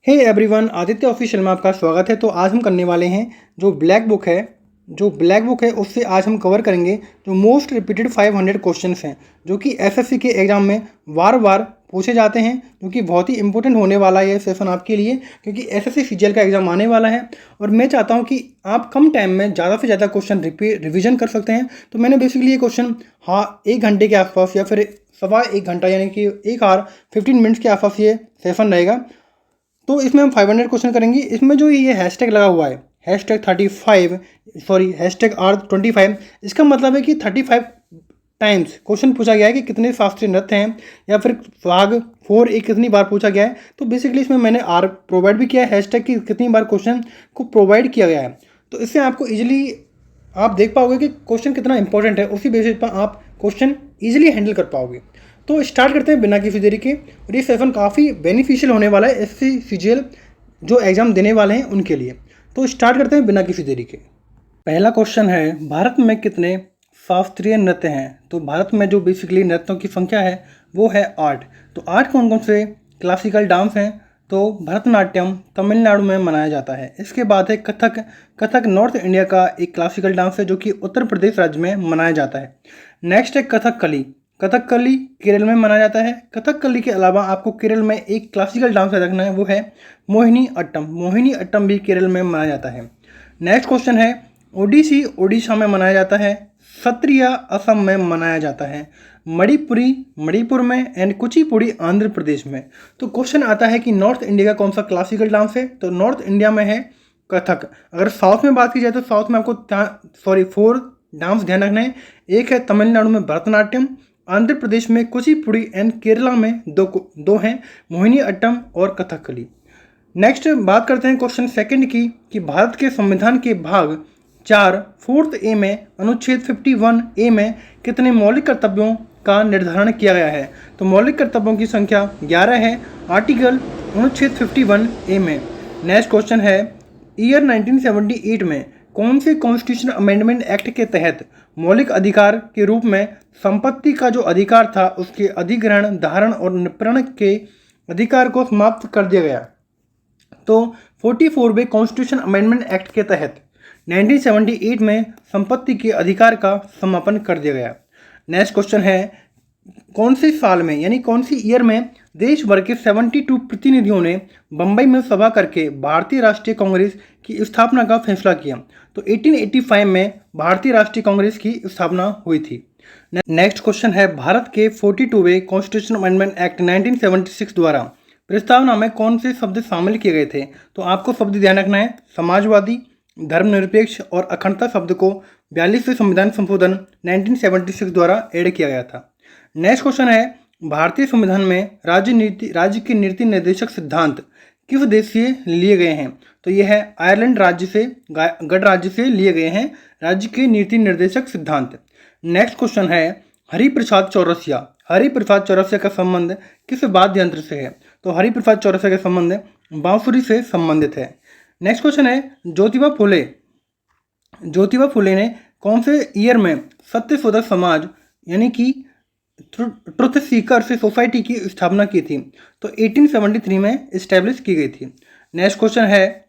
Hey everyone, Aditya official में आपका स्वागत है। तो आज हम करने वाले हैं जो ब्लैक बुक है उससे आज हम कवर करेंगे जो मोस्ट रिपीटेड 500 क्वेश्चंस हैं जो कि एसएससी के एग्ज़ाम में बार बार पूछे जाते हैं, जो कि बहुत ही इंपॉर्टेंट होने वाला है ये सेशन आपके लिए, क्योंकि एसएससी सीजीएल का एग्ज़ाम आने वाला है और मैं चाहता हूँ कि आप कम टाइम में ज़्यादा से ज़्यादा क्वेश्चन रिविजन कर सकते हैं। तो मैंने बेसिकली ये क्वेश्चन 1 घंटे के आसपास या फिर सवा 1 घंटा यानी कि 1 आवर 15 मिनट्स के आसपास ये सेशन रहेगा। तो इसमें हम 500 क्वेश्चन करेंगे। इसमें जो ये हैशटैग लगा हुआ है #R25, इसका मतलब है कि 35 टाइम्स क्वेश्चन पूछा गया है कि कितने शास्त्रीय नृत्य हैं, या फिर भाग 4 एक कितनी बार पूछा गया है। तो बेसिकली इसमें मैंने आर प्रोवाइड भी किया है, हैशटैग की कितनी बार क्वेश्चन को प्रोवाइड किया गया है। तो इससे आपको ईजिली आप देख पाओगे कि क्वेश्चन कितना इंपॉर्टेंट है, उसी बेसिस पर आप क्वेश्चन ईजिली हैंडल कर पाओगे। तो स्टार्ट करते हैं बिना किसी देरी के। और ये सेशन काफ़ी बेनिफिशियल होने वाला है एसएससी सीजीएल जो एग्ज़ाम देने वाले हैं उनके लिए। तो स्टार्ट करते हैं बिना किसी देरी के। पहला क्वेश्चन है, भारत में कितने शास्त्रीय नृत्य हैं? तो भारत में जो बेसिकली नृत्यों की संख्या है वो है 8। तो 8 कौन कौन से क्लासिकल डांस हैं? तो भरतनाट्यम तमिलनाडु में मनाया जाता है। इसके बाद है कथक नॉर्थ इंडिया का एक क्लासिकल डांस है जो कि उत्तर प्रदेश राज्य में मनाया जाता है। नेक्स्ट है कथकली केरल में मनाया जाता है। कथकली के अलावा आपको केरल में एक क्लासिकल डांस रखना है, वो है मोहिनी अट्टम भी केरल में मनाया जाता है। नेक्स्ट क्वेश्चन है, ओडिसी ओडिशा में मनाया जाता है। सत्रिया असम में मनाया जाता है। मणिपुर में एंड कुचिपुड़ी आंध्र प्रदेश में। तो क्वेश्चन आता है कि नॉर्थ इंडिया का कौन सा क्लासिकल डांस है? तो नॉर्थ इंडिया में है कथक। अगर साउथ में बात की जाए तो साउथ में आपको 4 डांस ध्यान रखना है। एक है तमिलनाडु में भरतनाट्यम, आंध्र प्रदेश में कुचिपुड़ी एंड केरला में दो हैं, मोहिनी अट्टम और कथकली। नेक्स्ट बात करते हैं क्वेश्चन सेकंड की कि भारत के संविधान के भाग 4 4th ए में अनुच्छेद 51A में कितने मौलिक कर्तव्यों का निर्धारण किया गया है? तो मौलिक कर्तव्यों की संख्या 11 है आर्टिकल अनुच्छेद 51A में। नेक्स्ट क्वेश्चन है, ईयर 1978 में कौन से कॉन्स्टिट्यूशन अमेंडमेंट एक्ट के तहत मौलिक अधिकार के रूप में संपत्ति का जो अधिकार था उसके अधिग्रहण, धारण और निपरण के अधिकार को समाप्त कर दिया गया? तो 44वें कॉन्स्टिट्यूशन अमेंडमेंट एक्ट के तहत 1978 में संपत्ति के अधिकार का समापन कर दिया गया। नेक्स्ट क्वेश्चन है, कौन से साल में यानी कौन सी ईयर में देश भर के 72 प्रतिनिधियों ने बंबई में सभा करके भारतीय राष्ट्रीय कांग्रेस की स्थापना का फैसला किया? तो 1885 में भारतीय राष्ट्रीय कांग्रेस की स्थापना हुई थी। नेक्स्ट क्वेश्चन है, भारत के 42वें कॉन्स्टिट्यूशन अमेंडमेंट एक्ट 1976 द्वारा प्रस्तावना में कौन से शब्द शामिल किए गए थे? तो आपको शब्द ध्यान रखना है, समाजवादी, धर्मनिरपेक्ष और अखंडता शब्द को 42वें संविधान संशोधन 1976 द्वारा ऐड किया गया था। नेक्स्ट क्वेश्चन है, भारतीय संविधान में राज्य के नीति निर्देशक सिद्धांत किस देश से लिए गए हैं? तो यह है आयरलैंड गणराज्य से लिए गए हैं राज्य के नीति निर्देशक सिद्धांत। नेक्स्ट क्वेश्चन है, हरिप्रसाद चौरसिया का संबंध किस वाद्य यंत्र से है? तो हरिप्रसाद चौरसिया का संबंध बांसुरी से संबंधित है। नेक्स्ट क्वेश्चन है, ज्योतिबा फुले ने कौन से ईयर में सत्यशोधक समाज यानी कि ट्रुथ सीकर से सोसाइटी की स्थापना की थी? तो 1873 में इस्टेब्लिश की गई थी। नेक्स्ट क्वेश्चन है,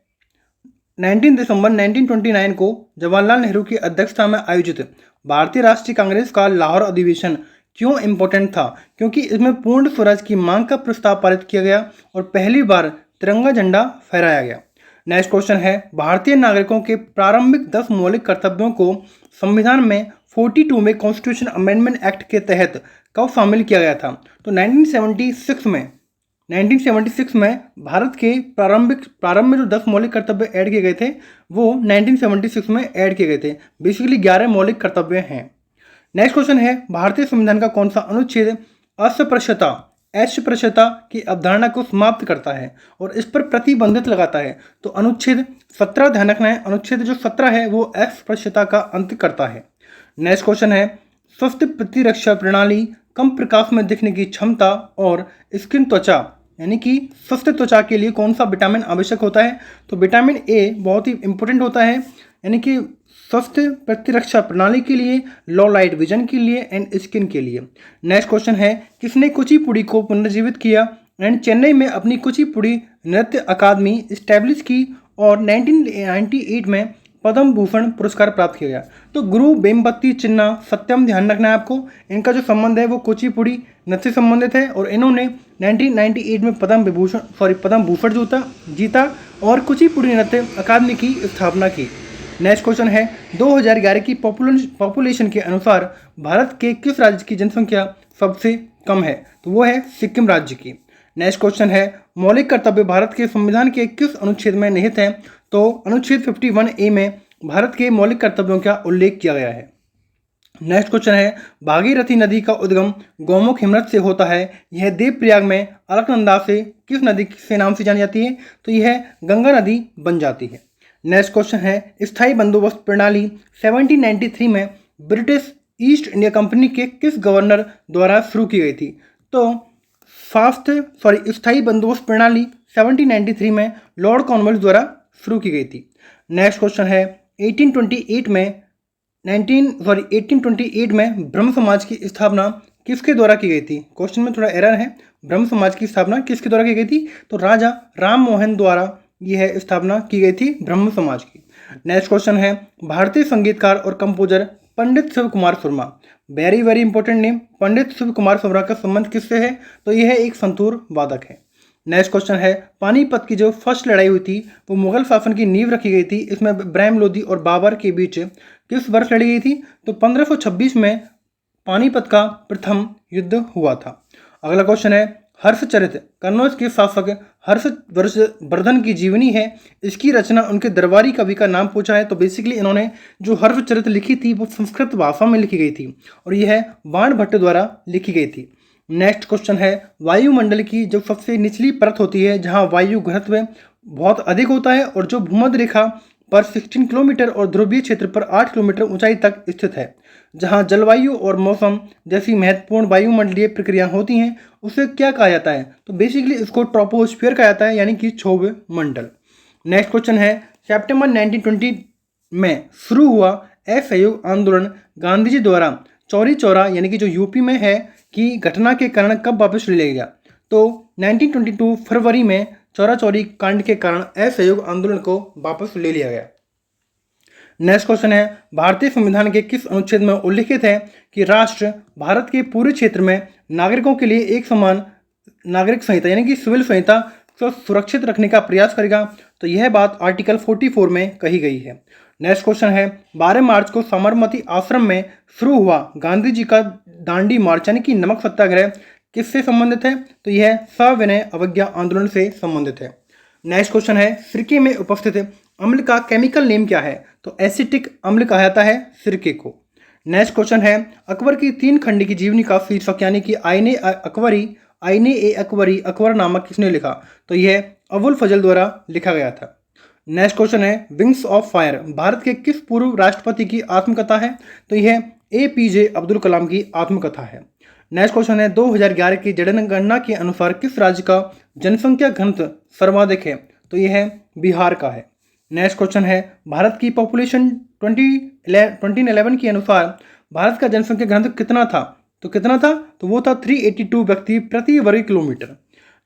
19 दिसंबर 1929 को जवाहरलाल नेहरू की अध्यक्षता में आयोजित भारतीय राष्ट्रीय कांग्रेस का लाहौर अधिवेशन क्यों इम्पोर्टेंट था? क्योंकि इसमें पूर्ण स्वराज की मांग का प्रस्ताव पारित किया गया और पहली बार तिरंगा झंडा फहराया गया। नेक्स्ट क्वेश्चन है, भारतीय नागरिकों के प्रारंभिक 10 मौलिक कर्तव्यों को संविधान में 42वें कॉन्स्टिट्यूशन अमेंडमेंट एक्ट के तहत कब शामिल किया गया था? तो 1976 में भारत के प्रारंभ में जो 10 मौलिक कर्तव्य ऐड किए गए थे वो 1976 में ऐड किए गए थे। बेसिकली 11 मौलिक कर्तव्य हैं। नेक्स्ट क्वेश्चन है, भारतीय संविधान का कौन सा अनुच्छेद अस्पृश्यता की अवधारणा को समाप्त करता है और इस पर प्रतिबंधित लगाता है? तो अनुच्छेद 17 ध्यान रखना है, अनुच्छेद जो 17 है वो अस्पृश्यता का अंत करता है। नेक्स्ट क्वेश्चन है, स्वस्थ प्रतिरक्षा प्रणाली, कम प्रकाश में दिखने की क्षमता और स्किन त्वचा यानी कि स्वस्थ त्वचा के लिए कौन सा विटामिन आवश्यक होता है? तो विटामिन ए बहुत ही इंपॉर्टेंट होता है, यानी कि स्वस्थ प्रतिरक्षा प्रणाली के लिए, लो लाइट विजन के लिए एंड स्किन के लिए। नेक्स्ट क्वेश्चन है, किसने कुचिपुड़ी को पुनर्जीवित किया एंड चेन्नई में अपनी कुचिपुड़ी नृत्य अकादमी इस्टेब्लिश की और 1998 में पद्म भूषण पुरस्कार प्राप्त किया गया। तो गुरु वेम्पति चिन्ना सत्यम ध्यान रखना है आपको, इनका जो संबंध है वो कुचिपुड़ी नृत्य से संबंधित है और इन्होंने 1998 में पद्म भूषण जीता और कुचिपुड़ी नृत्य अकादमी की स्थापना की। नेक्स्ट क्वेश्चन है 2011 की पॉपुलेशन के अनुसार भारत के किस राज्य की जनसंख्या सबसे कम है? तो वो है सिक्किम राज्य की। नेक्स्ट क्वेश्चन है मौलिक कर्तव्य भारत के संविधान के किस अनुच्छेद में निहित हैं? तो अनुच्छेद 51A में भारत के मौलिक कर्तव्यों का उल्लेख किया गया है। नेक्स्ट क्वेश्चन है भागीरथी नदी का उद्गम गौमुख हिमनद से होता है, यह देवप्रयाग में अलकनंदा से किस नदी के नाम से जानी जाती है? तो यह गंगा नदी बन जाती है। नेक्स्ट क्वेश्चन है स्थायी बंदोबस्त प्रणाली 1793 में ब्रिटिश ईस्ट इंडिया कंपनी के किस गवर्नर द्वारा शुरू की गई थी? तो स्थायी बंदोबस्त प्रणाली 1793 में लॉर्ड कॉर्नवालिस द्वारा शुरू की गई थी। नेक्स्ट क्वेश्चन है 1828 में ब्रह्म समाज की स्थापना किसके द्वारा की गई थी? क्वेश्चन में थोड़ा एरर है, ब्रह्म समाज की स्थापना किसके द्वारा की गई थी? तो राजा राम मोहन द्वारा यह स्थापना की गई थी ब्रह्म समाज की। नेक्स्ट क्वेश्चन है भारतीय संगीतकार और composer Pandit Shiv Kumar Sharma, very very important name, Pandit Shiv Kumar Sharma का संबंध किससे है? तो यह एक संतूर वादक है। नेक्स्ट क्वेश्चन है पानीपत की जो फर्स्ट लड़ाई हुई थी वो मुगल शासन की नींव रखी गई थी, इसमें इब्राहिम लोदी और बाबर के बीच किस वर्ष लड़ी गई थी? तो 1526 में पानीपत का प्रथम युद्ध हुआ था। अगला क्वेश्चन है हर्षचरित कन्नौज के शासक हर्षवर्धन की जीवनी है, इसकी रचना उनके दरबारी कवि का नाम पूछा है। तो बेसिकली इन्होंने जो हर्षचरित लिखी थी वो संस्कृत भाषा में लिखी गई थी और यह बाण भट्ट द्वारा लिखी गई थी। नेक्स्ट क्वेश्चन है वायुमंडल की जो सबसे निचली परत होती है जहां वायु घनत्व बहुत अधिक होता है और जो भूमध्य रेखा पर 16 किलोमीटर और ध्रुवीय क्षेत्र पर 8 किलोमीटर ऊंचाई तक स्थित है, जहां जलवायु और मौसम जैसी महत्वपूर्ण वायुमंडलीय प्रक्रियाएं होती हैं, उसे क्या कहा जाता है? तो बेसिकली इसको ट्रोपोस्फीयर कहा जाता है, यानी कि क्षोभ मंडल। नेक्स्ट क्वेश्चन है सितंबर 1920 में शुरू हुआ असहयोग आंदोलन गांधी जी द्वारा चौरी चौरा यानी कि जो यूपी में है की घटना के कारण कब वापस ले लिया गया? तो 1922 फरवरी में चौरा चौरी कांड के कारण असहयोग आंदोलन को वापस ले लिया गया। नेक्स्ट क्वेश्चन है भारतीय संविधान के किस अनुच्छेद में उल्लिखित है कि राष्ट्र भारत के पूरे क्षेत्र में नागरिकों के लिए एक समान नागरिक संहिता यानी कि सिविल संहिता को सुरक्षित रखने का प्रयास करेगा? तो यह बात आर्टिकल 44 में कही गई है। नेक्स्ट क्वेश्चन है 12 मार्च को साबरमती आश्रम में शुरू हुआ गांधी जी का दांडी मार्च यानी कि नमक सत्याग्रह किससे संबंधित है? तो यह सविनय अवज्ञा आंदोलन से संबंधित है। नेक्स्ट क्वेश्चन है सिरके में उपस्थित अम्ल का केमिकल नेम क्या है? तो एसिटिक अम्ल कहा जाता है सिरके को। नेक्स्ट क्वेश्चन है अकबर की 3 खंड की जीवनी का शीर्षक यानी कि आईने ए अकबरी अकबरनामा किसने लिखा? तो यह अबुल फजल द्वारा लिखा गया था। नेक्स्ट क्वेश्चन है विंग्स ऑफ फायर भारत के किस पूर्व राष्ट्रपति की आत्मकथा है? तो यह APJ अब्दुल कलाम की आत्मकथा है। नेक्स्ट क्वेश्चन है 2011 की जनगणना के अनुसार किस राज्य का जनसंख्या घनत्व सर्वाधिक है? तो यह बिहार का है। नेक्स्ट क्वेश्चन है भारत की पॉपुलेशन 2011 के अनुसार भारत का जनसंख्या घनत्व कितना था? तो वो था 382 व्यक्ति प्रति वर्ग किलोमीटर।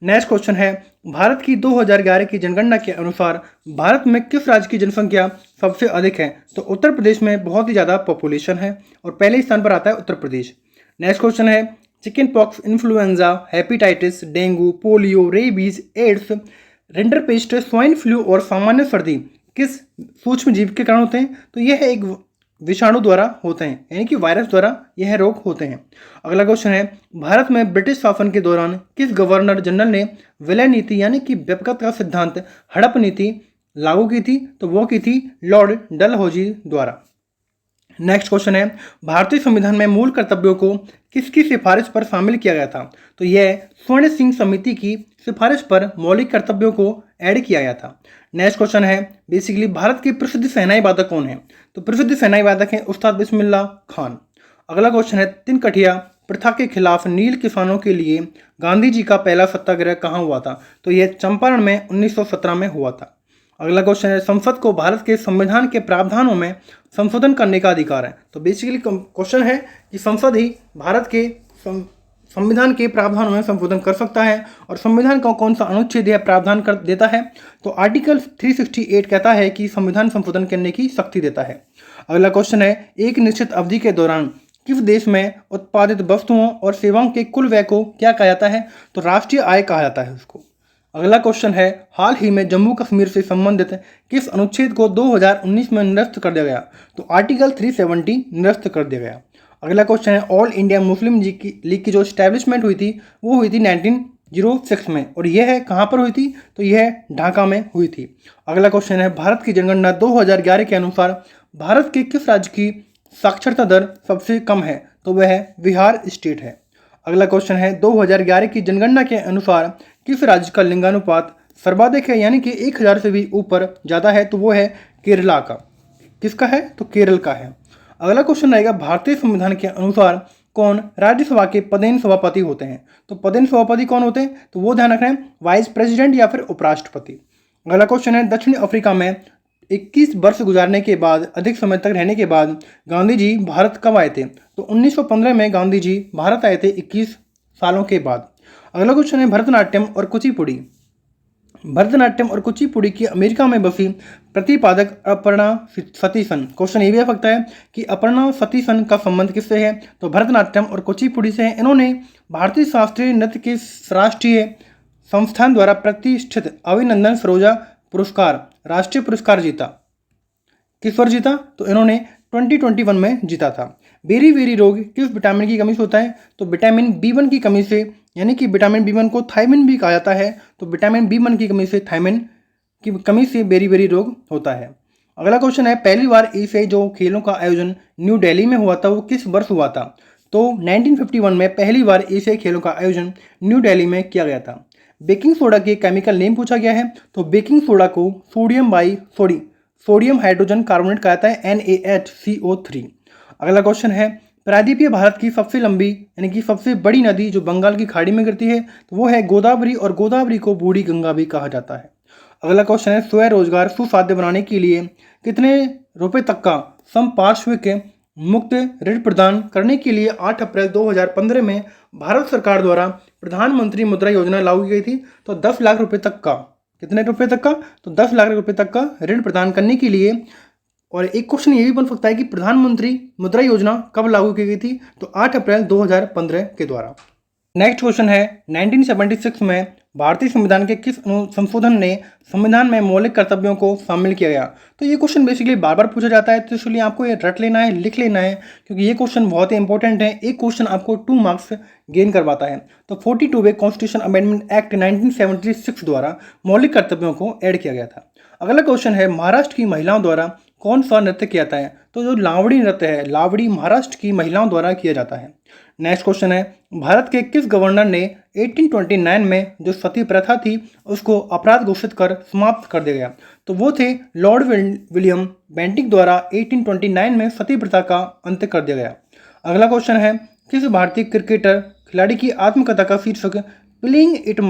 नेक्स्ट क्वेश्चन है भारत की 2011 की जनगणना के अनुसार भारत में किस राज्य की जनसंख्या सबसे अधिक है? तो उत्तर प्रदेश में बहुत ही ज़्यादा पॉपुलेशन है और पहले स्थान पर आता है उत्तर प्रदेश। नेक्स्ट क्वेश्चन है chicken pox, influenza, hepatitis, dengue, polio, rabies, AIDS, rinderpest, swine flu और सामान्य सर्दी किस सूक्ष्म जीव के कारण होते हैं? तो यह एक विषाणु द्वारा होते हैं यानी कि वायरस द्वारा यह रोग होते हैं। अगला क्वेश्चन है भारत में ब्रिटिश शासन के दौरान किस गवर्नर जनरल ने विलय नीति यानी कि व्यपगत का सिद्धांत हड़प नीति लागू की थी? तो वो की थी लॉर्ड डलहौजी द्वारा। नेक्स्ट क्वेश्चन है भारतीय संविधान में मूल कर्तव्यों को किसकी सिफारिश पर शामिल किया गया था? तो यह स्वर्ण सिंह समिति की सिफारिश पर मौलिक कर्तव्यों को ऐड किया गया था। नेक्स्ट क्वेश्चन है बेसिकली भारत के प्रसिद्ध सेनाई वादक कौन है? तो प्रसिद्ध सेनाई वादक हैं उस्ताद बिस्मिल्लाह खान। अगला क्वेश्चन है तिनकठिया प्रथा के खिलाफ नील किसानों के लिए गांधी जी का पहला सत्याग्रह कहाँ हुआ था? तो यह चंपारण में 1917 में हुआ था। अगला क्वेश्चन है संसद को भारत के संविधान के प्रावधानों में संशोधन करने का अधिकार है? तो बेसिकली क्वेश्चन है कि संसद ही भारत के संविधान के प्रावधानों में संशोधन कर सकता है और संविधान का कौन सा अनुच्छेद यह प्रावधान कर देता है? तो आर्टिकल 368 कहता है कि संविधान संशोधन करने की शक्ति देता है। अगला क्वेश्चन है, एक निश्चित अवधि के दौरान किस देश में उत्पादित वस्तुओं और सेवाओं के कुल व्यय को क्या कहा जाता है? तो राष्ट्रीय आय कहा जाता है उसको। अगला क्वेश्चन है, हाल ही में जम्मू कश्मीर से संबंधित किस अनुच्छेद को 2019 में निरस्त कर दिया गया? तो आर्टिकल 370 निरस्त कर दिया गया। अगला क्वेश्चन है, ऑल इंडिया मुस्लिम लीग की जो स्टैब्लिशमेंट हुई थी वो हुई थी 1906 में, और यह है कहाँ पर हुई थी? तो यह ढाका में हुई थी। अगला क्वेश्चन है, भारत की जनगणना 2011 के अनुसार भारत के किस राज्य की साक्षरता दर सबसे कम है? तो वह बिहार स्टेट है। अगला क्वेश्चन है, 2011 की जनगणना के अनुसार किस राज्य का लिंगानुपात सर्वाधिक है, यानी कि 1000 से भी ऊपर ज़्यादा है? तो वो है केरला का। किसका है? तो केरल का है। अगला क्वेश्चन रहेगा, भारतीय संविधान के अनुसार कौन राज्यसभा के पदेन सभापति होते हैं? तो पदेन सभापति कौन होते हैं? तो वो ध्यान रखना है, वाइस प्रेसिडेंट या फिर उपराष्ट्रपति। अगला क्वेश्चन है, दक्षिण अफ्रीका में 21 वर्ष गुजारने के बाद, अधिक समय तक रहने के बाद गांधी जी भारत कब आए थे? तो 1915 में गांधी जी भारत आए थे 21 सालों के बाद। अगला क्वेश्चन है, भरतनाट्यम और कुचिपुड़ी की अमेरिका में बसी प्रतिपादक अपर्णा सतीशन। क्वेश्चन ये भी आ सकता है कि अपर्णा सतीशन का संबंध किससे है? तो भरतनाट्यम और कुचिपुड़ी से है। इन्होंने भारतीय शास्त्रीय नृत्य के राष्ट्रीय संस्थान द्वारा प्रतिष्ठित अभिनंदन सरोजा पुरस्कार, राष्ट्रीय पुरस्कार जीता। किस वर्ष जीता? तो इन्होंने 2021 में जीता था। बेरी बेरी रोग किस विटामिन की कमी से होता है? तो विटामिन B1 की कमी से, यानी कि विटामिन B1 को थायमिन भी कहा जाता है, तो विटामिन B1 की कमी से, थायमिन की कमी से बेरी बेरी रोग होता है। अगला क्वेश्चन है, पहली बार एशियाई जो खेलों का आयोजन न्यू दिल्ली में हुआ था वो किस वर्ष हुआ था? तो 1951 में पहली बार एशियाई खेलों का आयोजन न्यू दिल्ली में किया गया था। बेकिंग सोडा के केमिकल नेम पूछा गया है, तो बेकिंग सोडा को सोडियम हाइड्रोजन कार्बोनेट कहा जाता है, NaHCO3। अगला क्वेश्चन है, प्रायद्वीपीय भारत की सबसे लंबी यानी कि सबसे बड़ी नदी जो बंगाल की खाड़ी में गिरती है तो वो है गोदावरी, और गोदावरी को बूढ़ी गंगा भी कहा जाता है। अगला क्वेश्चन है, स्वरोजगार सुसाध्य बनाने के लिए कितने रुपए तक का संपार्श्विक मुक्त ऋण प्रदान करने के लिए 8 अप्रैल 2015 में भारत सरकार द्वारा प्रधानमंत्री मुद्रा योजना लागू की गई थी? तो 10 लाख रुपए तक का। कितने रुपए तक का? तो 10 लाख रुपए तक का ऋण प्रदान करने के लिए। और एक क्वेश्चन ये भी बन सकता है कि प्रधानमंत्री मुद्रा योजना कब लागू की गई थी? तो 8 अप्रैल 2015 के द्वारा। नेक्स्ट क्वेश्चन है, 1976 में भारतीय संविधान के किस संशोधन ने संविधान में मौलिक कर्तव्यों को शामिल किया गया? तो ये क्वेश्चन बेसिकली बार बार पूछा जाता है, तो इसलिए आपको ये रट लेना है, लिख लेना है, क्योंकि ये क्वेश्चन बहुत ही इंपॉर्टेंट है। एक क्वेश्चन आपको 2 मार्क्स गेन करवाता है। तो 42वें कॉन्स्टिट्यूशन अमेंडमेंट एक्ट 1976 द्वारा मौलिक कर्तव्यों को ऐड किया गया था। अगला क्वेश्चन है, महाराष्ट्र की महिलाओं द्वारा कौन सा नृत्य किया जाता है? तो जो लावड़ी नृत्य है, लावड़ी महाराष्ट्र की महिलाओं द्वारा किया जाता है। नेक्स्ट क्वेश्चन है, भारत के किस गवर्नर ने 1829 में जो सती प्रथा थी उसको अपराध घोषित कर समाप्त कर दिया गया? तो वो थे लॉर्ड विलियम बेंटिक द्वारा 1829 में सती प्रथा का अंत कर दिया गया। अगला क्वेश्चन है, किस भारतीय क्रिकेटर खिलाड़ी की आत्मकथा का शीर्षक प्लेइंग इट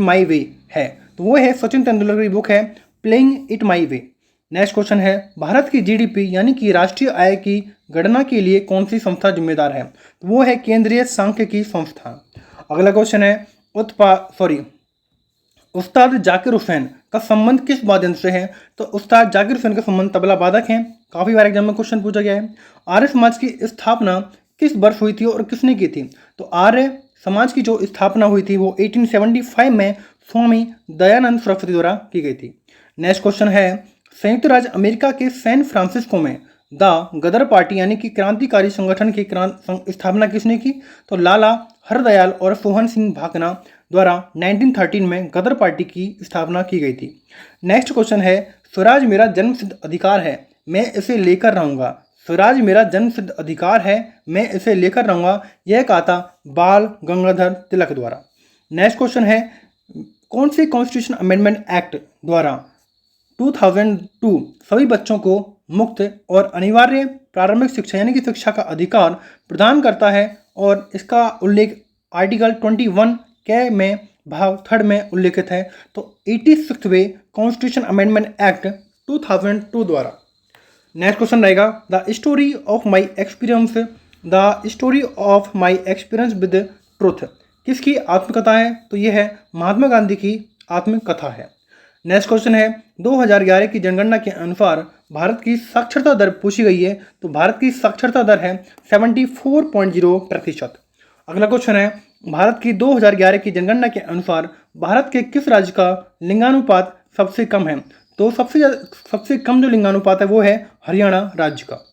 माई वे है? तो वो है सचिन तेंदुलकर की बुक है playing it my way. Next question है, भारत की जीडीपी यानी कि राष्ट्रीय आय की गणना के लिए कौन सी संस्था जिम्मेदार है? तो वो है केंद्रीय सांख्यिकी संस्था। अगला क्वेश्चन है, उस्ताद जाकिर हुसैन का संबंध किस वाद्ययंत्र से है? तो उस्ताद जाकिर हुसैन का संबंध तबला वादक है। काफ़ी बार एग्जाम में क्वेश्चन पूछा गया है। आर्य समाज की स्थापना किस वर्ष हुई थी और किसने की थी? तो आर्य समाज की जो स्थापना हुई थी वो 1875 में स्वामी दयानंद सरस्वती द्वारा की गई थी। नेक्स्ट क्वेश्चन है, संयुक्त राज्य अमेरिका के सैन फ्रांसिस्को में द गदर पार्टी यानी कि क्रांतिकारी संगठन की स्थापना किसने की? तो लाला हरदयाल और सोहन सिंह भाकना द्वारा 1913 में गदर पार्टी की स्थापना की गई थी। नेक्स्ट क्वेश्चन है, स्वराज मेरा जन्मसिद्ध अधिकार है, मैं इसे लेकर रहूँगा। स्वराज मेरा जन्मसिद्ध अधिकार है, मैं इसे लेकर रहूँगा, यह कहा था बाल गंगाधर तिलक द्वारा। नेक्स्ट क्वेश्चन है, कौन से कॉन्स्टिट्यूशन अमेंडमेंट एक्ट द्वारा 2002 सभी बच्चों को मुफ्त और अनिवार्य प्रारंभिक शिक्षा यानी कि शिक्षा का अधिकार प्रदान करता है? और इसका उल्लेख आर्टिकल 21 के में भाग 3 में उल्लेखित है। तो 86वें कॉन्स्टिट्यूशन अमेंडमेंट एक्ट 2002 द्वारा। नेक्स्ट क्वेश्चन रहेगा, the story of my experience the story of my experience with truth किसकी आत्मकथा है? तो यह है महात्मा गांधी की आत्मकथा है। नेक्स्ट क्वेश्चन है 2011 की जनगणना के अनुसार भारत की साक्षरता दर पूछी गई है। तो भारत की साक्षरता दर है 74.0%। अगला क्वेश्चन है भारत की 2011 की जनगणना के अनुसार भारत के किस राज्य का लिंगानुपात सबसे कम है? तो सबसे कम जो लिंगानुपात है वो है हरियाणा राज्य का।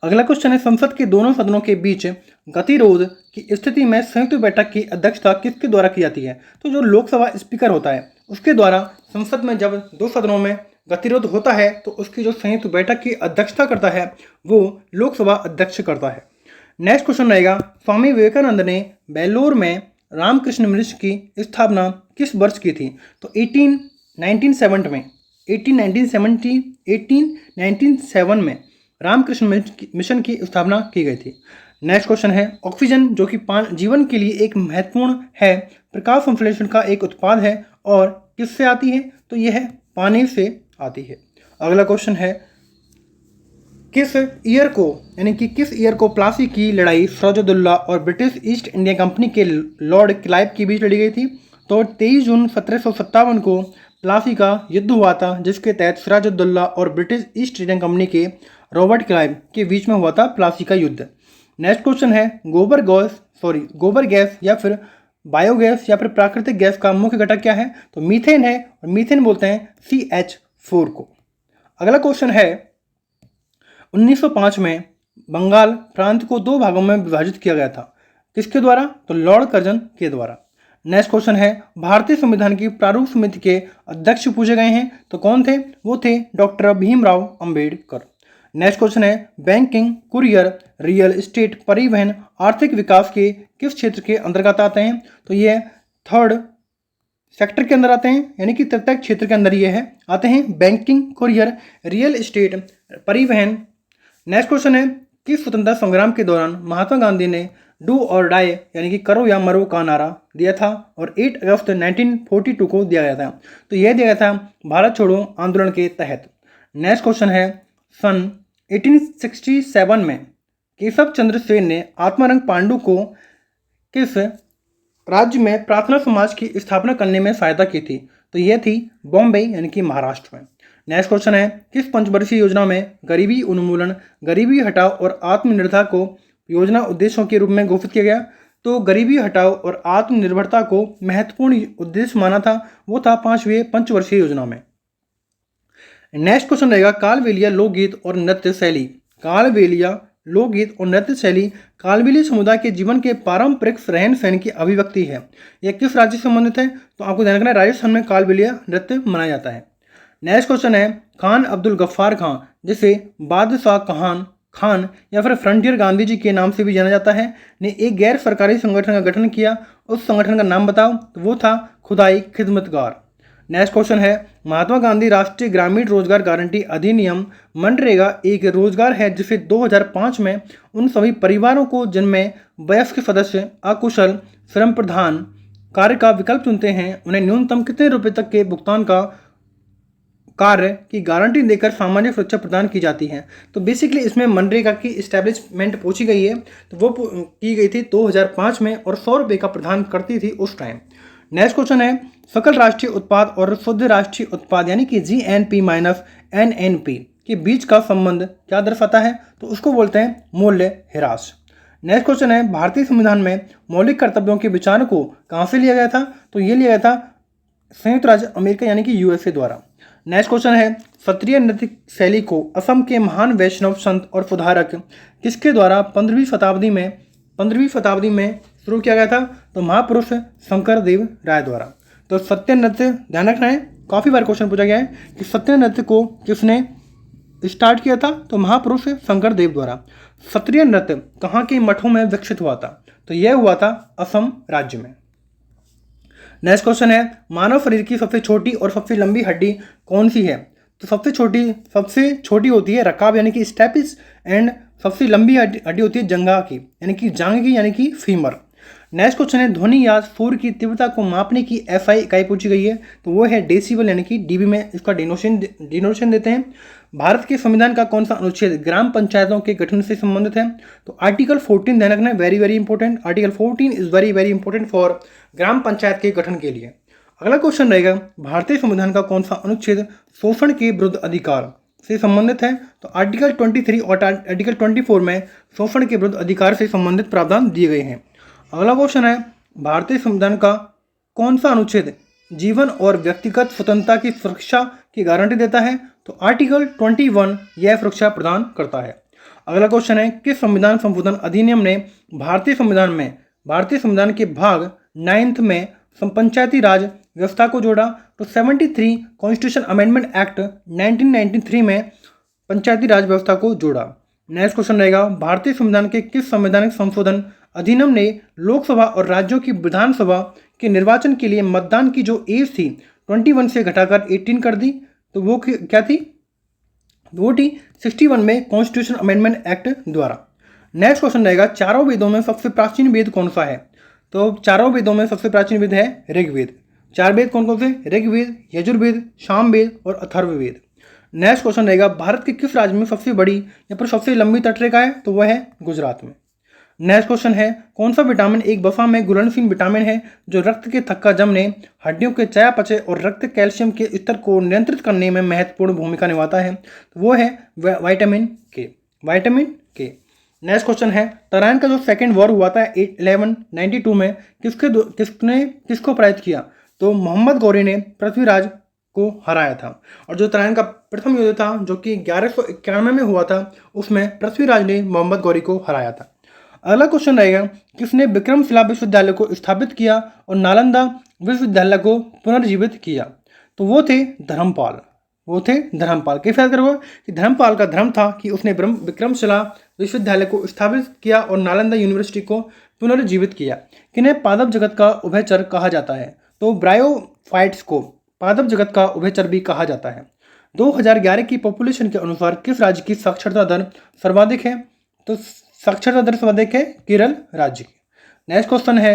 अगला क्वेश्चन है संसद के दोनों सदनों के बीच गतिरोध की स्थिति में संयुक्त बैठक की अध्यक्षता किसके द्वारा की जाती है? तो जो लोकसभा स्पीकर होता है उसके द्वारा संसद में जब दो सदनों में गतिरोध होता है तो उसकी जो संयुक्त बैठक की अध्यक्षता करता है वो लोकसभा अध्यक्ष करता है। नेक्स्ट क्वेश्चन रहेगा स्वामी विवेकानंद ने बेल्लोर में रामकृष्ण मिशन की स्थापना किस वर्ष की थी? तो 1897 में रामकृष्ण मिशन की स्थापना की गई थी। नेक्स्ट क्वेश्चन है ऑक्सीजन जो कि जीवन के लिए एक महत्वपूर्ण है प्रकाश संश्लेषण का एक उत्पाद है और किससे आती है? तो यह पानी से आती है। अगला क्वेश्चन है किस ईयर को प्लासी की लड़ाई सिराजुद्दौला और ब्रिटिश ईस्ट इंडिया कंपनी के लॉर्ड क्लाइव के बीच लड़ी गई थी? तो 23 जून 1757 को प्लासी का युद्ध हुआ था जिसके तहत सिराजुद्दौला और ब्रिटिश ईस्ट इंडिया कंपनी के रॉबर्ट क्लाइव के बीच में हुआ था प्लासी का युद्ध। नेक्स्ट क्वेश्चन है गोबर गैस या फिर बायोगैस या फिर प्राकृतिक गैस का मुख्य घटक क्या है? तो मीथेन है और मीथेन बोलते हैं CH4 को। अगला क्वेश्चन है 1905 में बंगाल प्रांत को दो भागों में विभाजित किया गया था किसके द्वारा? तो लॉर्ड कर्जन के द्वारा। नेक्स्ट क्वेश्चन है भारतीय संविधान की प्रारूप समिति के अध्यक्ष पूछे गए हैं तो कौन थे? वो थे doctor Bhimrao Ambedkar. Next question है बैंकिंग, कुरियर, रियल एस्टेट, परिवहन आर्थिक विकास के किस क्षेत्र के अंतर्गत आते हैं? तो ये थर्ड सेक्टर के अंदर आते हैं, यानी कि तृतीय क्षेत्र के अंदर ये है आते हैं बैंकिंग, कुरियर, रियल एस्टेट, परिवहन। नेक्स्ट क्वेश्चन है किस स्वतंत्रता संग्राम के दौरान महात्मा गांधी ने डू और डाई यानी कि करो या मरो का नारा दिया था और 8 अगस्त 1942 को दिया गया था? तो यह दिया गया था भारत छोड़ो आंदोलन के तहत। नेक्स्ट क्वेश्चन है सन 1867 में केशव चंद्र सेन ने आत्मारंग पांडु को किस राज्य में प्रार्थना समाज की स्थापना करने में सहायता की थी? तो यह थी बॉम्बे यानी कि महाराष्ट्र में। नेक्स्ट क्वेश्चन है किस पंचवर्षीय योजना में गरीबी उन्मूलन, गरीबी हटाओ और आत्मनिर्भरता को योजना उद्देश्यों के रूप में घोषित किया गया? तो गरीबी हटाओ और आत्मनिर्भरता को महत्वपूर्ण उद्देश्य माना था, वो था 5वीं पंचवर्षीय योजना में। नेक्स्ट क्वेश्चन रहेगा कालबेलिया लोकगीत और नृत्य शैली। कालबेलिया समुदाय के जीवन के पारंपरिक रहन सहन की अभिव्यक्ति है। यह किस राज्य से संबंधित है? तो आपको ध्यान रखना है राजस्थान में कालबेलिया नृत्य मनाया जाता है। नेक्स्ट क्वेश्चन है खान अब्दुल गफ्फार खान जिसे बादशाह खान या फिर फ्रंटियर गांधी जी के नाम से भी जाना जाता है ने एक गैर सरकारी संगठन का गठन किया। उस संगठन का नाम बताओ? तो वो था खुदाई खिदमतगार। नेक्स्ट क्वेश्चन है महात्मा गांधी राष्ट्रीय ग्रामीण रोजगार गारंटी अधिनियम मनरेगा एक रोजगार है जिसे 2005 में उन सभी परिवारों को जिनमें वयस्क सदस्य अकुशल श्रम प्रधान कार्य का विकल्प चुनते हैं उन्हें न्यूनतम कितने रुपए तक के भुगतान का कार्य की गारंटी देकर सामाजिक सुरक्षा प्रदान की जाती है। तो बेसिकली इसमें मनरेगा की इस्टेब्लिशमेंट पूछी गई है, तो वो की गई थी 2005 में और 100 रुपये का प्रदान करती थी उस टाइम। नेक्स्ट क्वेश्चन है सकल राष्ट्रीय उत्पाद और शुद्ध राष्ट्रीय उत्पाद यानी कि GNP माइनस NNP के बीच का संबंध क्या दर्शाता है? तो उसको बोलते हैं मूल्य ह्रास। नेक्स्ट क्वेश्चन है भारतीय संविधान में मौलिक कर्तव्यों के विचार को कहाँ से लिया गया था? तो ये लिया गया था संयुक्त राज्य अमेरिका यानी कि USA द्वारा। नेक्स्ट क्वेश्चन है क्षत्रिय नृत्य शैली को असम के महान वैष्णव संत और सुधारक किसके द्वारा 15वीं शताब्दी में शुरू किया गया था? तो महापुरुष शंकर देव राय द्वारा। तो सत्य नृत्य ध्यान रखना है, काफ़ी बार क्वेश्चन पूछा गया है कि सत्य नृत्य को किसने स्टार्ट किया था? तो महापुरुष शंकर देव द्वारा। क्षत्रिय नृत्य कहाँ के मठों में विकसित हुआ था? तो यह हुआ था असम राज्य में। नेक्स्ट क्वेश्चन है मानव शरीर की सबसे छोटी और सबसे लंबी हड्डी कौन सी है? तो सबसे छोटी होती है रकाब यानी कि स्टेपिस एंड सबसे लंबी हड्डी होती है जंघा की यानी कि फीमर। नेक्स्ट क्वेश्चन है ध्वनि या शोर की तीव्रता को मापने की एसआई इकाई पूछी गई है, तो वो है डेसिबल यानी कि डीबी में इसका डिनोशन देते हैं। भारत के संविधान का कौन सा अनुच्छेद ग्राम पंचायतों के गठन से संबंधित है, तो आर्टिकल 14 ध्यान रखना है, very very important. Article 14 is very very important for gram panchayat के गठन के लिए। अगला क्वेश्चन रहेगा भारतीय संविधान का कौन सा अनुच्छेद शोषण के विरुद्ध अधिकार से संबंधित है, तो आर्टिकल 23 और आर्टिकल 24 में शोषण के विरुद्ध अधिकार से संबंधित प्रावधान दिए गए हैं। अगला क्वेश्चन है भारतीय संविधान का कौन सा अनुच्छेद जीवन और व्यक्तिगत स्वतंत्रता की सुरक्षा की गारंटी देता है, तो आर्टिकल 21 यह सुरक्षा प्रदान करता है। अगला क्वेश्चन है किस संविधान संशोधन अधिनियम ने भारतीय संविधान के भाग 9 में पंचायती राज व्यवस्था को जोड़ा, तो 73 कॉन्स्टिट्यूशन अमेंडमेंट एक्ट 1993 में पंचायती राज व्यवस्था को जोड़ा। नेक्स्ट क्वेश्चन रहेगा भारतीय संविधान के किस संवैधानिक संशोधन अधिनियम ने लोकसभा और राज्यों की विधानसभा के निर्वाचन के लिए मतदान की जो एज थी 21 से घटाकर 18 कर दी, तो वो क्या थी, वो थी 61 में कॉन्स्टिट्यूशन अमेंडमेंट एक्ट द्वारा। नेक्स्ट क्वेश्चन रहेगा चारों वेदों में सबसे प्राचीन वेद कौन सा है, तो चारों वेदों में सबसे प्राचीन वेद है ऋग्वेद। चार वेद कौन कौन से, ऋग्वेद, यजुर्वेद, सामवेद और अथर्ववेद। नेक्स्ट क्वेश्चन रहेगा भारत के किस राज्य में सबसे बड़ी या फिर सबसे लंबी तटरेखा है, तो वह है गुजरात में। नेक्स्ट क्वेश्चन है कौन सा विटामिन एक वसा में घुलनशील विटामिन है जो रक्त के थक्का जमने, हड्डियों के चयापचय और रक्त कैल्शियम के स्तर को नियंत्रित करने में महत्वपूर्ण भूमिका निभाता है, तो वो है विटामिन के। नेक्स्ट क्वेश्चन है तराइन का जो सेकेंड वॉर हुआ था 1192 में किसको पराजित किया, तो मोहम्मद गौरी ने पृथ्वीराज को हराया था। और जो तराइन का प्रथम युद्ध था जो कि 1191 में हुआ था उसमें पृथ्वीराज ने मोहम्मद गौरी को हराया था। अगला क्वेश्चन रहेगा किसने विक्रमशिला विश्वविद्यालय को स्थापित किया और नालंदा विश्वविद्यालय को पुनर्जीवित किया, तो वो थे धर्मपाल। किस याद करोगे कि धर्मपाल का धर्म था कि उसने विक्रमशिला विश्वविद्यालय को स्थापित किया और नालंदा यूनिवर्सिटी को पुनर्जीवित किया। किन्हें पादप जगत का उभयचर कहा जाता है, तो ब्रायोफाइट्स को पादप जगत का उभयचर भी कहा जाता है। 2011 की पॉपुलेशन के अनुसार किस राज्य की साक्षरता दर सर्वाधिक है, तो साक्षरता दर सर्वाधिक है केरल राज्य की। नेक्स्ट क्वेश्चन है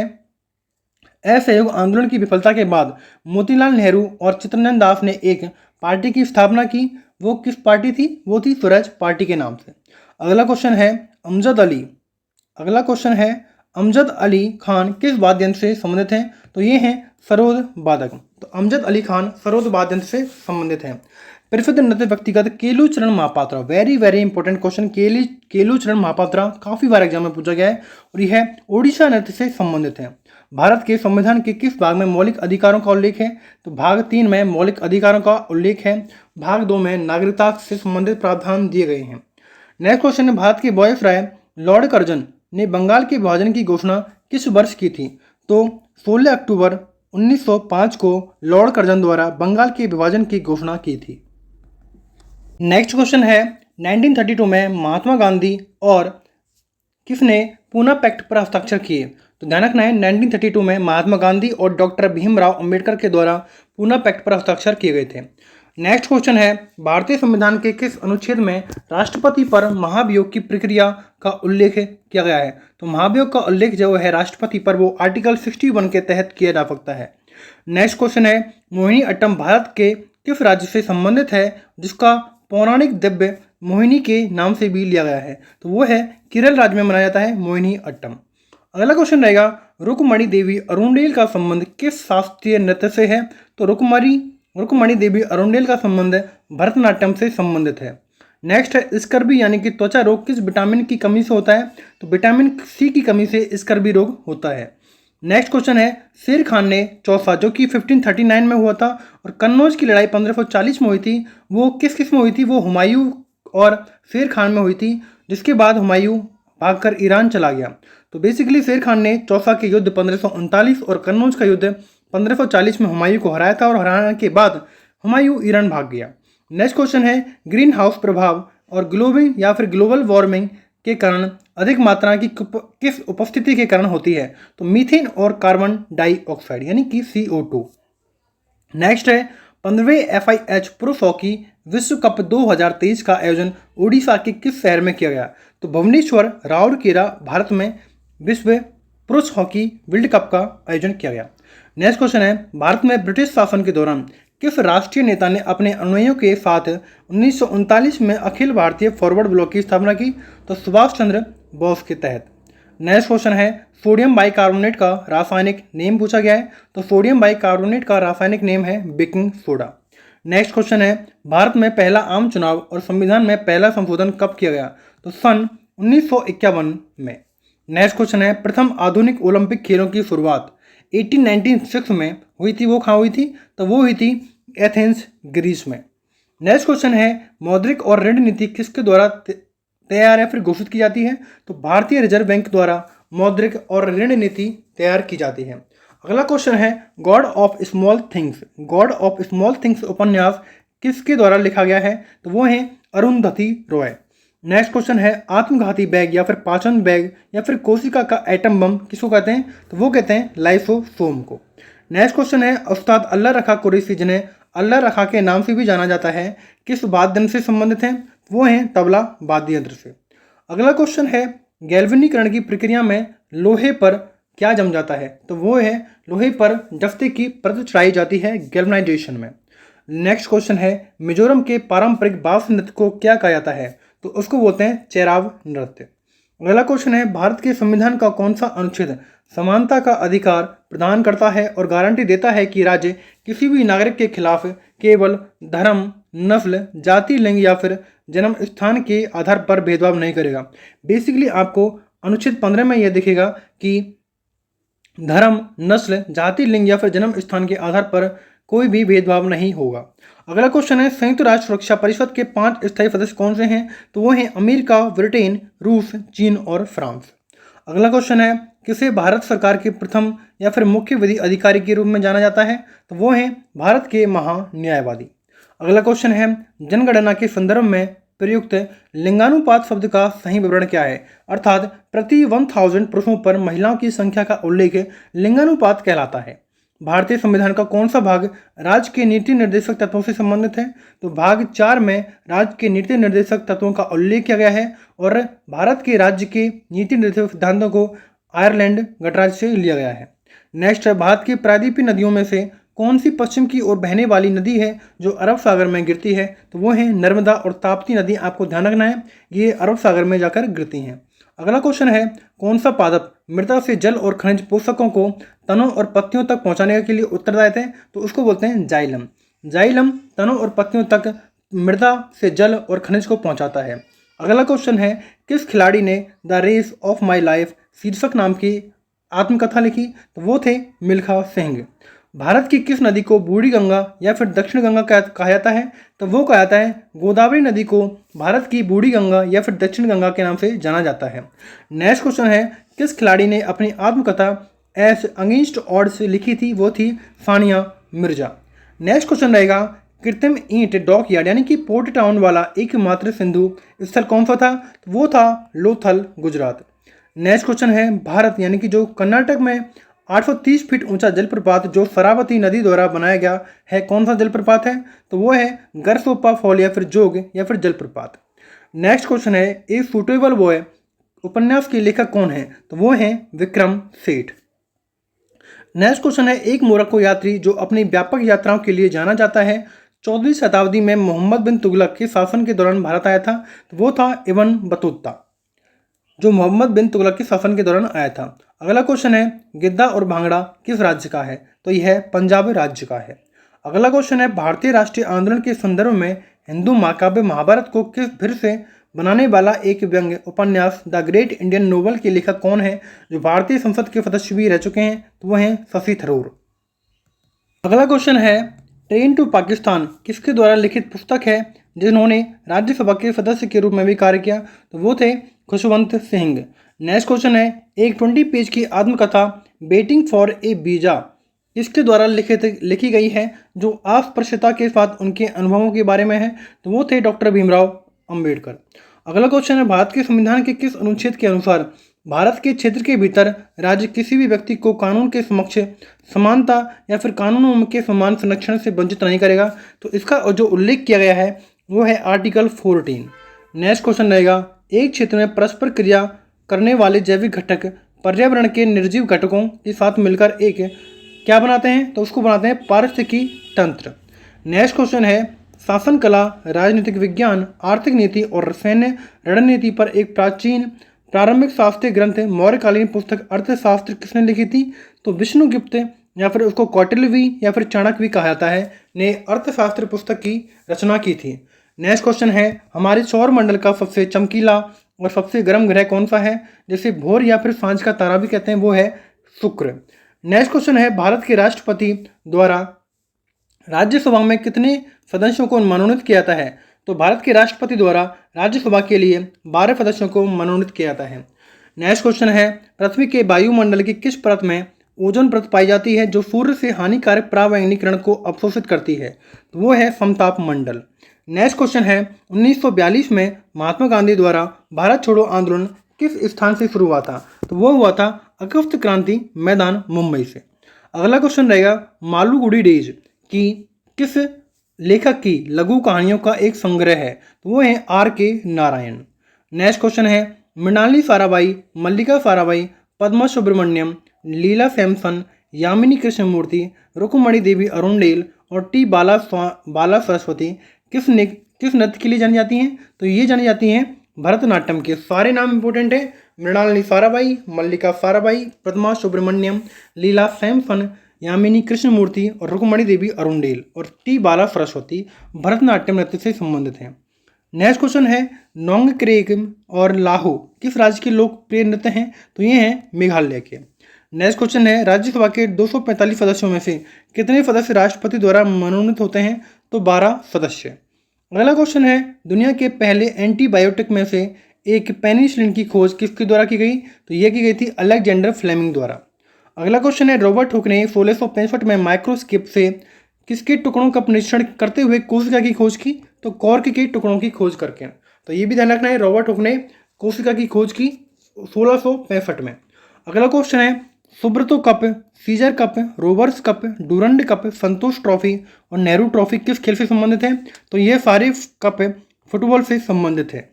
असहयोग आंदोलन की विफलता के बाद मोतीलाल नेहरू और चित्तरंजन दास ने एक पार्टी की स्थापना की, वो किस पार्टी थी, वो थी स्वराज पार्टी के नाम से। अगला क्वेश्चन है अमजद अली खान किस वाद्य यंत्र से संबंधित हैं, तो ये हैं सरोद वादक। तो अमजद अली खान सरोद वाद्य यंत्र से संबंधित हैं। प्रसिद्ध नृत्य व्यक्तिगत Kelucharan Mahapatra, very very important question. Kelucharan Mahapatra काफी बार एग्जाम में पूछा गया है और यह ओडिशा नृत्य से संबंधित है। भारत के संविधान के किस भाग में मौलिक अधिकारों का उल्लेख है, तो भाग 3 में मौलिक अधिकारों का उल्लेख है। भाग 2 में नागरिकता से संबंधित प्रावधान दिए गए हैं। नेक्स्ट क्वेश्चन है भारत के वायसराय लॉर्ड कर्जन ने बंगाल के विभाजन की घोषणा किस वर्ष की थी, तो 16 अक्टूबर 1905 को लॉर्ड कर्जन द्वारा बंगाल के विभाजन की घोषणा की थी। नेक्स्ट क्वेश्चन है 1932 में महात्मा गांधी और किसने पूना पैक्ट पर हस्ताक्षर किए, तो ध्यान रखना है 1932 में महात्मा गांधी और डॉक्टर भीमराव अंबेडकर के द्वारा पूना पैक्ट पर हस्ताक्षर किए गए थे। नेक्स्ट क्वेश्चन है भारतीय संविधान के किस अनुच्छेद में राष्ट्रपति पर महाभियोग की प्रक्रिया का उल्लेख किया गया है, तो महाभियोग का उल्लेख जो है राष्ट्रपति पर वो आर्टिकल 61 के तहत किया जा सकता है। नेक्स्ट क्वेश्चन है मोहिनी अट्टम भारत के किस राज्य से संबंधित है जिसका पौराणिक दिव्य मोहिनी के नाम से भी लिया गया है, तो वो है केरल राज्य में मनाया जाता है मोहिनी अट्टम। अगला क्वेश्चन रहेगा रुक्मणी देवी अरुंडेल का संबंध किस शास्त्रीय नृत्य से है, तो रुक्मणी देवी अरुंडेल का संबंध भरतनाट्यम से संबंधित है। नेक्स्ट है स्कर्बी यानी कि त्वचा रोग किस विटामिन की कमी से होता है, तो विटामिन सी की कमी से स्कर्बी रोग होता है। नेक्स्ट क्वेश्चन है शेर खान ने चौसा जो कि 1539 में हुआ था और कन्नौज की लड़ाई 1540 में हुई थी, वो किस में हुई थी, वो हुमायूं और शेर खान में हुई थी, जिसके बाद हुमायूं भागकर ईरान चला गया। तो बेसिकली शेर खान ने चौसा के युद्ध 1539 और कन्नौज का युद्ध 1540 में हुमायूं को हराया था और हराने के बाद हुमायूं ईरान भाग गया। नेक्स्ट क्वेश्चन है ग्रीन हाउस प्रभाव और ग्लोबल वार्मिंग के कारण अधिक मात्रा की किस उपस्थिति के कारण होती है, तो मीथेन और कार्बन डाइऑक्साइड यानी कि CO2। नेक्स्ट है 15वें FIH पुरुष हॉकी विश्व कप 2023 का आयोजन ओडिशा के किस शहर में किया गया, तो भुवनेश्वर राउरकेला भारत में विश्व पुरुष हॉकी वर्ल्ड कप का आयोजन किया गया। नेक्स्ट क्वेश्चन है, भारत में ब्रिटिश शासन के दौरान किस राष्ट्रीय नेता ने अपने अनुयायियों के साथ 1939 में अखिल भारतीय फॉरवर्ड ब्लॉक की स्थापना की? तो सुभाष चंद्र बोस के तहत। नेक्स्ट क्वेश्चन है, सोडियम बाइकार्बोनेट का रासायनिक नेम पूछा गया है। तो सोडियम बाइकार्बोनेट का रासायनिक नेम है बेकिंग सोडा। नेक्स्ट क्वेश्चन है, भारत में पहला आम चुनाव और संविधान में पहला संशोधन कब किया गया? तो सन 1951 में। नेक्स्ट क्वेश्चन है, प्रथम आधुनिक ओलंपिक खेलों की शुरुआत 1896 में हुई थी, वो कहाँ हुई थी? तो वो हुई थी एथेंस, ग्रीस में। नेक्स्ट क्वेश्चन है, मौद्रिक और ऋण नीति किसके द्वारा तैयार या फिर घोषित की जाती है? तो भारतीय रिजर्व बैंक द्वारा मौद्रिक और ऋण नीति तैयार की जाती है। अगला क्वेश्चन है, God of small things, God of small things उपन्यास किसके द्वारा लिखा गया है? तो वो है अरुंधति रॉय। नेक्स्ट क्वेश्चन है, आत्मघाती बैग या फिर पाचन बैग या फिर कोशिका का एटम बम किसको कहते हैं? तो वो कहते हैं लाइसोसोम को। नेक्स्ट क्वेश्चन है, उस्ताद अल्लाह रखा कुरैशी, जिन्हें अल्लाह रखा के नाम से भी जाना जाता है, किस वाद्य यंत्र से संबंधित हैं? वो हैं तबला वाद्य यंत्र से। अगला क्वेश्चन है, गैल्वेनीकरण की प्रक्रिया में लोहे पर क्या जम जाता है? तो वो है लोहे पर जफ्ते की परत चढ़ाई जाती है गैल्वेनाइजेशन में। नेक्स्ट क्वेश्चन है, मिजोरम के पारंपरिक बाँस नृत्य को क्या कहा जाता है? तो उसको बोलते हैं चेराव नृत्य। अगला क्वेश्चन है, भारत के संविधान का कौन सा अनुच्छेद समानता का अधिकार प्रदान करता है और गारंटी देता है कि राज्य किसी भी नागरिक के खिलाफ केवल धर्म, नस्ल, जाति, लिंग या फिर जन्म स्थान के आधार पर भेदभाव नहीं करेगा? बेसिकली आपको अनुच्छेद 15 में यह दिखेगा कि धर्म, नस्ल, जाति, लिंग या फिर जन्म स्थान के आधार पर कोई भी भेदभाव नहीं होगा। अगला क्वेश्चन है, संयुक्त राष्ट्र सुरक्षा परिषद के 5 स्थायी सदस्य कौन से हैं? तो वो हैं अमेरिका, ब्रिटेन, रूस, चीन और फ्रांस। अगला क्वेश्चन है, किसे भारत सरकार के प्रथम या फिर मुख्य विधि अधिकारी के रूप में जाना जाता है? तो वो हैं भारत के महान्यायवादी। अगला क्वेश्चन है, जनगणना के संदर्भ में प्रयुक्त लिंगानुपात शब्द का सही विवरण क्या है? अर्थात प्रति 1000 पुरुषों पर महिलाओं की संख्या का उल्लेख लिंगानुपात कहलाता है। भारतीय संविधान का कौन सा भाग राज्य के नीति निर्देशक तत्वों से संबंधित है? तो भाग 4 में राज्य के नीति निर्देशक तत्वों का उल्लेख किया गया है और भारत के राज्य के नीति निर्देशक सिद्धांतों को आयरलैंड गणराज्य से लिया गया है। नेक्स्ट है, भारत की प्रायद्वीपीय नदियों में से कौन सी पश्चिम की ओर बहने वाली नदी है जो अरब सागर में गिरती है? तो वो है नर्मदा और ताप्ती नदी। आपको ध्यान रखना है, ये अरब सागर में जाकर गिरती हैं। अगला क्वेश्चन है, कौन सा पादप मृदा से जल और खनिज पोषकों को तनों और पत्तियों तक पहुंचाने के लिए उत्तरदायी है? तो उसको बोलते हैं जाइलम। जाइलम तनों और पत्तियों तक मृदा से जल और खनिज को पहुंचाता है। अगला क्वेश्चन है, किस खिलाड़ी ने the race of my life शीर्षक नाम की आत्मकथा लिखी? तो वो थे मिल्खा सिंह। भारत की किस नदी को बूढ़ी गंगा या फिर दक्षिण गंगा कहा जाता है? तो वो कहा जाता है गोदावरी नदी को भारत की बूढ़ी गंगा या फिर दक्षिण गंगा के नाम से जाना जाता है। नेक्स्ट क्वेश्चन है, किस खिलाड़ी ने अपनी आत्मकथा एस अगेंस्ट ऑड्स लिखी थी? वो थी सानिया मिर्जा। नेक्स्ट क्वेश्चन रहेगा, कृत्रिम ईंट डॉक यार्ड यानी कि पोर्ट टाउन वाला एकमात्र सिंधु स्थल कौन सा था? तो वो था लोथल, गुजरात। नेक्स्ट क्वेश्चन है, भारत यानी कि जो कर्नाटक में 830 फीट ऊंचा जलप्रपात जो शरावती नदी द्वारा बनाया गया है, कौन सा जलप्रपात है? तो वो है गरसोप्पा फॉल या फिर जोग या फिर जलप्रपात। नेक्स्ट क्वेश्चन है, ए सुटेबल बॉय उपन्यास के लेखक कौन है? तो वो हैं विक्रम सेठ। नेक्स्ट क्वेश्चन है, एक मोरक्को यात्री जो अपनी व्यापक यात्राओं के लिए जाना जाता है 14वीं शताब्दी में मोहम्मद बिन तुगलक के शासन के दौरान भारत आया था, तो वो था इब्न बतूता, जो मोहम्मद बिन तुगलक के शासन के दौरान आया था। अगला क्वेश्चन है, गिद्दा और भांगड़ा किस राज्य का है? तो यह पंजाब राज्य का है। अगला क्वेश्चन है, भारतीय राष्ट्रीय आंदोलन के संदर्भ में हिंदू महाकाव्य महाभारत को किस फिर से बनाने वाला एक व्यंग्य उपन्यास द ग्रेट इंडियन नोवेल के लेखक कौन है, जो भारतीय संसद के सदस्य भी रह चुके हैं? तो वो हैं शशि थरूर। अगला क्वेश्चन है, ट्रेन टू पाकिस्तान किसके द्वारा लिखित पुस्तक है जिन्होंने राज्यसभा के सदस्य के रूप में भी कार्य किया? तो वो थे खुशवंत सिंह। नेक्स्ट क्वेश्चन है, एक 20 पेज की आत्मकथा वेटिंग फॉर ए वीजा किसके द्वारा लिखी गई है जो अस्पृश्यता के साथ उनके अनुभवों के बारे में है? तो वो थे डॉक्टर भीमराव अंबेडकर। अगला क्वेश्चन है, भारत के संविधान के किस अनुच्छेद के अनुसार भारत के क्षेत्र के भीतर राज्य किसी भी व्यक्ति को कानून के समक्ष समानता या फिर कानूनों के समान संरक्षण से वंचित नहीं करेगा? तो इसका जो उल्लेख किया गया है वो है आर्टिकल 14। नेक्स्ट क्वेश्चन रहेगा, एक क्षेत्र में परस्पर क्रिया करने वाले जैविक घटक पर्यावरण के निर्जीव घटकों के साथ मिलकर एक क्या बनाते हैं, तो उसको बनाते हैं पारिस्थितिकी तंत्र। नेक्स्ट क्वेश्चन है, शासन कला, राजनीतिक विज्ञान, आर्थिक नीति और सैन्य रणनीति पर एक प्रारंभिक शास्त्रीय ग्रंथ मौर्यकालीन पुस्तक अर्थशास्त्र किसने लिखी थी, तो विष्णुगुप्त या फिर उसको कौटिल्य या फिर चाणक्य भी कहा जाता है, ने अर्थशास्त्र पुस्तक की रचना की थी। नेक्स्ट क्वेश्चन है, हमारे सौर मंडल का सबसे चमकीला और सबसे गर्म ग्रह कौन सा है, जिसे भोर या फिर सांझ का तारा भी कहते हैं, वो है शुक्र। नेक्स्ट क्वेश्चन है, भारत के राष्ट्रपति द्वारा राज्यसभा में कितने सदस्यों को मनोनीत किया जाता है, तो भारत के राष्ट्रपति द्वारा राज्यसभा के लिए 12 सदस्यों को मनोनीत किया जाता है। नेक्स्ट क्वेश्चन है, पृथ्वी के वायुमंडल की किस परत में ओजोन परत पाई जाती है जो सूर्य से हानिकारक पराबैंगनीकरण को अवशोषित करती है, तो वो है समताप मंडल। नेक्स्ट क्वेश्चन है, 1942 में महात्मा गांधी द्वारा भारत छोड़ो आंदोलन किस स्थान से शुरू हुआ था, तो वो हुआ था अगस्त क्रांति मैदान मुंबई से। अगला क्वेश्चन रहेगा, मालगुडी डेज की किस लेखक की लघु कहानियों का एक संग्रह है, तो वो है R.K. नारायण। नेक्स्ट क्वेश्चन है, मृणालिनी साराभाई, मल्लिका साराभाई, पद्मा सुब्रमण्यम, लीला सैमसन, यामिनी कृष्णमूर्ति, रुक्मणी देवी अरुणडेल और टी बाला सरस्वती किस नृत्य के लिए जानी जाती हैं, तो ये जानी जाती हैं भरतनाट्यम के। सारे नाम इंपॉर्टेंट है, मृणालिनी साराभाई, मल्लिका साराभाई, पद्मा सुब्रमण्यम, लीला सैमसन, यामिनी कृष्णमूर्ति और रुक्मणी देवी अरुणडेल और टी बाला सरस्वती भरतनाट्यम नृत्य से संबंधित हैं। नेक्स्ट क्वेश्चन है, नोंगक्रेक और लाहो किस राज्य के लोकप्रिय नृत्य हैं, तो ये हैं मेघालय के। नेक्स्ट क्वेश्चन है, राज्यसभा के 245 सदस्यों में से कितने सदस्य राष्ट्रपति द्वारा मनोनीत होते हैं, तो 12 सदस्य। अगला क्वेश्चन है, दुनिया के पहले एंटीबायोटिक में से एक पेनिसिलिन की खोज किसके द्वारा की गई, तो यह की गई थी अलेक्जेंडर फ्लेमिंग द्वारा। अगला क्वेश्चन है, रॉबर्ट हुक ने 1665 में माइक्रोस्कोप से किसके टुकड़ों का निरीक्षण करते हुए कोशिका की खोज की, तो कॉर्क के टुकड़ों की खोज करके। तो ये भी ध्यान रखना है, रॉबर्ट हुक ने कोशिका की खोज की 1665 में। अगला क्वेश्चन है, Subroto cup, Caesar cup, Roberts cup, Durand cup, Santosh trophy और नेहरू ट्रॉफी किस खेल से संबंधित है, तो ये सारे कप फुटबॉल से संबंधित है।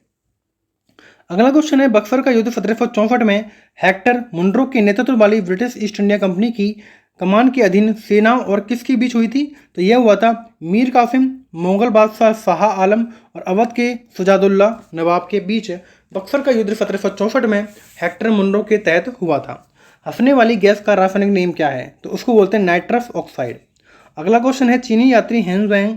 अगला क्वेश्चन है, बक्सर का युद्ध 1764 में हेक्टर मुनरो के नेतृत्व वाली ब्रिटिश ईस्ट इंडिया कंपनी की कमान के अधीन सेना और किसके बीच हुई थी, तो यह हुआ था मीर कासिम, मुगल बादशाह शाह आलम और अवध के सुजादुल्ला नवाब के बीच। बक्सर का युद्ध 1764 में हेक्टर मुनरो के तहत हुआ था। हंसने वाली गैस का रासायनिक नेम क्या है, तो उसको बोलते हैं नाइट्रस ऑक्साइड। अगला क्वेश्चन है, चीनी यात्री हेनज़ेंग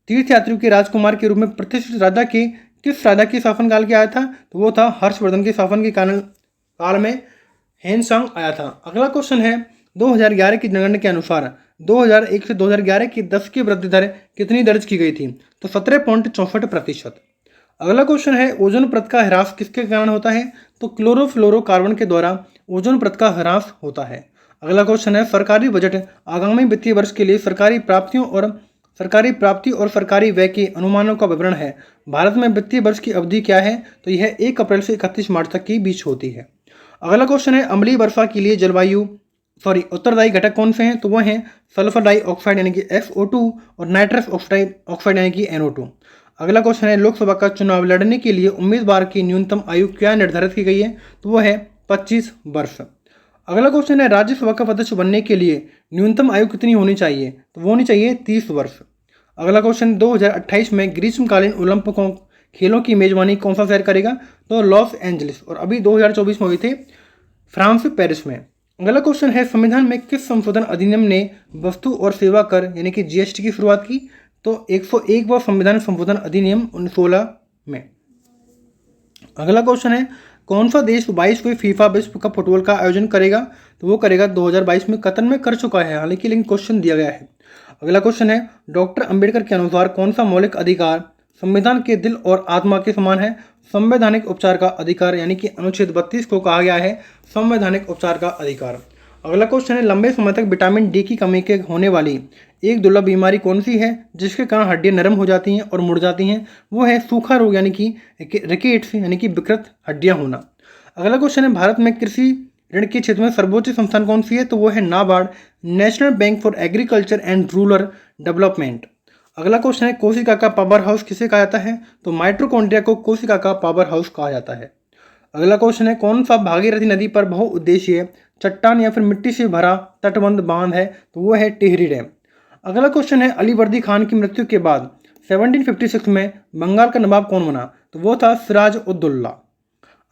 तीर्थयात्रियों के राजकुमार के रूप में प्रतिष्ठित राजा के किस राजा के शासनकाल के आया था, तो वो था हर्षवर्धन के शासन के काल में हेनसांग आया था। अगला क्वेश्चन है, 2011 की जनगणना के अनुसार 2001 से 2011 की 10 की वृद्धि दर कितनी दर्ज की गई थी, तो 17.64%। अगला क्वेश्चन है, ओजोन परत का ह्रास किसके कारण होता है, तो क्लोरोफ्लोरोकार्बन के द्वारा ओजोन परत का ह्रास होता है। अगला क्वेश्चन है, सरकारी बजट आगामी वित्तीय वर्ष के लिए सरकारी प्राप्ति और सरकारी व्यय के अनुमानों का विवरण है। भारत में वित्तीय वर्ष की अवधि क्या है, तो यह 1 अप्रैल से 31 मार्च तक के बीच होती है। अगला क्वेश्चन है, अम्लीय वर्षा के लिए उत्तरदायी घटक कौन से हैं, तो वह हैं सल्फर डाइऑक्साइड यानी कि SO2 और नाइट्रस ऑक्साइड यानी कि NO2। अगला क्वेश्चन है, लोकसभा का चुनाव लड़ने के लिए उम्मीदवार की न्यूनतम आयु क्या निर्धारित की गई है, तो वो है 25 वर्ष। अगला क्वेश्चन है, राज्यसभा का सदस्य बनने के लिए न्यूनतम आयु कितनी होनी चाहिए, तो वो होनी चाहिए 30 वर्ष। अगला क्वेश्चन, 2028 में ग्रीष्मकालीन ओलंपिकों खेलों की मेजबानी कौन सा शहर करेगा, तो लॉस एंजलिस, और अभी 2024 में हुए थे फ्रांस पेरिस में। अगला क्वेश्चन है, संविधान में किस संशोधन अधिनियम ने वस्तु और सेवा कर यानी कि GST की शुरुआत की, तो 101वां संविधान संशोधन अधिनियम 1916 में। अगला क्वेश्चन है, कौन सा देश 22वें फीफा विश्व कप फुटबॉल का आयोजन करेगा, तो वो करेगा 2022 में कतर में कर चुका है, हालांकि लेकिन क्वेश्चन दिया गया है। अगला क्वेश्चन है, डॉक्टर अंबेडकर के अनुसार कौन सा मौलिक अधिकार संविधान के दिल और आत्मा के समान है, संवैधानिक उपचार का अधिकार यानी कि अनुच्छेद 32 को कहा गया है संवैधानिक उपचार का अधिकार। अगला क्वेश्चन है, लंबे समय तक विटामिन D की कमी के होने वाली एक दुर्लभ बीमारी कौन सी है जिसके कारण हड्डियां नरम हो जाती हैं और मुड़ जाती हैं, वो है सूखा रोग यानी कि रिकेट्स यानी कि विकृत हड्डियां होना। अगला क्वेश्चन है, भारत में कृषि ऋण के क्षेत्र में सर्वोच्च संस्थान कौन सी है, तो वो है NABARD, national bank for agriculture and rural development. अगला क्वेश्चन है, कोशिका का पावर हाउस किसे कहा जाता है, तो माइटोकॉन्ड्रिया को कोशिका का पावर हाउस कहा जाता है। अगला क्वेश्चन है कौन सा भागीरथी नदी पर बहुउद्देशीय चट्टान या फिर मिट्टी से भरा तटबंध बांध है, तो वो है टिहरी डैम। अगला क्वेश्चन है अलीवर्दी खान की मृत्यु के बाद 1756 में बंगाल का नवाब कौन बना, तो वो था सिराज उद्दौला।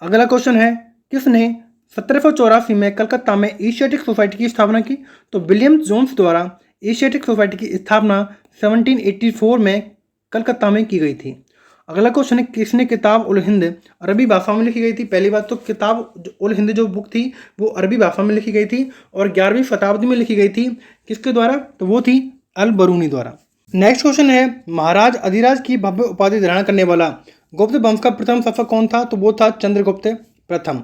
अगला क्वेश्चन है किसने 1784 में कलकत्ता में एशियाटिक सोसाइटी की स्थापना की, तो विलियम जोन्स द्वारा एशियाटिक सोसाइटी की स्थापना 1784 में कलकत्ता में की गई थी। अगला क्वेश्चन है किसने किताब उल हिंद अरबी भाषा में लिखी गई थी। पहली बात तो किताब उल हिंद जो बुक थी वो अरबी भाषा में लिखी गई थी और 11वीं शताब्दी में लिखी गई थी। किसके द्वारा, तो वो थी अल बरूनी द्वारा। नेक्स्ट क्वेश्चन है महाराज अधिराज की भव्य उपाधि धारण करने वाला गुप्त वंश का प्रथम शासक कौन था, तो वो था चंद्रगुप्त प्रथम।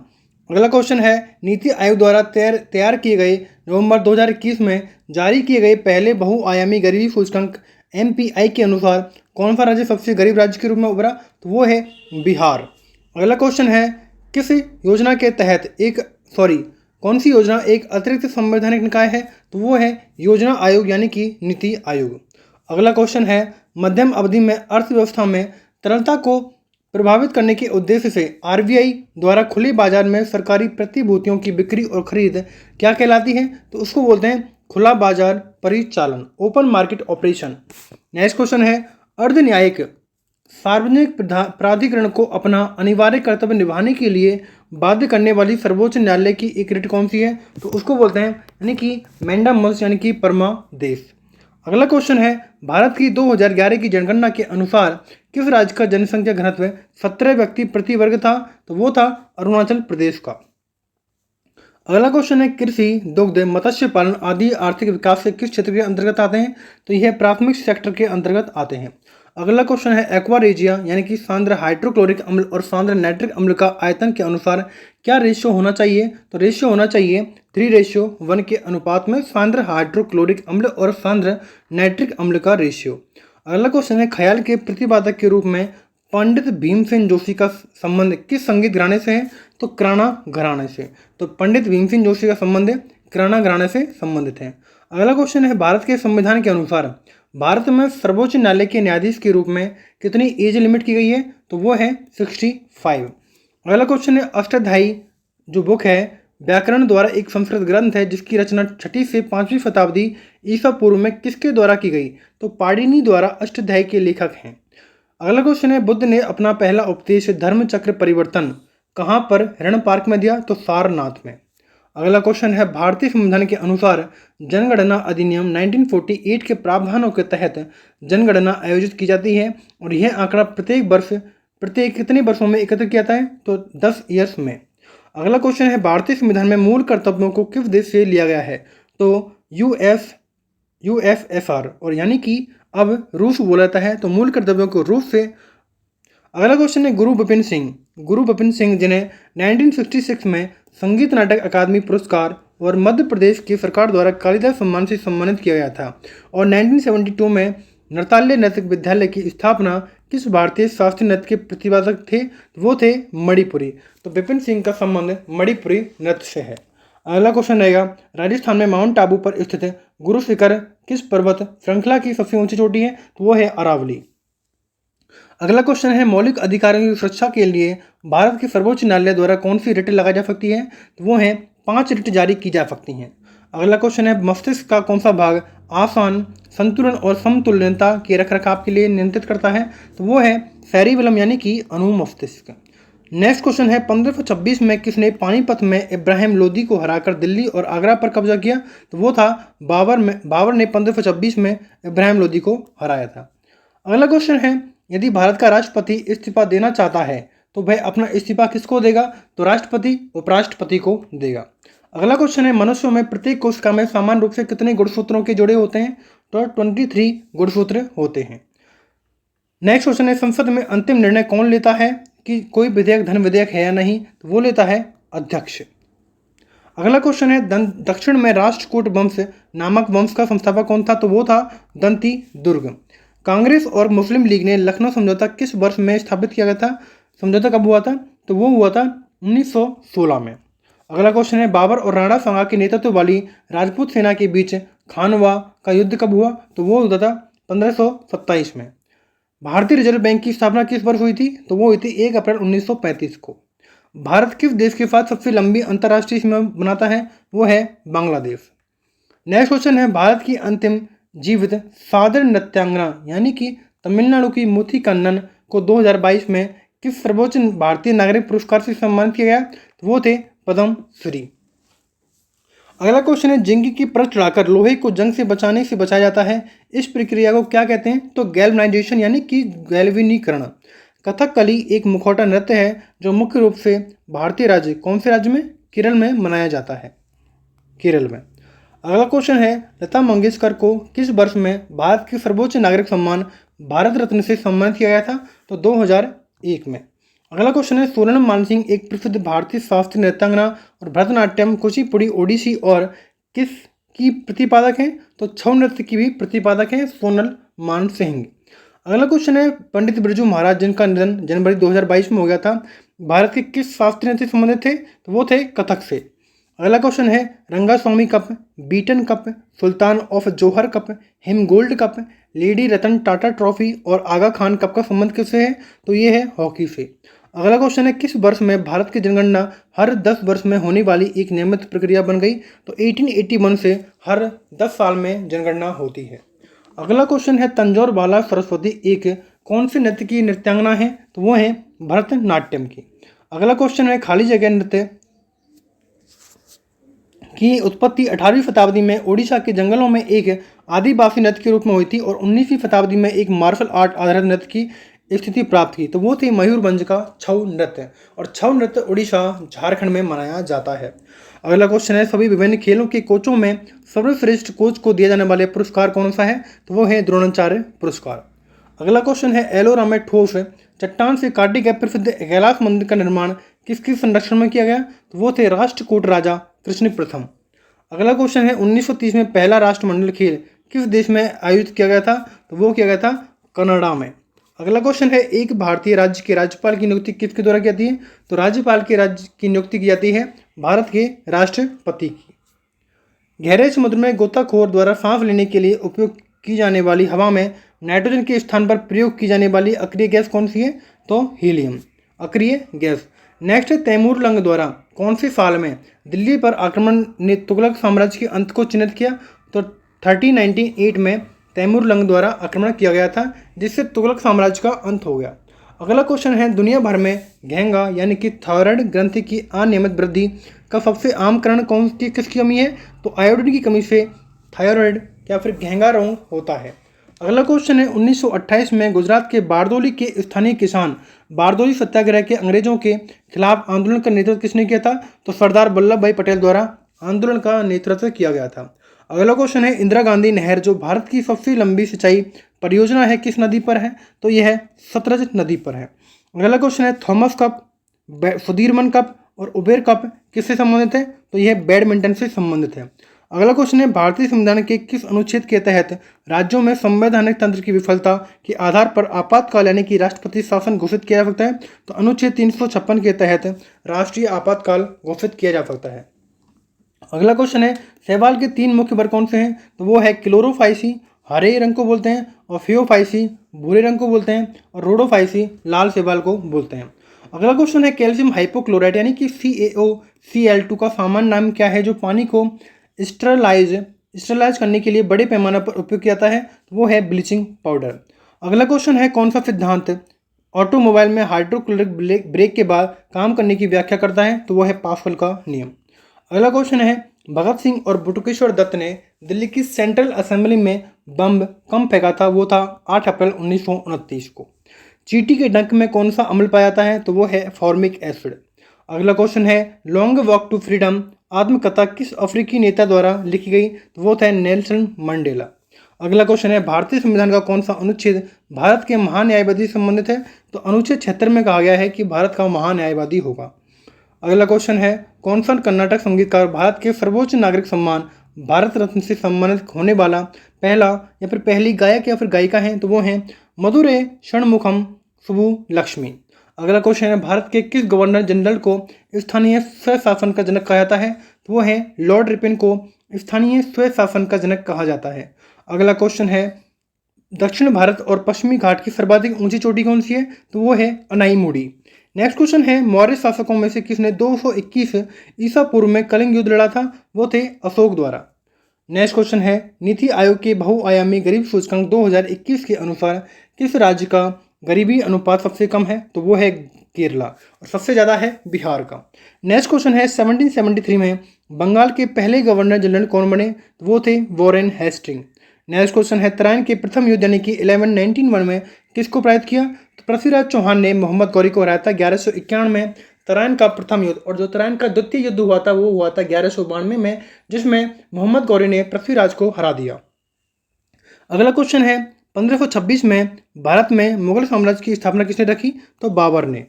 अगला क्वेश्चन है नीति आयोग द्वारा तैयार किए गए नवंबर 2021 में जारी किए गए पहले बहुआयामी गरीबी सूचकांक MPI के अनुसार कौन सा राज्य सबसे गरीब राज्य के रूप में उभरा, तो वो है बिहार। अगला क्वेश्चन है किस योजना के तहत कौन सी योजना एक अतिरिक्त संवैधानिक निकाय है, तो वो है योजना आयोग यानी कि नीति आयोग। अगला क्वेश्चन है मध्यम अवधि में अर्थव्यवस्था में तरलता को प्रभावित करने के उद्देश्य से RBI द्वारा खुले बाजार में सरकारी प्रतिभूतियों की बिक्री और खरीद क्या कहलाती है, तो उसको बोलते हैं खुला बाजार परिचालन, open market operation. Next question है अर्ध न्यायिक सार्वजनिक प्राधिकरण को अपना अनिवार्य कर्तव्य निभाने के लिए बाध्य करने वाली सर्वोच्च न्यायालय की एक रिट कौन सी है, तो उसको बोलते हैं यानी कि मैंडामस यानी कि परमादेश। अगला क्वेश्चन है भारत की 2011 की जनगणना के अनुसार किस राज्य का जनसंख्या घनत्व 17 व्यक्ति प्रति वर्ग था, तो वो था अरुणाचल प्रदेश का। अगला क्वेश्चन है कृषि दुग्ध मत्स्य पालन आदि आर्थिक विकास के किस क्षेत्र के अंतर्गत आते हैं, तो यह प्राथमिक सेक्टर के अंतर्गत आते हैं। अगला क्वेश्चन है एक्वारेजिया यानी कि सांद्र हाइड्रोक्लोरिक अम्ल और सांद्र नाइट्रिक अम्ल का आयतन के अनुसार क्या रेशियो होना चाहिए, तो रेशियो होना चाहिए 3:1 के अनुपात में सांद्र हाइड्रोक्लोरिक अम्ल और सांद्र नाइट्रिक अम्ल का रेशियो। अगला क्वेश्चन है ख्याल के प्रतिपादक के रूप में पंडित भीमसेन जोशी का संबंध किस संगीत घराने से है, तो किराना घराने से। तो पंडित भीमसेन जोशी का संबंध किराना घराने से संबंधित है। अगला क्वेश्चन है भारत के संविधान के अनुसार भारत में सर्वोच्च न्यायालय के न्यायाधीश के रूप में कितनी एज लिमिट की गई है, तो वो है 65। अगला क्वेश्चन है अष्टाध्यायी जो बुक है व्याकरण द्वारा एक संस्कृत ग्रंथ है जिसकी रचना 6वीं से 5वीं शताब्दी ईसा पूर्व में किसके द्वारा की गई, तो पाणिनि द्वारा अष्टाध्यायी के लेखक हैं। अगला क्वेश्चन है बुद्ध ने अपना पहला उपदेश धर्म चक्र परिवर्तन कहाँ पर हिरण पार्क में दिया, तो सारनाथ में। अगला क्वेश्चन है भारतीय संविधान के अनुसार जनगणना अधिनियम 1948 के प्रावधानों के तहत जनगणना आयोजित की जाती है और यह आंकड़ा प्रत्येक कितने वर्षों में एकत्र किया जाता है, तो 10 ईयर्स में। अगला क्वेश्चन है भारतीय संविधान में मूल कर्तव्यों को किस देश से लिया गया है, तो USSR और यानी कि अब रूस बोला जाता है, तो मूल कर्तव्यों को रूस से। अगला क्वेश्चन है गुरु बिपिन सिंह जिन्हें 1966 में संगीत नाटक अकादमी पुरस्कार और मध्य प्रदेश की सरकार द्वारा कालिदास सम्मान से सम्मानित किया गया था और 1972 में नृत्यालय नृत्य विद्यालय की स्थापना किस भारतीय शास्त्रीय नृत्य के प्रतिपादक थे, वो थे मणिपुरी। तो विपिन सिंह का संबंध मणिपुरी नृत्य से है। अगला क्वेश्चन रहेगा राजस्थान में माउंट आबू पर स्थित गुरु शिखर किस पर्वत श्रृंखला की सबसे ऊंची चोटी है, तो वो है अरावली। अगला क्वेश्चन है मौलिक अधिकारों की सुरक्षा के लिए भारत के सर्वोच्च न्यायालय द्वारा कौन सी रिट लगा जा सकती है, तो वो है 5 रिट जारी की जा सकती हैं। अगला क्वेश्चन है मस्तिष्क का कौन सा भाग आसान संतुलन और समतुल्यता के रखरखाव के लिए नियंत्रित करता है, तो वो है सेरिबेलम यानी कि अनुमस्तिष्क। नेक्स्ट क्वेश्चन है 1526 में किसने पानीपत में इब्राहिम लोदी को हराकर दिल्ली और आगरा पर कब्जा किया, तो वो था बाबर ने 1526 में इब्राहिम लोदी को हराया था। अगला क्वेश्चन है यदि भारत का राष्ट्रपति इस्तीफा देना चाहता है तो वह अपना इस्तीफा किसको देगा, तो राष्ट्रपति उपराष्ट्रपति को देगा। अगला क्वेश्चन है मनुष्यों में प्रत्येक कोशिका में समान रूप से कितने गुणसूत्रों के जोड़े होते हैं, तो 23 गुणसूत्र होते हैं। नेक्स्ट क्वेश्चन है संसद में अंतिम निर्णय कौन लेता है कि कोई विधेयक धन विधेयक है या नहीं, तो वो लेता है अध्यक्ष। अगला क्वेश्चन है दक्षिण में राष्ट्रकूट वंश नामक वंश का संस्थापक कौन था, तो वो था दंती दुर्ग। कांग्रेस और मुस्लिम लीग ने लखनऊ समझौता किस वर्ष में स्थापित किया गया था, समझौता कब हुआ था, तो वो हुआ था 1916 में। अगला क्वेश्चन है बाबर और राणा सांगा के नेतृत्व वाली राजपूत सेना के बीच खानवा का युद्ध कब हुआ, तो वो हुआ था 1527 में। भारतीय रिजर्व बैंक की स्थापना किस वर्ष हुई थी, तो वो हुई थी 1 अप्रैल 1935 को। भारत किस देश के साथ सबसे लंबी अंतर्राष्ट्रीय सीमा बनाता है? वो है बांग्लादेश। नेक्स्ट क्वेश्चन है, भारत की अंतिम जीवित सादर नृत्यांगना यानी कि तमिलनाडु की मुथी कन्नन को 2022 में किस सर्वोच्च भारतीय नागरिक पुरस्कार से सम्मानित किया गया? तो वो थे पद्म श्री। अगला क्वेश्चन है, जिंक की परत चढ़ाकर लोहे को जंग से बचाने से बचाया जाता है, इस प्रक्रिया को क्या कहते हैं? तो गैल्वनाइजेशन यानी कि गैल्वेनीकरण। कथकली एक मुखौटा नृत्य है जो मुख्य रूप से भारतीय राज्य, कौन से राज्य में? केरल में मनाया जाता है, केरल में। अगला क्वेश्चन है, लता मंगेशकर को किस वर्ष में भारत के सर्वोच्च नागरिक सम्मान भारत रत्न से सम्मानित किया गया था? तो 2001 में। अगला क्वेश्चन है, सोनम मानसिंह एक प्रसिद्ध भारतीय शास्त्रीय नृत्यांगना और भरतनाट्यम, कुचिपुड़ी, ओडिसी और किस की प्रतिपादक हैं? तो छऊ नृत्य की भी प्रतिपादक हैं सोनल मानसिंह। अगला क्वेश्चन है, पंडित बिरजू महाराज जिनका निधन जनवरी 2022 में हो गया था, भारत के किस शास्त्रीय नृत्य से संबंधित थे? तो वो थे कथक से। अगला क्वेश्चन है, Rangaswamy cup, Beighton cup, Sultan of Johor cup, Himgold cup, Lady Ratan Tata trophy और आगा खान कप का संबंध किससे है? तो ये है हॉकी से। अगला क्वेश्चन है, किस वर्ष में भारत की जनगणना हर 10 वर्ष में होने वाली एक नियमित प्रक्रिया बन गई? तो 1881 से हर 10 साल में जनगणना होती है। अगला क्वेश्चन है, तंजौर बाला सरस्वती एक कौन से नृत्य की नृत्यांगना है? तो वो है भरतनाट्यम की। अगला क्वेश्चन है, खाली जगह नृत्य की उत्पत्ति 18वीं शताब्दी में ओडिशा के जंगलों में एक आदिवासी नृत्य के रूप में हुई थी और 19वीं शताब्दी में एक मार्शल आर्ट आधारित नृत्य की स्थिति प्राप्त की। तो वो थी मयूरभंज का छऊ नृत्य, और छऊ नृत्य उड़ीसा झारखंड में मनाया जाता है। अगला क्वेश्चन है, सभी विभिन्न खेलों के कोचों में सर्वश्रेष्ठ कोच को दिया जाने वाले पुरस्कार कौन सा है? तो वो है द्रोणाचार्य पुरस्कार। अगला क्वेश्चन है, एलोरा में ठोस चट्टान से काटे गए प्रसिद्ध कैलाश मंदिर का निर्माण किसके संरक्षण में किया गया? तो वो थे राष्ट्रकूट राजा कृष्ण प्रथम। अगला क्वेश्चन है, 1930 में पहला राष्ट्रमंडल खेल किस देश में आयोजित किया गया था? तो वो किया गया था कनाडा में। अगला क्वेश्चन है, एक भारतीय राज्य के राज्यपाल की नियुक्ति किसके द्वारा की जाती है? तो राज्यपाल के राज्य की नियुक्ति की जाती है भारत के राष्ट्रपति की। गहरे समुद्र में गोताखोर द्वारा सांस लेने के लिए उपयोग की जाने वाली हवा में नाइट्रोजन के स्थान पर प्रयोग की जाने वाली अक्रिय गैस कौन सी है? तो हीलियम, अक्रिय गैस। नेक्स्ट है, तैमूर लंग द्वारा कौन से साल में दिल्ली पर आक्रमण ने तुगलक साम्राज्य के अंत को चिन्हित किया? तो 1398 में तैमूर लंग द्वारा आक्रमण किया गया था, जिससे तुगलक साम्राज्य का अंत हो गया। अगला क्वेश्चन है, दुनिया भर में घेंगा यानी कि थायराइड ग्रंथि की अनियमित वृद्धि का सबसे आम कारण कौन सी किसकी कमी है? तो आयोडीन की कमी से थायराइड या फिर घेंगा रोग होता है। अगला क्वेश्चन है, 1928 में गुजरात के बारदोली के स्थानीय किसान बारदोली सत्याग्रह के अंग्रेजों के खिलाफ आंदोलन का नेतृत्व किसने किया था? तो सरदार वल्लभ भाई पटेल द्वारा आंदोलन का नेतृत्व किया गया था। अगला क्वेश्चन है, इंदिरा गांधी नहर जो भारत की सबसे लंबी सिंचाई परियोजना है किस नदी पर है? तो यह है सतलज नदी पर है। अगला क्वेश्चन है, थॉमस कप, सुधीरमन कप और उबेर कप किससे संबंधित है? तो यह बैडमिंटन से संबंधित है। अगला क्वेश्चन है, भारतीय संविधान के किस अनुच्छेद के तहत राज्यों में संवैधानिक तंत्र की विफलता के आधार पर आपातकाल यानी कि राष्ट्रपति शासन घोषित किया जा सकता है? तो अनुच्छेद 356 के तहत राष्ट्रीय आपातकाल घोषित किया जा सकता है। अगला क्वेश्चन है, शैवाल के 3 मुख्य वर्ग कौन से हैं? तो वो है क्लोरोफाइसी, हरे रंग को बोलते हैं, और फियोफाइसी, भूरे रंग को बोलते हैं, और रोडोफाइसी, लाल शैवाल को बोलते हैं। अगला क्वेश्चन है, कैल्शियम हाइपोक्लोराइड यानी कि CaOCl2 का सामान्य नाम क्या है जो पानी को स्टरलाइज करने के लिए बड़े पैमाने पर उपयोग किया जाता है? तो वो है ब्लीचिंग पाउडर। अगला क्वेश्चन है, कौन सा सिद्धांत ऑटोमोबाइल में हाइड्रोक्लोरिक ब्रेक के बाद काम करने की व्याख्या करता है? तो वो है पास्कल का नियम। अगला क्वेश्चन है, भगत सिंह और बटुकेश्वर दत्त ने दिल्ली की सेंट्रल असेंबली में बम कब फेंका था? वो था 8 अप्रैल 1929 को। चींटी के डंक में कौन सा अम्ल पाया जाता है? तो वो है फॉर्मिक एसिड। अगला क्वेश्चन है, लॉन्ग वॉक टू फ्रीडम आत्मकथा किस अफ्रीकी नेता द्वारा लिखी गई? तो वो था नेल्सन मंडेला। अगला क्वेश्चन है, भारतीय संविधान का कौन सा अनुच्छेद भारत के महान्यायवादी से संबंधित है? तो अनुच्छेद 76 में कहा गया है कि भारत का महान्यायवादी होगा। अगला क्वेश्चन है, कौन सा कर्नाटक संगीतकार भारत के सर्वोच्च नागरिक सम्मान भारत रत्न से सम्मानित होने वाला पहला या फिर पहली गायक या फिर गायिका है? तो वो हैं मधुरे षणमुखम सुब्बुलक्ष्मी। अगला क्वेश्चन है, भारत के किस गवर्नर जनरल को स्थानीय स्वशासन का जनक कहा जाता है? तो वो है लॉर्ड रिपन को स्थानीय स्वशासन का जनक कहा जाता है। अगला क्वेश्चन है, दक्षिण भारत और पश्चिमी घाट की सर्वाधिक ऊंची चोटी कौन सी है? तो वो है अनाईमुड़ी। नेक्स्ट क्वेश्चन है, मौर्य शासकों में से किसने 221 ईसा पूर्व में कलिंग युद्ध लड़ा था? वो थे अशोक द्वारा। नेक्स्ट क्वेश्चन है, नीति आयोग के बहुआयामी गरीब सूचकांक 2021 के अनुसार किस राज्य का गरीबी अनुपात सबसे कम है? तो वो है केरला, और सबसे ज़्यादा है बिहार का। नेक्स्ट क्वेश्चन है, 1773 में बंगाल के पहले गवर्नर जनरल कौन बने? तो वो थे वॉरेन हेस्टिंग। नेक्स्ट क्वेश्चन है, तराइन के प्रथम युद्ध यानी कि 1191 में किसको पराजित किया? तो पृथ्वीराज चौहान ने मोहम्मद गौरी को हराया था 1191 में। तराइन का प्रथम युद्ध, और जो तराइन का द्वितीय युद्ध हुआ था वो हुआ था 1192 में, जिसमें मोहम्मद गौरी ने पृथ्वीराज को हरा दिया। अगला क्वेश्चन है, 1526 में भारत में मुगल साम्राज्य की स्थापना किसने रखी? तो बाबर ने।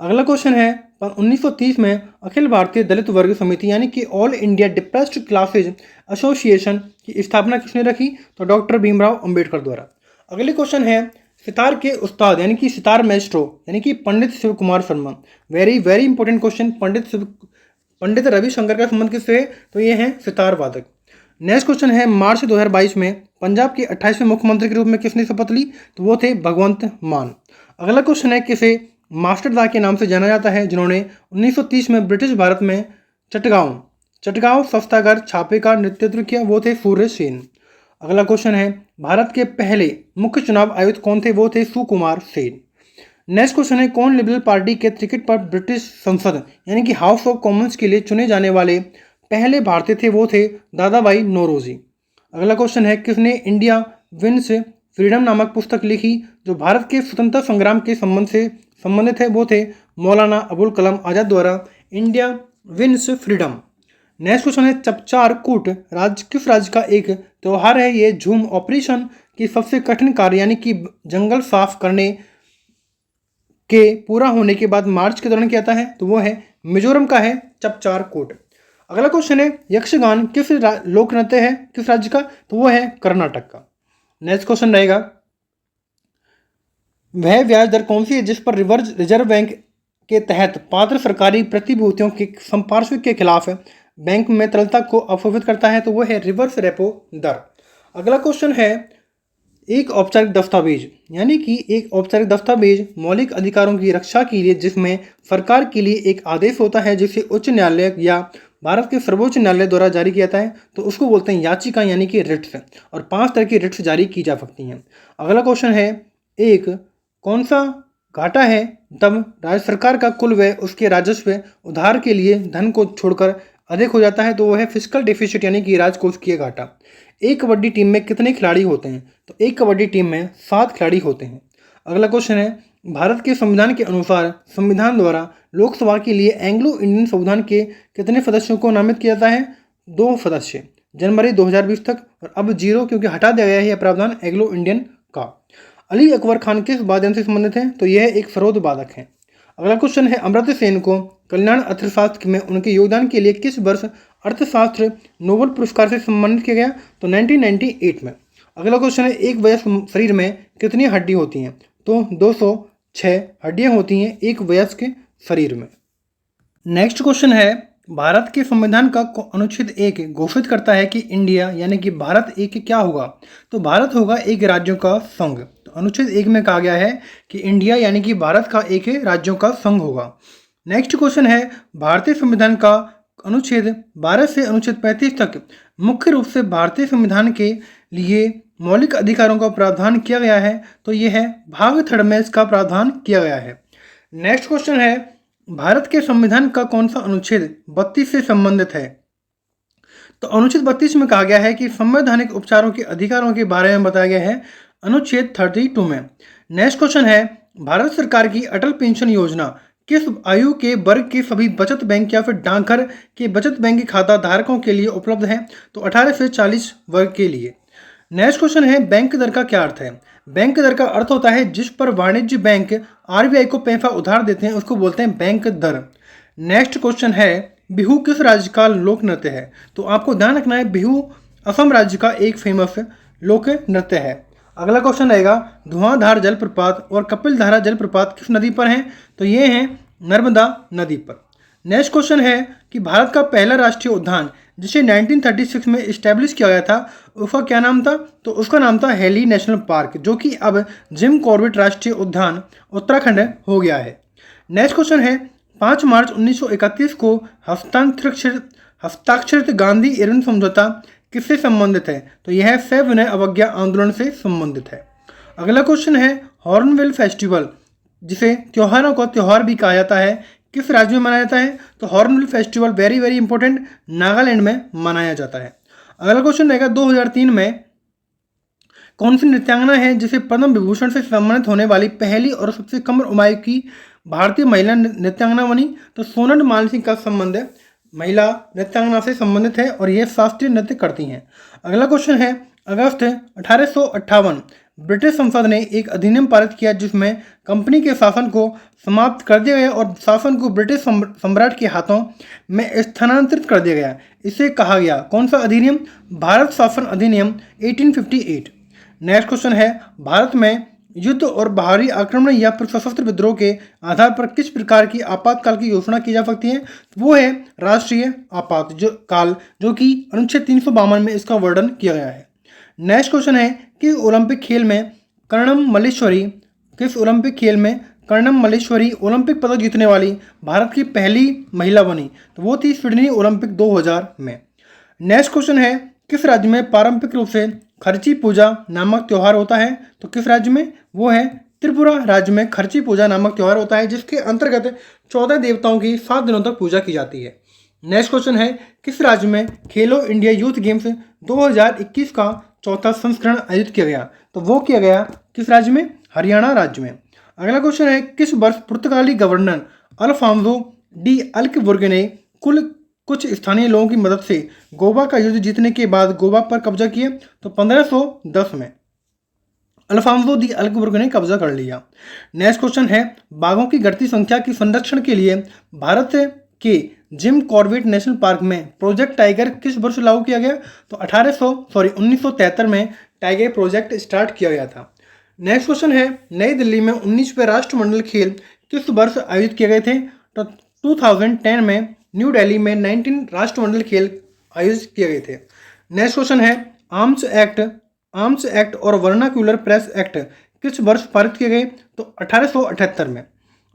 अगला क्वेश्चन है, 1930 में अखिल भारतीय दलित वर्ग समिति यानी कि all India depressed classes association की स्थापना किसने रखी? तो डॉक्टर भीमराव अंबेडकर द्वारा। अगले क्वेश्चन है, सितार के उस्ताद यानी कि सितार मेस्ट्रो यानी कि Pandit Shiv Kumar Sharma. Very very important question, Pandit Ravi Shankar का संबंध किससे है? तो ये हैं सितार वादक। नेक्स्ट क्वेश्चन है, मार्च 2022 में पंजाब के 28वें मुख्यमंत्री के रूप में किसने शपथ ली? तो वो थे भगवंत मान। अगला क्वेश्चन है, किसे मास्टरदा के नाम से जाना जाता है जिन्होंने 1930 में ब्रिटिश भारत में चटगांव सस्तागर छापे का नेतृत्व किया? वो थे सूर्य सेन। अगला क्वेश्चन है, भारत के पहले मुख्य चुनाव आयुक्त कौन थे? वो थे सुकुमार सेन। नेक्स्ट क्वेश्चन है, कौन लिबरल पार्टी के टिकट पर ब्रिटिश संसद यानी कि हाउस ऑफ कॉमन्स के लिए चुने जाने वाले पहले भारतीय थे? वो थे दादा भाई नौरोजी। अगला क्वेश्चन है, किसने इंडिया विंस फ्रीडम नामक पुस्तक लिखी जो भारत के स्वतंत्रता संग्राम के संबंध से संबंधित है? वो थे मौलाना अबुल कलाम आज़ाद द्वारा India wins freedom. Next question है, चपचार कूट किस राज्य का एक त्यौहार है? ये झूम ऑपरेशन की सबसे कठिन कार्य यानी कि जंगल साफ करने के पूरा होने के बाद मार्च के दौरान क्या आता है? तो वो है मिजोरम का है चपचार कूट। अगला क्वेश्चन है, यक्षगान किस लोक नृत्य है किस राज्य का? तो वो है कर्नाटक का। नेक्स्ट क्वेश्चन रहेगा, वह ब्याज दर कौन सी है जिस पर रिजर्व बैंक के तहत पात्र सरकारी प्रतिभूतियों के संपार्श्विक के खिलाफ बैंक में तरलता को अवशोषित करता है? तो वो है रिवर्स रेपो दर। अगला क्वेश्चन है, एक औपचारिक दस्तावेज यानी कि एक औपचारिक दस्तावेज मौलिक अधिकारों की रक्षा के लिए जिसमें सरकार के लिए एक आदेश होता है जिसे उच्च न्यायालय या भारत के सर्वोच्च न्यायालय द्वारा जारी किया जाता है, तो उसको बोलते हैं याचिका यानी कि रिट्स, और 5 तरह की रिट्स जारी की जा सकती हैं। अगला क्वेश्चन है, एक कौन सा घाटा है तब राज्य सरकार का कुल व्यय उसके राजस्व उधार के लिए धन को छोड़कर अधिक हो जाता है? तो वो है फिस्कल डेफिसिट यानी कि राजकोषीय घाटा। एक कबड्डी टीम में कितने खिलाड़ी होते हैं? तो एक कबड्डी टीम में 7 खिलाड़ी होते हैं। अगला क्वेश्चन है, भारत के संविधान के अनुसार संविधान द्वारा लोकसभा के लिए एंग्लो इंडियन संविधान के कितने सदस्यों को नामित किया जाता है? 2 सदस्य, जनवरी 2020 तक, और अब 0 क्योंकि हटा दिया गया है यह प्रावधान एंग्लो इंडियन का। अली अकबर खान किस वाद्य से संबंधित हैं? तो यह एक सरोद वादक है। अगला क्वेश्चन है, अमर्त्य सेन को कल्याण अर्थशास्त्र में उनके योगदान के लिए किस वर्ष अर्थशास्त्र नोबेल पुरस्कार से सम्मानित किया गया? तो 1998 में। अगला क्वेश्चन है, एक वयस्क शरीर में कितनी हड्डी होती हैं? तो 206 हड्डियां होती हैं एक वयस्क के शरीर में। नेक्स्ट क्वेश्चन है, भारत के संविधान का अनुच्छेद 1 घोषित करता है कि इंडिया यानी कि भारत एक क्या होगा? तो भारत होगा एक राज्यों का संघ। तो अनुच्छेद 1 में कहा गया है कि इंडिया यानी कि भारत का एक राज्यों का संघ होगा। नेक्स्ट क्वेश्चन है, भारतीय संविधान का अनुच्छेद 12 से अनुच्छेद 35 तक मुख्य रूप से भारतीय संविधान के लिए मौलिक अधिकारों का प्रावधान किया गया है? तो यह है भाग 3 में इसका प्रावधान किया गया है। नेक्स्ट क्वेश्चन है, भारत के संविधान का कौन सा अनुच्छेद 32 से संबंधित है? तो अनुच्छेद 32 में कहा गया है कि संवैधानिक उपचारों के अधिकारों के बारे में बताया गया है अनुच्छेद 32 में। नेक्स्ट क्वेश्चन है, भारत सरकार की अटल पेंशन योजना किस आयु के वर्ग के सभी बचत बैंक या फिर डाकघर के बचत बैंक के खाता धारकों के लिए उपलब्ध है? तो 18 से 40 वर्ग के लिए। नेक्स्ट क्वेश्चन है, बैंक दर का क्या अर्थ है? बैंक दर का अर्थ होता है जिस पर वाणिज्य बैंक आरबीआई को पैसा उधार देते हैं उसको बोलते हैं बैंक दर। नेक्स्ट क्वेश्चन है, बिहू किस राज्य का लोक नृत्य है? तो आपको ध्यान रखना है बिहू असम राज्य का एक फेमस लोक नृत्य है। अगला क्वेश्चन रहेगा, धुआंधार जलप्रपात और कपिलधारा जलप्रपात किस नदी पर हैं? तो ये हैं नर्मदा नदी पर। नेक्स्ट क्वेश्चन है कि भारत का पहला राष्ट्रीय उद्यान जिसे 1936 में इस्टेब्लिश किया गया था उसका क्या नाम था? तो उसका नाम था हेली नेशनल पार्क, जो कि अब जिम कॉर्बेट राष्ट्रीय उद्यान उत्तराखंड हो गया है। नेक्स्ट क्वेश्चन है 5 मार्च 1931 को हस्ताक्षरित गांधी एरन समझौता किससे संबंधित है? तो यह सविनय अवज्ञा आंदोलन से संबंधित है। अगला क्वेश्चन है हॉर्नबिल फेस्टिवल, जिसे त्योहारों का त्योहार भी कहा जाता है, किस राज्य में मनाया जाता है? तो hornbill festival very very important, Nagaland में मनाया जाता है। अगला क्वेश्चन रहेगा 2003 में कौन सी नृत्यांगना है जिसे पद्म विभूषण से सम्मानित होने वाली पहली और सबसे कम उम्र की भारतीय महिला नृत्यांगना बनी? तो सोनल मानसिंह का संबंध है महिला नृत्यांगना से संबंधित है और ये शास्त्रीय नृत्य करती हैं। अगला क्वेश्चन है अगस्त 1858 ब्रिटिश संसद ने एक अधिनियम पारित किया जिसमें कंपनी के शासन को समाप्त कर दिया गया और शासन को ब्रिटिश सम्राट के हाथों में स्थानांतरित कर दिया गया। इसे कहा गया कौन सा अधिनियम? भारत शासन अधिनियम 1858। नेक्स्ट क्वेश्चन है भारत में युद्ध और बाहरी आक्रमण या फिर सशस्त्र विद्रोह के आधार पर किस प्रकार की आपातकाल की घोषणा की जा सकती है? वो है राष्ट्रीय आपात काल, जो कि अनुच्छेद 352 में इसका वर्णन किया गया है। नेक्स्ट क्वेश्चन है कि ओलंपिक खेल में कर्णम मल्लेश्वरी ओलंपिक पदक जीतने वाली भारत की पहली महिला बनी? तो वो थी सिडनी ओलंपिक 2000 में। नेक्स्ट क्वेश्चन है किस राज्य में पारंपरिक रूप से खर्ची पूजा नामक त्यौहार होता है? तो किस राज्य में? वो है त्रिपुरा राज्य में खर्ची पूजा नामक त्यौहार होता है, जिसके अंतर्गत 14 देवताओं की 7 दिनों तक पूजा की जाती है। नेक्स्ट क्वेश्चन है किस राज्य में खेलो इंडिया यूथ गेम्स 2021 का चौथा संस्करण आयोजित किया गया? तो वो किया गया किस राज्य में? हरियाणा राज्य में। अगला क्वेश्चन है किस वर्ष पुर्तगाली गवर्नर अल्फांसो डी अल्बुकर्क ने कुछ स्थानीय लोगों की मदद से गोवा का युद्ध जीतने के बाद गोवा पर कब्जा किया? तो 1510 में अल्फांसो दी अल्बुकर्क ने कब्जा कर लिया। नेक्स्ट क्वेश्चन है बाघों की घटती संख्या के संरक्षण के लिए भारत के जिम कॉर्बेट नेशनल पार्क में प्रोजेक्ट टाइगर किस वर्ष लागू किया गया? तो 1973 में टाइगर प्रोजेक्ट स्टार्ट किया गया था। नेक्स्ट क्वेश्चन है नई दिल्ली में 19वें राष्ट्रमंडल खेल किस वर्ष आयोजित किए गए थे? तो 2010 में न्यू दिल्ली में 19 राष्ट्रमंडल खेल आयोजित किए गए थे। नेक्स्ट क्वेश्चन है आर्म्स एक्ट और वर्नाक्यूलर प्रेस एक्ट किस वर्ष पारित किए गए? तो 1878 में।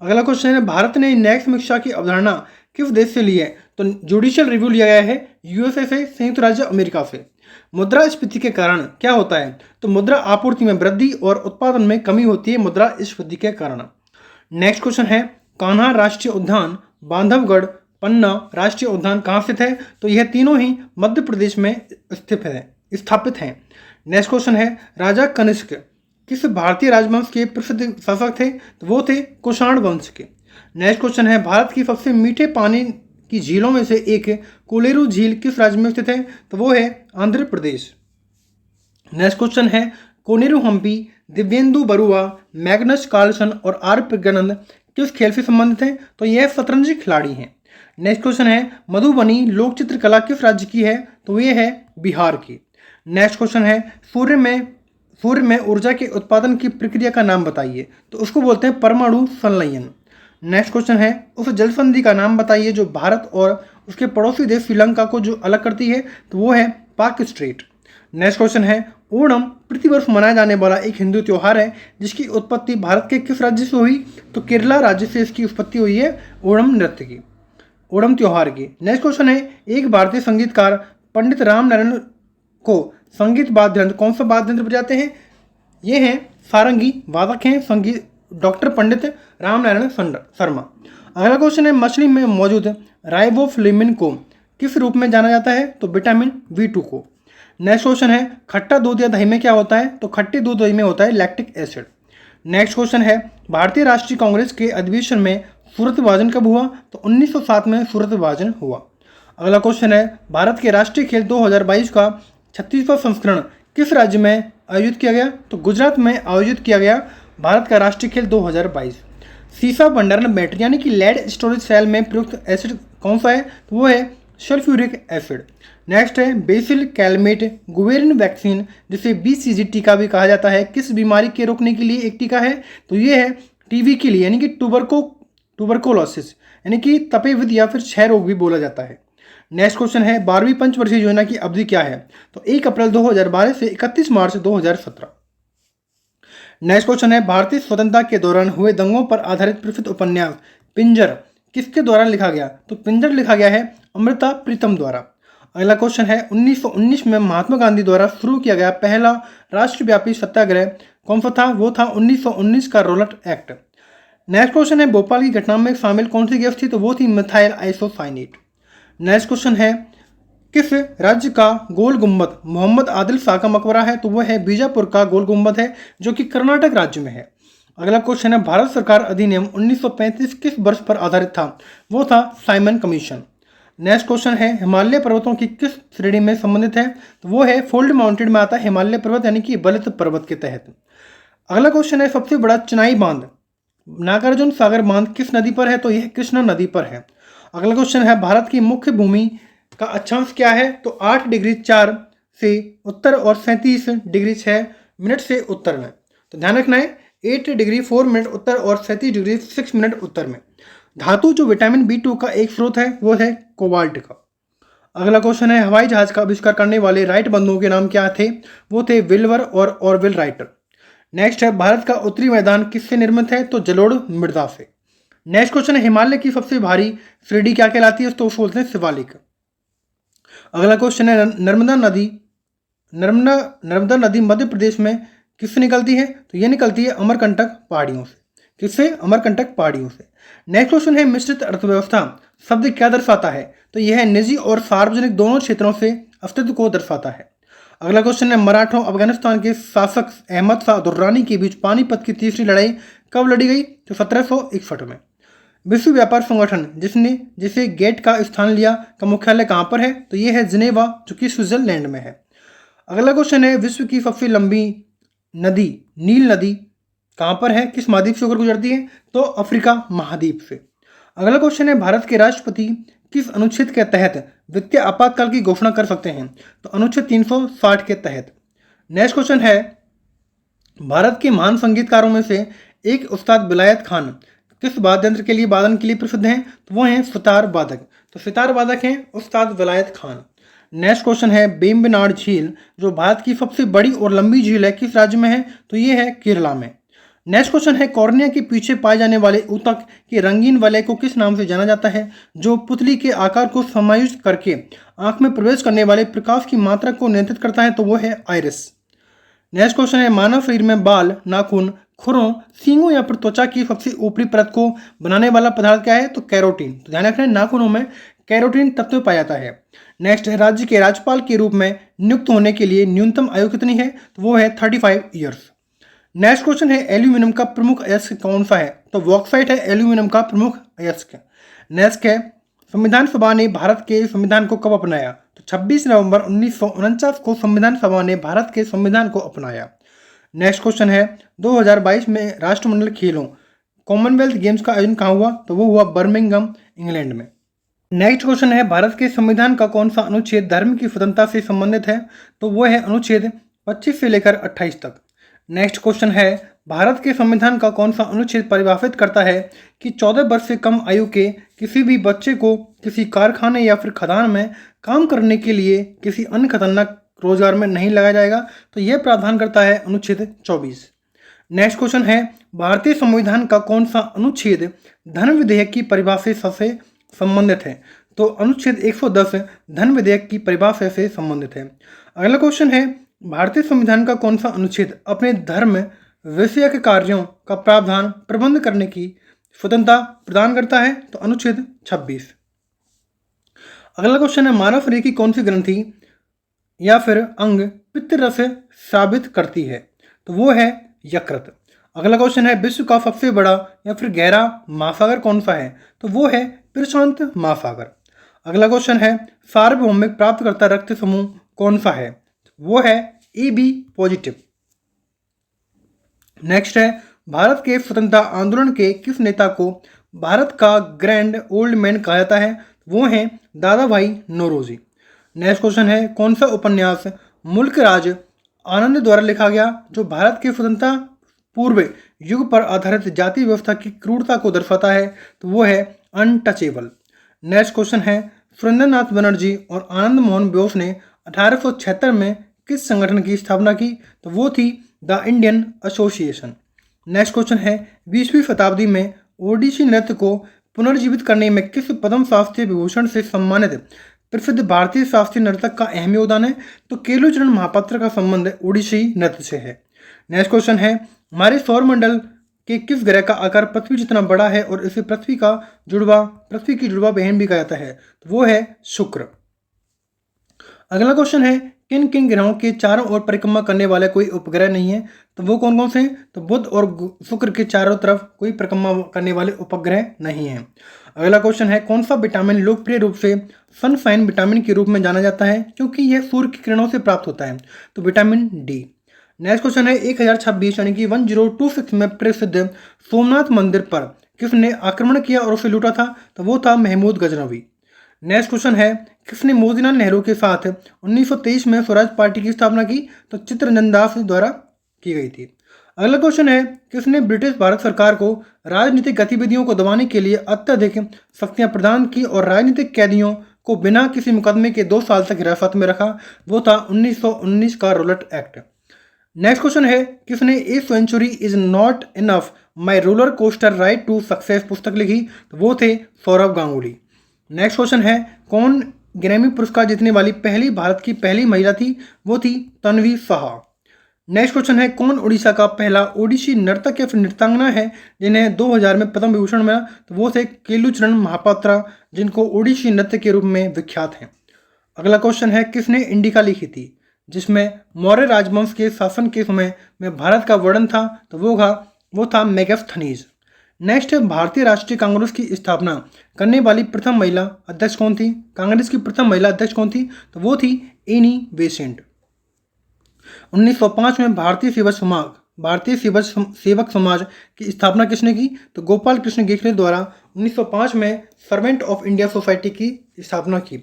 अगला क्वेश्चन है भारत ने न्यायिक समीक्षा की अवधारणा किस देश से ली है? तो जुडिशियल रिव्यू लिया गया है यूएसए से, संयुक्त राज्य अमेरिका से। मुद्रास्फीति के कारण क्या होता है? तो मुद्रा आपूर्ति में वृद्धि और उत्पादन में कमी होती है मुद्रास्फीति के कारण। नेक्स्ट क्वेश्चन है कान्हा राष्ट्रीय उद्यान, बांधवगढ़, पन्ना राष्ट्रीय उद्यान कहाँ स्थित है? तो यह तीनों ही मध्य प्रदेश में स्थापित हैं। नेक्स्ट क्वेश्चन है राजा कनिष्क किस भारतीय राजवंश के प्रसिद्ध शासक थे? तो वो थे कुषाण वंश के। नेक्स्ट क्वेश्चन है भारत की सबसे मीठे पानी की झीलों में से एक कोलेरू झील किस राज्य में स्थित है? तो वो है आंध्र प्रदेश। नेक्स्ट क्वेश्चन है कोनेरू हम्पी, दिव्येंदु बरुआ, मैग्नस कार्लसन और आर प्रज्ञानंद किस खेल से संबंधित हैं? तो यह शतरंज खिलाड़ी हैं। नेक्स्ट क्वेश्चन है मधुबनी लोक चित्रकला किस राज्य की है? तो ये है बिहार की। नेक्स्ट क्वेश्चन है सूर्य में ऊर्जा के उत्पादन की प्रक्रिया का नाम बताइए? तो उसको बोलते हैं परमाणु संलयन। नेक्स्ट क्वेश्चन है उस जल संधि का नाम बताइए जो भारत और उसके पड़ोसी देश श्रीलंका को जो अलग करती है? तो वो है पाक स्ट्रेट। नेक्स्ट क्वेश्चन है ओणम प्रतिवर्ष मनाया जाने वाला एक हिंदू त्यौहार है जिसकी उत्पत्ति भारत के किस राज्य से हुई? तो केरला राज्य से इसकी उत्पत्ति हुई है ओणम नृत्य की, ओणम त्यौहार की। नेक्स्ट क्वेश्चन है एक भारतीय संगीतकार पंडित राम नारायण को संगीत वाद्य यंत्र कौन सा वाद्य यंत्र बजाते हैं? ये हैं सारंगी वादक हैं संगीत डॉक्टर पंडित राम नारायण शर्मा। अगला क्वेश्चन है मछली में मौजूद राइबोफ्लेविन को किस रूप में जाना जाता है? तो विटामिन B2 को। नेक्स्ट क्वेश्चन है खट्टा दूध या दही में क्या होता है? तो खट्टे दूध दही में होता है लैक्टिक एसिड। नेक्स्ट क्वेश्चन है भारतीय राष्ट्रीय कांग्रेस के अधिवेशन में सूरत विभाजन कब हुआ? तो 1907 में सूरत विभाजन हुआ। अगला क्वेश्चन है भारत के राष्ट्रीय खेल 2022 का 36वां संस्करण किस राज्य में आयोजित किया गया? तो गुजरात में आयोजित किया गया भारत का राष्ट्रीय खेल 2022। सीसा भंडारण बैटरी यानी कि लेड स्टोरेज सेल में प्रयुक्त एसिड कौन सा है? तो वो है सल्फ्यूरिक एसिड। नेक्स्ट है बेसिल कैलमेट गुवेरिन वैक्सीन जिसे BCG टीका भी कहा जाता है किस बीमारी के रोकने के लिए एक टीका है? तो ये है टीबी के लिए यानी कि ट्यूबरकुलोसिस यानी कि तपेविद या फिर क्षय रोग भी बोला जाता है। नेक्स्ट क्वेश्चन है 12वीं पंचवर्षीय योजना की अवधि क्या है? तो 1 अप्रैल 2012 से 31 मार्च 2017। नेक्स्ट क्वेश्चन है भारतीय स्वतंत्रता के दौरान हुए दंगों पर आधारित प्रसिद्ध उपन्यास पिंजर किसके द्वारा लिखा गया? तो पिंजर लिखा गया है अमृता प्रीतम द्वारा। अगला क्वेश्चन है 1919 में महात्मा गांधी द्वारा शुरू किया गया पहला राष्ट्रव्यापी सत्याग्रह कौन सा था? वो था 1919 का रोलट एक्ट। नेक्स्ट क्वेश्चन है भोपाल की घटना में शामिल कौन सी गैस थी? तो वो थी मिथाइल आइसोसाइनेट। नेक्स्ट क्वेश्चन है किस राज्य का गोल गुम्बद मोहम्मद आदिल शाह का मकबरा है? तो वह है बीजापुर का गोल गुम्बद है जो कि कर्नाटक राज्य में है। अगला क्वेश्चन है भारत सरकार अधिनियम 1935 किस वर्ष पर आधारित था? वो था साइमन कमीशन। नेक्स्ट क्वेश्चन है हिमालय पर्वतों की किस श्रेणी में संबंधित है? तो वो है फोल्ड माउंटेड में आता है हिमालय पर्वत यानी कि बलित पर्वत के तहत। अगला क्वेश्चन है सबसे बड़ा चिनाई बांध नागार्जुन सागर बांध किस नदी पर है? तो यह कृष्णा नदी पर है। अगला क्वेश्चन है भारत की मुख्य भूमि का अक्षांश क्या है? तो 8 डिग्री 4 से उत्तर और 37 डिग्री 6 मिनट से उत्तर में। तो ध्यान रखना है 8 डिग्री 4 मिनट उत्तर और 37 डिग्री 6 मिनट उत्तर में। धातु जो विटामिन B2 का एक स्रोत है वो है कोबाल्ट का। अगला क्वेश्चन है हवाई जहाज का आविष्कार करने वाले राइट बंधुओं के नाम क्या थे? वो थे विल्वर और ऑरविल राइट। नेक्स्ट है भारत का उत्तरी मैदान किससे निर्मित है? तो जलोढ़ मृदा से। नेक्स्ट क्वेश्चन है हिमालय की सबसे भारी श्रेणी क्या कहलाती है? तो उसको बोलते हैं शिवालिक। अगला क्वेश्चन है नर्मदा नदी मध्य प्रदेश में किससे निकलती है? तो ये निकलती है अमरकंटक पहाड़ियों से। किससे? अमरकंटक पहाड़ियों से। नेक्स्ट क्वेश्चन है मिश्रित अर्थव्यवस्था शब्द क्या दर्शाता है? तो यह निजी और सार्वजनिक दोनों क्षेत्रों से अस्तित्व को दर्शाता है। अगला क्वेश्चन है मराठों अफगानिस्तान के शासक अहमद शाह दुर्रानी के बीच पानीपत की तीसरी लड़ाई कब लड़ी गई? तो 1761 में। विश्व व्यापार संगठन जिसे गेट का स्थान लिया का मुख्यालय कहाँ पर है? तो ये है जिनेवा जो कि स्विट्जरलैंड में है। अगला क्वेश्चन है विश्व की सबसे लंबी नदी नील नदी कहाँ पर है? किस महाद्वीप से होकर गुजरती है? तो अफ्रीका महाद्वीप से। अगला क्वेश्चन है भारत के राष्ट्रपति किस अनुच्छेद के तहत वित्तीय आपातकाल की घोषणा कर सकते हैं? तो अनुच्छेद 360 के तहत। नेक्स्ट क्वेश्चन है भारत के महान संगीतकारों में से एक उस्ताद विलायत खान किस वाद्य यंत्र के लिए वादन के लिए प्रसिद्ध हैं? तो वो हैं सितार वादक। तो सितार वादक हैं उस्ताद विलायत खान। नेक्स्ट क्वेश्चन है बेम्बनाड झील जो भारत की सबसे बड़ी और लंबी झील है किस राज्य में है? तो ये है केरला में। नेक्स्ट क्वेश्चन है कॉर्निया के पीछे पाए जाने वाले ऊतक के रंगीन वलय को किस नाम से जाना जाता है? जो पुतली के आकार को समायोजित करके आंख में प्रवेश करने वाले प्रकाश की मात्रा को नियंत्रित करता है, तो वो है आइरिस। नेक्स्ट क्वेश्चन है मानव शरीर में बाल, नाखून, खुरों, सींगों या फिर त्वचा की सबसे ऊपरी परत को बनाने वाला पदार्थ क्या है? तो कैरोटीन। तो ध्यान रखना है नाखूनों में कैरोटीन तत्व पाया जाता है। नेक्स्ट है राज्य के राज्यपाल के रूप में नियुक्त होने के लिए न्यूनतम आयु कितनी है? तो वो है 35 ईयर्स। नेक्स्ट क्वेश्चन है एल्यूमिनियम का प्रमुख अयस्क कौन सा है? तो बॉक्साइट है एल्यूमिनियम का प्रमुख अयस्क। नेक्स्ट है संविधान सभा ने भारत के संविधान को कब अपनाया? तो 26 नवंबर 1949 को संविधान सभा ने भारत के संविधान को अपनाया। नेक्स्ट क्वेश्चन है 2022 में राष्ट्रमंडल खेलों कॉमनवेल्थ गेम्स का आयोजन कहाँ हुआ? तो वो हुआ बर्मिंघम इंग्लैंड में। नेक्स्ट क्वेश्चन है भारत के संविधान का कौन सा अनुच्छेद धर्म की स्वतंत्रता से संबंधित है? तो वो है अनुच्छेद 25 से लेकर 28 तक। नेक्स्ट क्वेश्चन है भारत के संविधान का कौन सा अनुच्छेद परिभाषित करता है कि 14 वर्ष से कम आयु के किसी भी बच्चे को किसी कारखाने या फिर खदान में काम करने के लिए किसी अन्य खतरनाक रोजगार में नहीं लगाया जाएगा? तो यह प्रावधान करता है अनुच्छेद 24। नेक्स्ट क्वेश्चन है भारतीय संविधान का कौन सा अनुच्छेद धन विधेयक की परिभाषा से संबंधित है? तो अनुच्छेद 110 धन विधेयक की परिभाषा से संबंधित है। अगला क्वेश्चन है भारतीय संविधान का कौन सा अनुच्छेद अपने धर्म विषयक कार्यों का प्रावधान प्रबंध करने की स्वतंत्रता प्रदान करता है? तो अनुच्छेद 26। अगला क्वेश्चन है मानव शरीर की कौन सी ग्रंथि या फिर अंग पित्तरस साबित करती है? तो वो है यकृत। अगला क्वेश्चन है विश्व का सबसे बड़ा या फिर गहरा महासागर कौन सा है? तो वो है प्रशांत महासागर। अगला क्वेश्चन है सार्वभौमिक प्राप्तकर्ता रक्त समूह कौन सा है? वो है AB पॉजिटिव। नेक्स्ट है भारत के स्वतंत्रता आंदोलन के किस नेता को भारत का ग्रैंड ओल्ड मैन कहा जाता है? वो हैं दादा भाई नौरोजी। नेक्स्ट क्वेश्चन है कौन सा उपन्यास मुल्क राज आनंद द्वारा लिखा गया जो भारत के स्वतंत्रता पूर्व युग पर आधारित जाति व्यवस्था की क्रूरता को दर्शाता है? तो वो है अनटचेबल। नेक्स्ट क्वेश्चन है सुरेंद्रनाथ बनर्जी और आनंद मोहन बोस ने 1876 में किस संगठन की स्थापना की? तो वो थी the Indian association. Next question है 20वीं शताब्दी में ओडिसी नृत्य को पुनर्जीवित करने में किस पद्म शास्त्रीय विभूषण से सम्मानित प्रसिद्ध भारतीय शास्त्रीय नर्तक का अहम योगदान है? तो केलुचरण महापात्र का संबंध ओडिसी नृत्य से है। नेक्स्ट क्वेश्चन है, हमारे सौरमंडल के किस ग्रह का आकार पृथ्वी जितना बड़ा है और इसे पृथ्वी की जुड़वा बहन भी कहा जाता है? तो वो है शुक्र। अगला क्वेश्चन है, किन किन ग्रहों के चारों ओर परिक्रमा करने वाले कोई उपग्रह नहीं है? तो वो कौन कौन से हैं? तो बुध और शुक्र के चारों तरफ कोई परिक्रमा करने वाले उपग्रह नहीं है। अगला क्वेश्चन है, कौन सा विटामिन लोकप्रिय रूप से सनशाइन विटामिन के रूप में जाना जाता है क्योंकि यह सूर्य की किरणों से प्राप्त होता है? तो विटामिन डी। नेक्स्ट क्वेश्चन है, 1026 यानी कि 1026 में प्रसिद्ध सोमनाथ मंदिर पर किसने आक्रमण किया और उसे लूटा था? तो वो था महमूद गजनवी। नेक्स्ट क्वेश्चन है, किसने मोतीलाल नेहरू के साथ 1923 में स्वराज पार्टी की स्थापना की? तो चित्तरंजन दास द्वारा की गई थी। अगला क्वेश्चन है, किसने ब्रिटिश भारत सरकार को राजनीतिक गतिविधियों को दबाने के लिए अत्यधिक शक्तियां प्रदान की और राजनीतिक कैदियों को बिना किसी मुकदमे के 2 साल तक हिरासत में रखा? वो था 1919 का रोलेट एक्ट। नेक्स्ट क्वेश्चन है, किसने a century is not enough my roller coaster ride to success पुस्तक लिखी? तो वो थे सौरभ गांगुली। नेक्स्ट क्वेश्चन है, कौन ग्रैमी पुरस्कार जीतने वाली पहली भारत की पहली महिला थी? वो थी तन्वी साहा। नेक्स्ट क्वेश्चन है, कौन उड़ीसा का पहला ओडिसी नर्तक या फिर नृत्यांगना है जिन्हें 2000 में पद्म विभूषण मिला? तो वो थे केलुचरण महापात्रा, जिनको ओडिसी नृत्य के रूप में विख्यात हैं। अगला क्वेश्चन है, किसने इंडिका लिखी थी जिसमें मौर्य राजवंश के शासन के समय में भारत का वर्णन था? तो वो था मेगास्थनीज। नेक्स्ट है, भारतीय राष्ट्रीय कांग्रेस की स्थापना करने वाली प्रथम महिला अध्यक्ष कौन थी? कांग्रेस की प्रथम महिला अध्यक्ष कौन थी? तो वो थी एनी बेसेंट। 1905 में भारतीय सेवक समाज की स्थापना किसने की? तो गोपाल कृष्ण गोखले द्वारा 1905 में सर्वेंट ऑफ इंडिया सोसाइटी की स्थापना की।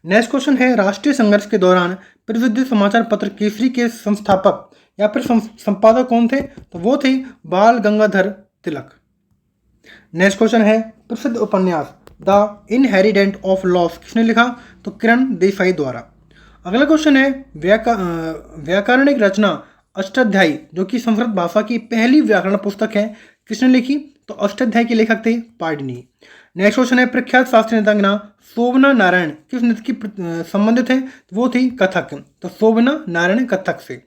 नेक्स्ट क्वेश्चन है, राष्ट्रीय संघर्ष के दौरान प्रसिद्ध समाचार पत्र केसरी के संस्थापक या फिर संपादक कौन थे? तो वो थे बाल गंगाधर तिलक। नेक्स्ट क्वेश्चन है, प्रसिद्ध उपन्यास द इनहेरिडेंट ऑफ लॉस किसने लिखा? तो किरण देसाई द्वारा। अगला क्वेश्चन है, व्याकरणिक रचना अष्टाध्यायी जो कि संस्कृत भाषा की पहली व्याकरण पुस्तक है, किसने लिखी? तो अष्टाध्यायी के लेखक थे पाणिनि। नेक्स्ट क्वेश्चन है, प्रख्यात शास्त्रीय नृत्यांगना शोभना नारायण किस नृत्य की संबंधित है? वो थी कथक। तो शोभना नारायण कथक से।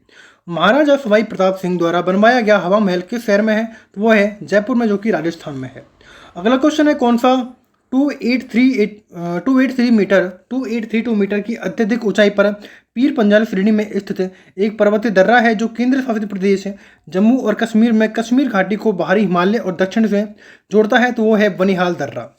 महाराजा सवाई प्रताप सिंह द्वारा बनवाया गया हवा महल किस शहर में है? तो वो है जयपुर में, जो कि राजस्थान में है। अगला क्वेश्चन है, कौन सा 282 मीटर की अत्यधिक ऊंचाई पर पीर पंजाल श्रेणी में स्थित एक पर्वतीय दर्रा है जो केंद्र शासित प्रदेश जम्मू और कश्मीर में कश्मीर घाटी को बाहरी हिमालय और दक्षिण से जोड़ता है? तो वो है बनिहाल दर्रा।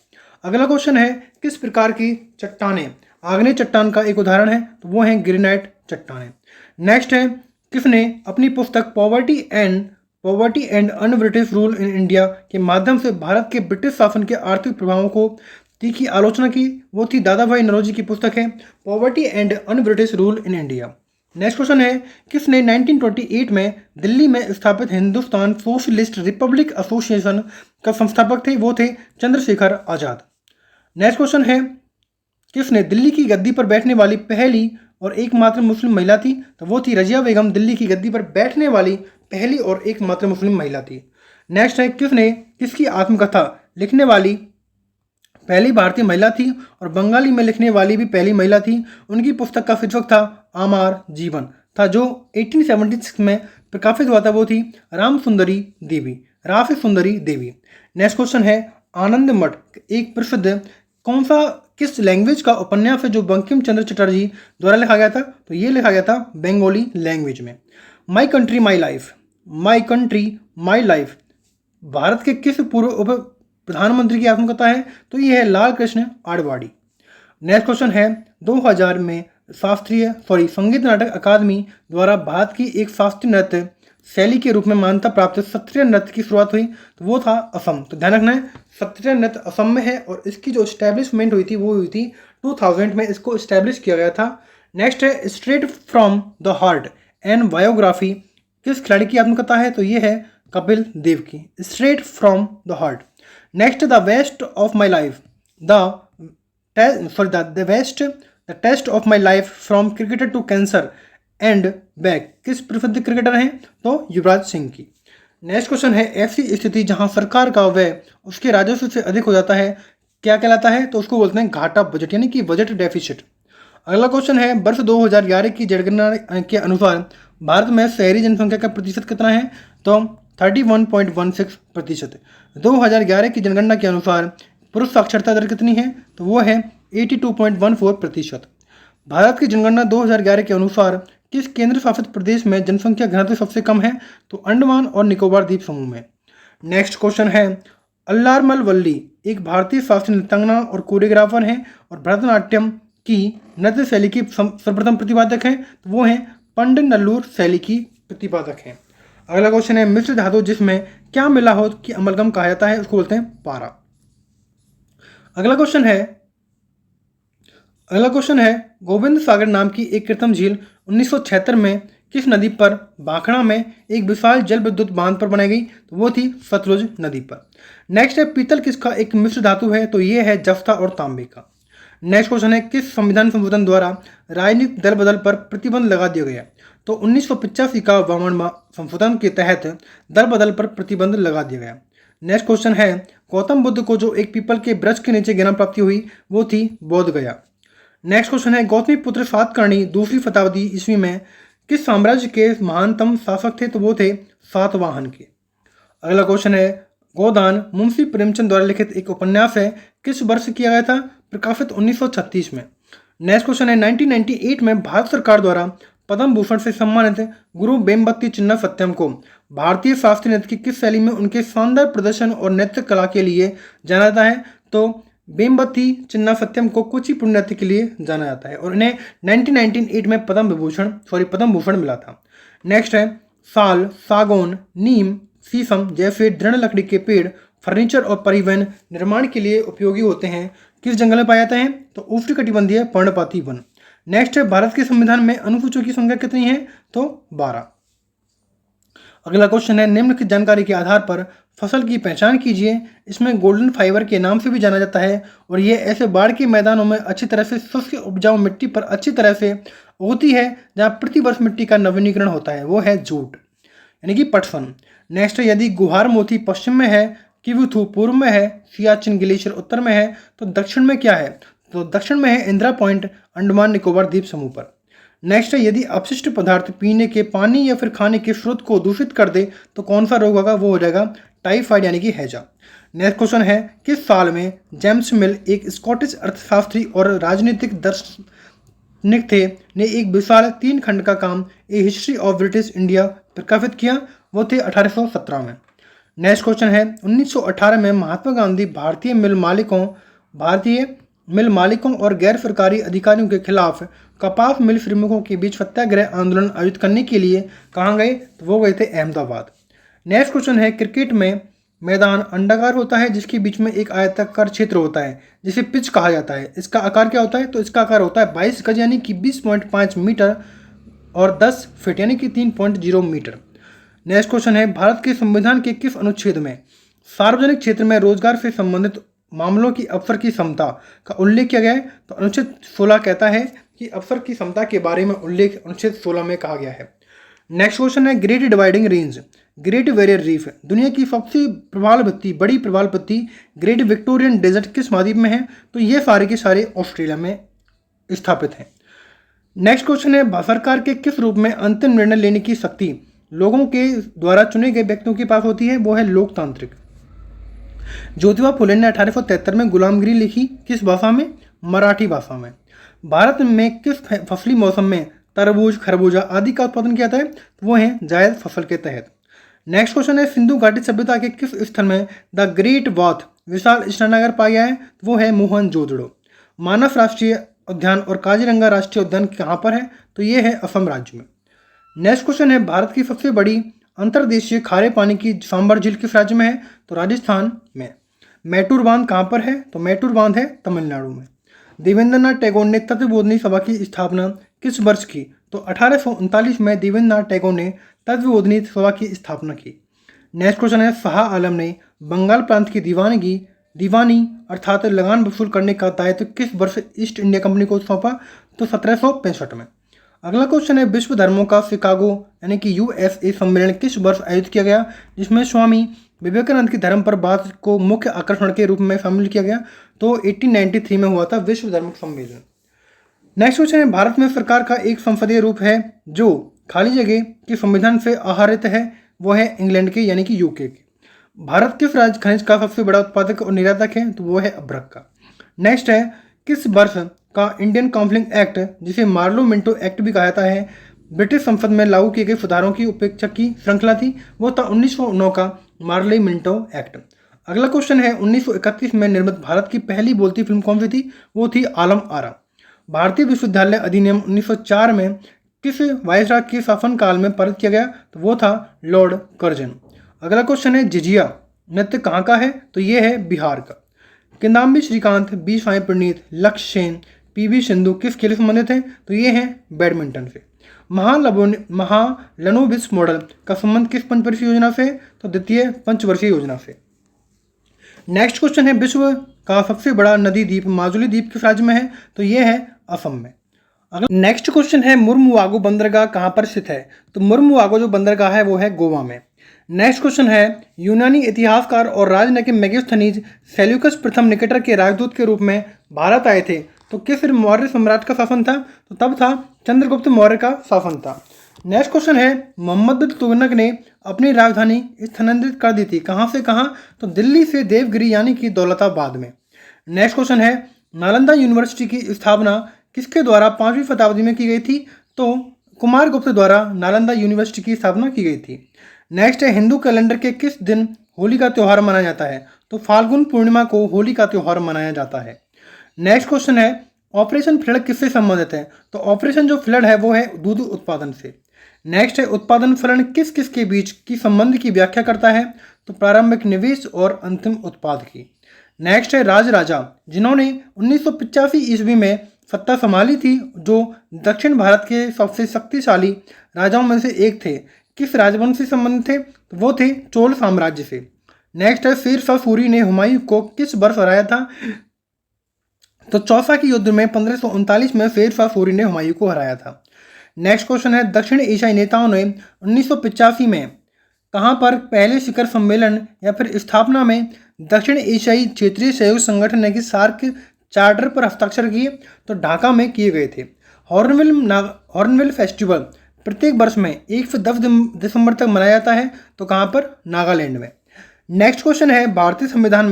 अगला क्वेश्चन है, किस प्रकार की चट्टानें आग्नेय चट्टान का एक उदाहरण है? तो वो है ग्रेनाइट चट्टानें। नेक्स्ट है, किसने अपनी पुस्तक poverty and un British rule in India के माध्यम से भारत के ब्रिटिश शासन के आर्थिक प्रभावों को तीखी आलोचना की? वो थी दादा भाई नौरोजी की पुस्तक है poverty and un British rule in India. Next question है, किसने 1928 में दिल्ली में स्थापित हिंदुस्तान सोशलिस्ट रिपब्लिक एसोसिएशन का संस्थापक थे? वो थे चंद्रशेखर आजाद। नेक्स्ट क्वेश्चन है, किसने दिल्ली की गद्दी पर बैठने वाली पहली और एकमात्र मुस्लिम महिला थी? तो वो थी रजिया बेगम, दिल्ली की गद्दी पर बैठने वाली पहली और एकमात्र मुस्लिम महिला थी। नेक्स्ट है, किसकी आत्मकथा लिखने वाली पहली भारतीय महिला थी और बंगाली में लिखने वाली भी पहली महिला थी? उनकी पुस्तक का शीर्षक था आमार जीवन था, जो 1876 में प्रकाशित हुआ था। वो थी राफ सुंदरी देवी। नेक्स्ट क्वेश्चन है, आनंद मठ एक प्रसिद्ध किस लैंग्वेज का उपन्यास है जो बंकिम चंद्र चटर्जी द्वारा लिखा गया था? तो ये लिखा गया था बंगाली लैंग्वेज में। My country my life Bharat के किस पूर्व उप प्रधानमंत्री की आत्मकथा है? तो ये है लाल कृष्ण आडवाणी। नेक्स्ट क्वेश्चन है, 2000 में संगीत नाटक अकादमी द्वारा भारत की एक शास्त्रीय नृत्य शैली के रूप में मान्यता प्राप्त सत्रिय नृत्य की शुरुआत हुई? तो वो था असम। तो ध्यान रखना है, सत्रिय नृत्य असम में है और इसकी जो स्टैब्लिशमेंट हुई थी वो हुई थी 2000 में, इसको स्टैब्लिश किया गया था। नेक्स्ट है, straight from the heart and biography किस खिलाड़ी की आत्मकथा है? तो ये है कपिल देव की, straight from the heart. Next, the test of my life from cricketer to cancer and back किस प्रसिद्ध क्रिकेटर हैं? तो युवराज सिंह की। नेक्स्ट क्वेश्चन है, ऐसी स्थिति जहां सरकार का व्यय उसके राजस्व से अधिक हो जाता है क्या कहलाता है? तो उसको बोलते हैं घाटा बजट यानी कि बजट डेफिसिट। अगला क्वेश्चन है, वर्ष 2011 की जनगणना के अनुसार भारत में शहरी जनसंख्या का प्रतिशत कितना है? तो 31.16%। 2011 की जनगणना के अनुसार पुरुष साक्षरता दर कितनी है? तो वो है 82.14%। भारत की जनगणना 2011 के अनुसार किस केंद्र शासित प्रदेश में जनसंख्या घनत्व सबसे कम है? तो अंडमान और निकोबार द्वीप समूह में। नेक्स्ट क्वेश्चन है, अल्लारमल वल्ली एक भारतीय शास्त्रीय नृत्यांगना और कोरियोग्राफर हैं और भरतनाट्यम की नृत्य शैली की सर्वप्रथम प्रतिपादक हैं, तो वो हैं पंडित नल्लूर शैली की प्रतिपादक हैं। अगला क्वेश्चन है, मिश्र धातु जिसमें क्या मिला हो कि अमलगम कहा जाता है, उसको बोलते हैं पारा। अगला क्वेश्चन है, गोविंद सागर नाम की एक कृत्रिम झील 1976 में किस नदी पर भाखड़ा में एक विशाल जल विद्युत बांध पर बनाई गई? तो वो थी सतलुज नदी पर। नेक्स्ट है, पीतल किसका एक मिश्र धातु है? तो ये है जफ्ता और तांबे का। नेक्स्ट क्वेश्चन है, किस संविधान संशोधन द्वारा राजनीतिक दल बदल पर प्रतिबंध लगा दिया गया? तो 1985 का वामन संशोधन के तहत दल बदल पर प्रतिबंध लगा दिया गया। नेक्स्ट क्वेश्चन है, गौतम बुद्ध को जो एक पीपल के वृक्ष के नीचे ज्ञान प्राप्ति हुई वो थी बोध गया। नेक्स्ट क्वेश्चन है, गौतमी पुत्र सातकर्णी दूसरी शताब्दी ईस्वी में किस साम्राज्य के महानतम शासक थे? तो वो थे सातवाहन के। अगला क्वेश्चन है, गोदान मुंशी प्रेमचंद द्वारा लिखित एक उपन्यास है, किस वर्ष किया गया था? प्रकाशित 1936 में। नेक्स्ट क्वेश्चन है, 1998 में भारत सरकार द्वारा पद्म भूषण से सम्मानित गुरु बेम्बती चिन्ना सत्यम को भारतीय शास्त्रीय नृत्य की किस शैली में उनके शानदार प्रदर्शन और नृत्य कला के लिए जाना जाता है? तो बेम्बती चिन्ना सत्यम को कुचिपुड़ी नृत्य के लिए जाना जाता है और इन्हें 1998 में पद्म भूषण मिला था। नेक्स्ट है, साल, सागौन, नीम, शीशम जैसे दृढ़ लकड़ी के पेड़ फर्नीचर और परिवहन निर्माण के लिए उपयोगी होते हैं, किस जंगल में पाए जाते हैं? तो उष्णकटिबंधीय पर्णपाती वन। नेक्स्ट है, भारत के संविधान में अनुसूचियों की संख्या कितनी है? तो 12। अगला क्वेश्चन है, निम्न की जानकारी के आधार पर फसल की पहचान कीजिए। इसमें गोल्डन फाइबर के नाम से भी जाना जाता है और ये ऐसे बाढ़ के मैदानों में अच्छी तरह से शुष्क उपजाऊ मिट्टी पर अच्छी तरह से उगती है जहाँ प्रतिवर्ष मिट्टी का नवीनीकरण होता है, वो है जूट यानी कि पटसन। नेक्स्ट है, यदि गुहार मोती पश्चिम में है, किवुथु पूर्व में है, सियाचिन ग्लेशियर उत्तर में है, तो दक्षिण में क्या है? तो दक्षिण में है इंदिरा पॉइंट अंडमान निकोबार द्वीप समूह पर। नेक्स्ट है, यदि अपशिष्ट पदार्थ पीने के पानी या फिर खाने के स्रोत को दूषित कर दे तो कौन सा रोग होगा? वो हो जाएगा टाइफाइड यानी कि हैजा। नेक्स्ट क्वेश्चन है, किस साल में जेम्स मिल एक स्कॉटिश अर्थशास्त्री और राजनीतिक दार्शनिक थे ने एक विशाल 3 खंड का काम ए हिस्ट्री ऑफ ब्रिटिश इंडिया प्रकाशित किया? वो थे 1817 में। नेक्स्ट क्वेश्चन है, 1918 में महात्मा गांधी भारतीय मिल मालिकों और गैर सरकारी अधिकारियों के खिलाफ कपास मिल श्रमिकों के बीच सत्याग्रह आंदोलन आयोजित करने के लिए कहाँ गए? तो वो गए थे अहमदाबाद। नेक्स्ट क्वेश्चन है, क्रिकेट में मैदान अंडाकार होता है जिसके बीच में एक आयताकार क्षेत्र होता है जिसे पिच कहा जाता है। इसका आकार क्या होता है? तो इसका आकार होता है 22 गज यानी कि 20.5 मीटर और 10 फीट यानी कि 3.0 मीटर। नेक्स्ट क्वेश्चन है, भारत के संविधान के किस अनुच्छेद में सार्वजनिक क्षेत्र में रोजगार से संबंधित मामलों की अवसर की समता का उल्लेख किया गया है? तो अनुच्छेद 16 कहता है कि अवसर की समता के बारे में उल्लेख अनुच्छेद 16 में कहा गया है। नेक्स्ट क्वेश्चन है, great dividing range great barrier reef दुनिया की सबसे बड़ी प्रवाल भित्ति ग्रेट विक्टोरियन डेजर्ट किस महाद्वीप में है? तो ये सारे के सारे ऑस्ट्रेलिया में स्थापित हैं। नेक्स्ट क्वेश्चन है, सरकार के किस रूप में अंतिम निर्णय लेने की शक्ति लोगों के द्वारा चुने गए व्यक्तियों के पास होती है? वो है लोकतांत्रिक। ज्योतिबा फुले ने 1873 में गुलामगिरी लिखी, किस भाषा में? मराठी भाषा में। भारत में किस फसली मौसम में तरबूज, खरबूजा आदि का उत्पादन किया जाता है? तो वो है जायद फसल के तहत। नेक्स्ट क्वेश्चन है, सिंधु घाटी सभ्यता के किस स्थल में द ग्रेट बाथ विशाल स्नानागार पाया गया है? तो वो है मोहनजोदड़ो। मानस राष्ट्रीय उद्यान और काजीरंगा राष्ट्रीय उद्यान कहाँ पर है? तो ये है असम राज्य में। नेक्स्ट क्वेश्चन है, भारत की सबसे बड़ी अंतर्देशीय खारे पानी की सांबर झील किस राज्य में है? तो राजस्थान में। मैटूर बांध कहाँ पर है? तो मैटूर बांध है तमिलनाडु में। देवेंद्रनाथ टैगोर ने तत्वबोधिनी सभा की स्थापना किस वर्ष की? तो 1839 में देवेंद्रनाथ टैगोर ने तत्वबोधिनी सभा की स्थापना की। नेक्स्ट क्वेश्चन है, शाह आलम ने बंगाल प्रांत की दीवानी अर्थात लगान वसूल करने का दायित्व किस वर्ष ईस्ट इंडिया कंपनी को सौंपा? तो 1765 में। अगला क्वेश्चन है विश्व धर्मों का शिकागो यानी कि यूएसए सम्मेलन किस वर्ष आयोजित किया गया, जिसमें स्वामी विवेकानंद की धर्म पर बात को मुख्य आकर्षण के रूप में शामिल किया गया। तो 1893 में हुआ था विश्व धर्म सम्मेलन। नेक्स्ट क्वेश्चन है भारत में सरकार का एक संसदीय रूप है जो खाली जगह के संविधान से आहरित है, वो है इंग्लैंड के यानी कि यूके के। भारत किस राज्य खनिज का सबसे बड़ा उत्पादक और निर्यातक है, तो वो है अभ्रक का। नेक्स्ट है किस वर्ष का इंडियन काउंसिल एक्ट, जिसे मार्लो मिंटो एक्ट भी कहा जाता है, ब्रिटिश संसद में लागू किए गए सुधारों की उपेक्षा की श्रृंखला थी, वो था 1909 का मार्ले मिंटो एक्ट। अगला क्वेश्चन है 1931 में निर्मित भारत की पहली बोलती फिल्म कौन सी थी, वो थी आलम आरा। भारतीय विश्वविद्यालय अधिनियम 1904 में किस वायसराय के शासनकाल में पारित किया गया, तो वो था लॉर्ड कर्जन। अगला क्वेश्चन है झिझिया नृत्य कहाँ का है, तो ये है बिहार का। किदाम्बी श्रीकांत, बी साई प्रणीत, लक्ष्य सेन, पीवी सिंधु किस खेल से संबंधित हैं, तो ये हैं बैडमिंटन से। महालनोबिस मॉडल का संबंध किस पंचवर्षीय योजना से, तो द्वितीय पंचवर्षीय योजना से। नेक्स्ट क्वेश्चन है विश्व का सबसे बड़ा नदी द्वीप माजुली द्वीप किस राज्य में है, तो ये है असम में। अगला नेक्स्ट क्वेश्चन है मुर्मुवागो बंदरगाह कहाँ पर स्थित है, तो मुर्मुवागो जो बंदरगाह है वो है गोवा में। नेक्स्ट क्वेश्चन है यूनानी इतिहासकार और राजनयिक मेगास्थनीज सेल्यूकस प्रथम निकेटर के राजदूत के रूप में भारत आए थे, तो किस मौर्य सम्राट का शासन था, तो तब था चंद्रगुप्त मौर्य का शासन था। नेक्स्ट क्वेश्चन है मोहम्मद बिन तुगलक ने अपनी राजधानी स्थानांतरित कर दी थी, कहाँ से कहाँ, तो दिल्ली से देवगिरी यानी कि दौलताबाद में। नेक्स्ट क्वेश्चन है नालंदा यूनिवर्सिटी की स्थापना किसके द्वारा 5वीं शताब्दी में की गई थी, तो कुमारगुप्त द्वारा नालंदा यूनिवर्सिटी की स्थापना की गई थी। नेक्स्ट है हिंदू कैलेंडर के किस दिन होली का त्यौहार मनाया जाता है, तो फाल्गुन पूर्णिमा को होली का त्यौहार मनाया जाता है। नेक्स्ट क्वेश्चन है ऑपरेशन फ्लड किससे संबंधित है, तो ऑपरेशन जो फ्लड है वो है दूध उत्पादन से। नेक्स्ट है उत्पादन फलन किस किस के बीच की संबंध की व्याख्या करता है, तो प्रारंभिक निवेश और अंतिम उत्पाद की। नेक्स्ट है राजा जिन्होंने 1985 ईस्वी में सत्ता संभाली थी, जो दक्षिण भारत के सबसे शक्तिशाली राजाओं में से एक थे, किस राजवंश से संबंधित थे, तो वो थे चोल साम्राज्य से। नेक्स्ट है शेर शाह सूरी ने हुमायूं को किस वर्ष हराया था, तो चौसा के युद्ध में 1539 में शेर शाह सूरी ने हुमायूं को हराया था। नेक्स्ट क्वेश्चन है दक्षिण एशियाई नेताओं ने 1985 में कहाँ पर पहले शिखर सम्मेलन या फिर स्थापना में दक्षिण एशियाई क्षेत्रीय सहयोग संगठन यानी कि सार्क चार्टर पर हस्ताक्षर किए, तो ढाका में किए गए थे। हॉर्नबिल फेस्टिवल प्रत्येक वर्ष में 1 से 10 दिसंबर तक मनाया जाता है, तो कहाँ पर, नागालैंड में। नेक्स्ट क्वेश्चन है भारतीय संविधान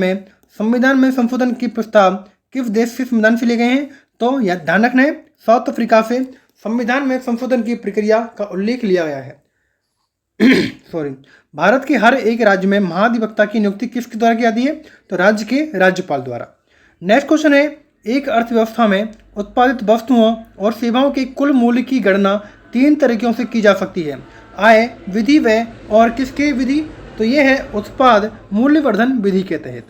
में संशोधन के प्रस्ताव किस देश के संविधान से लिए गए हैं, तो यह ध्यान रखना है साउथ अफ्रीका से संविधान में संशोधन की प्रक्रिया का उल्लेख लिया गया है। भारत के हर एक राज्य में महाधिवक्ता की नियुक्ति किसके द्वारा की जाती है, तो राज्य के राज्यपाल द्वारा। नेक्स्ट क्वेश्चन है एक अर्थव्यवस्था में उत्पादित वस्तुओं और सेवाओं के कुल मूल्य की गणना 3 तरीकों से की जा सकती है, आय, विधि, व्यय और किसके विधि, तो ये है उत्पाद मूल्यवर्धन विधि के तहत।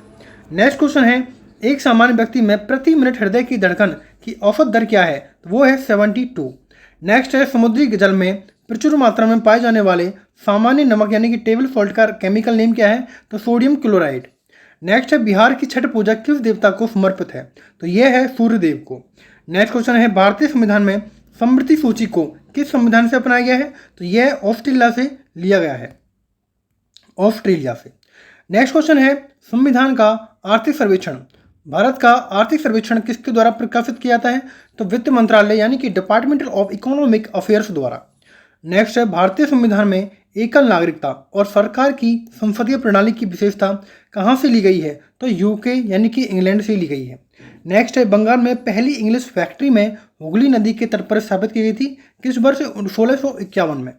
नेक्स्ट क्वेश्चन है एक सामान्य व्यक्ति में प्रति मिनट हृदय की धड़कन की औसत दर क्या है, तो वो है 72। नेक्स्ट है समुद्री जल में प्रचुर मात्रा में पाए जाने वाले सामान्य नमक यानी कि टेबल सॉल्ट का केमिकल नेम क्या है, तो सोडियम क्लोराइड। नेक्स्ट है बिहार की छठ पूजा किस देवता को समर्पित है, तो यह है सूर्यदेव को। नेक्स्ट क्वेश्चन है भारतीय संविधान में समृद्धि सूची को किस संविधान से अपनाया गया है, तो यह ऑस्ट्रेलिया से लिया गया है, ऑस्ट्रेलिया से। नेक्स्ट क्वेश्चन है संविधान का आर्थिक सर्वेक्षण, भारत का आर्थिक सर्वेक्षण किसके द्वारा प्रकाशित किया जाता है, तो वित्त मंत्रालय यानी कि डिपार्टमेंट ऑफ इकोनॉमिक अफेयर्स द्वारा। नेक्स्ट है भारतीय संविधान में एकल नागरिकता और सरकार की संसदीय प्रणाली की विशेषता कहाँ से ली गई है, तो यूके यानी कि इंग्लैंड से ली गई है। नेक्स्ट है बंगाल में पहली इंग्लिश फैक्ट्री में हुगली नदी के तट पर स्थापित की गई थी, किस वर्ष, 1651 में।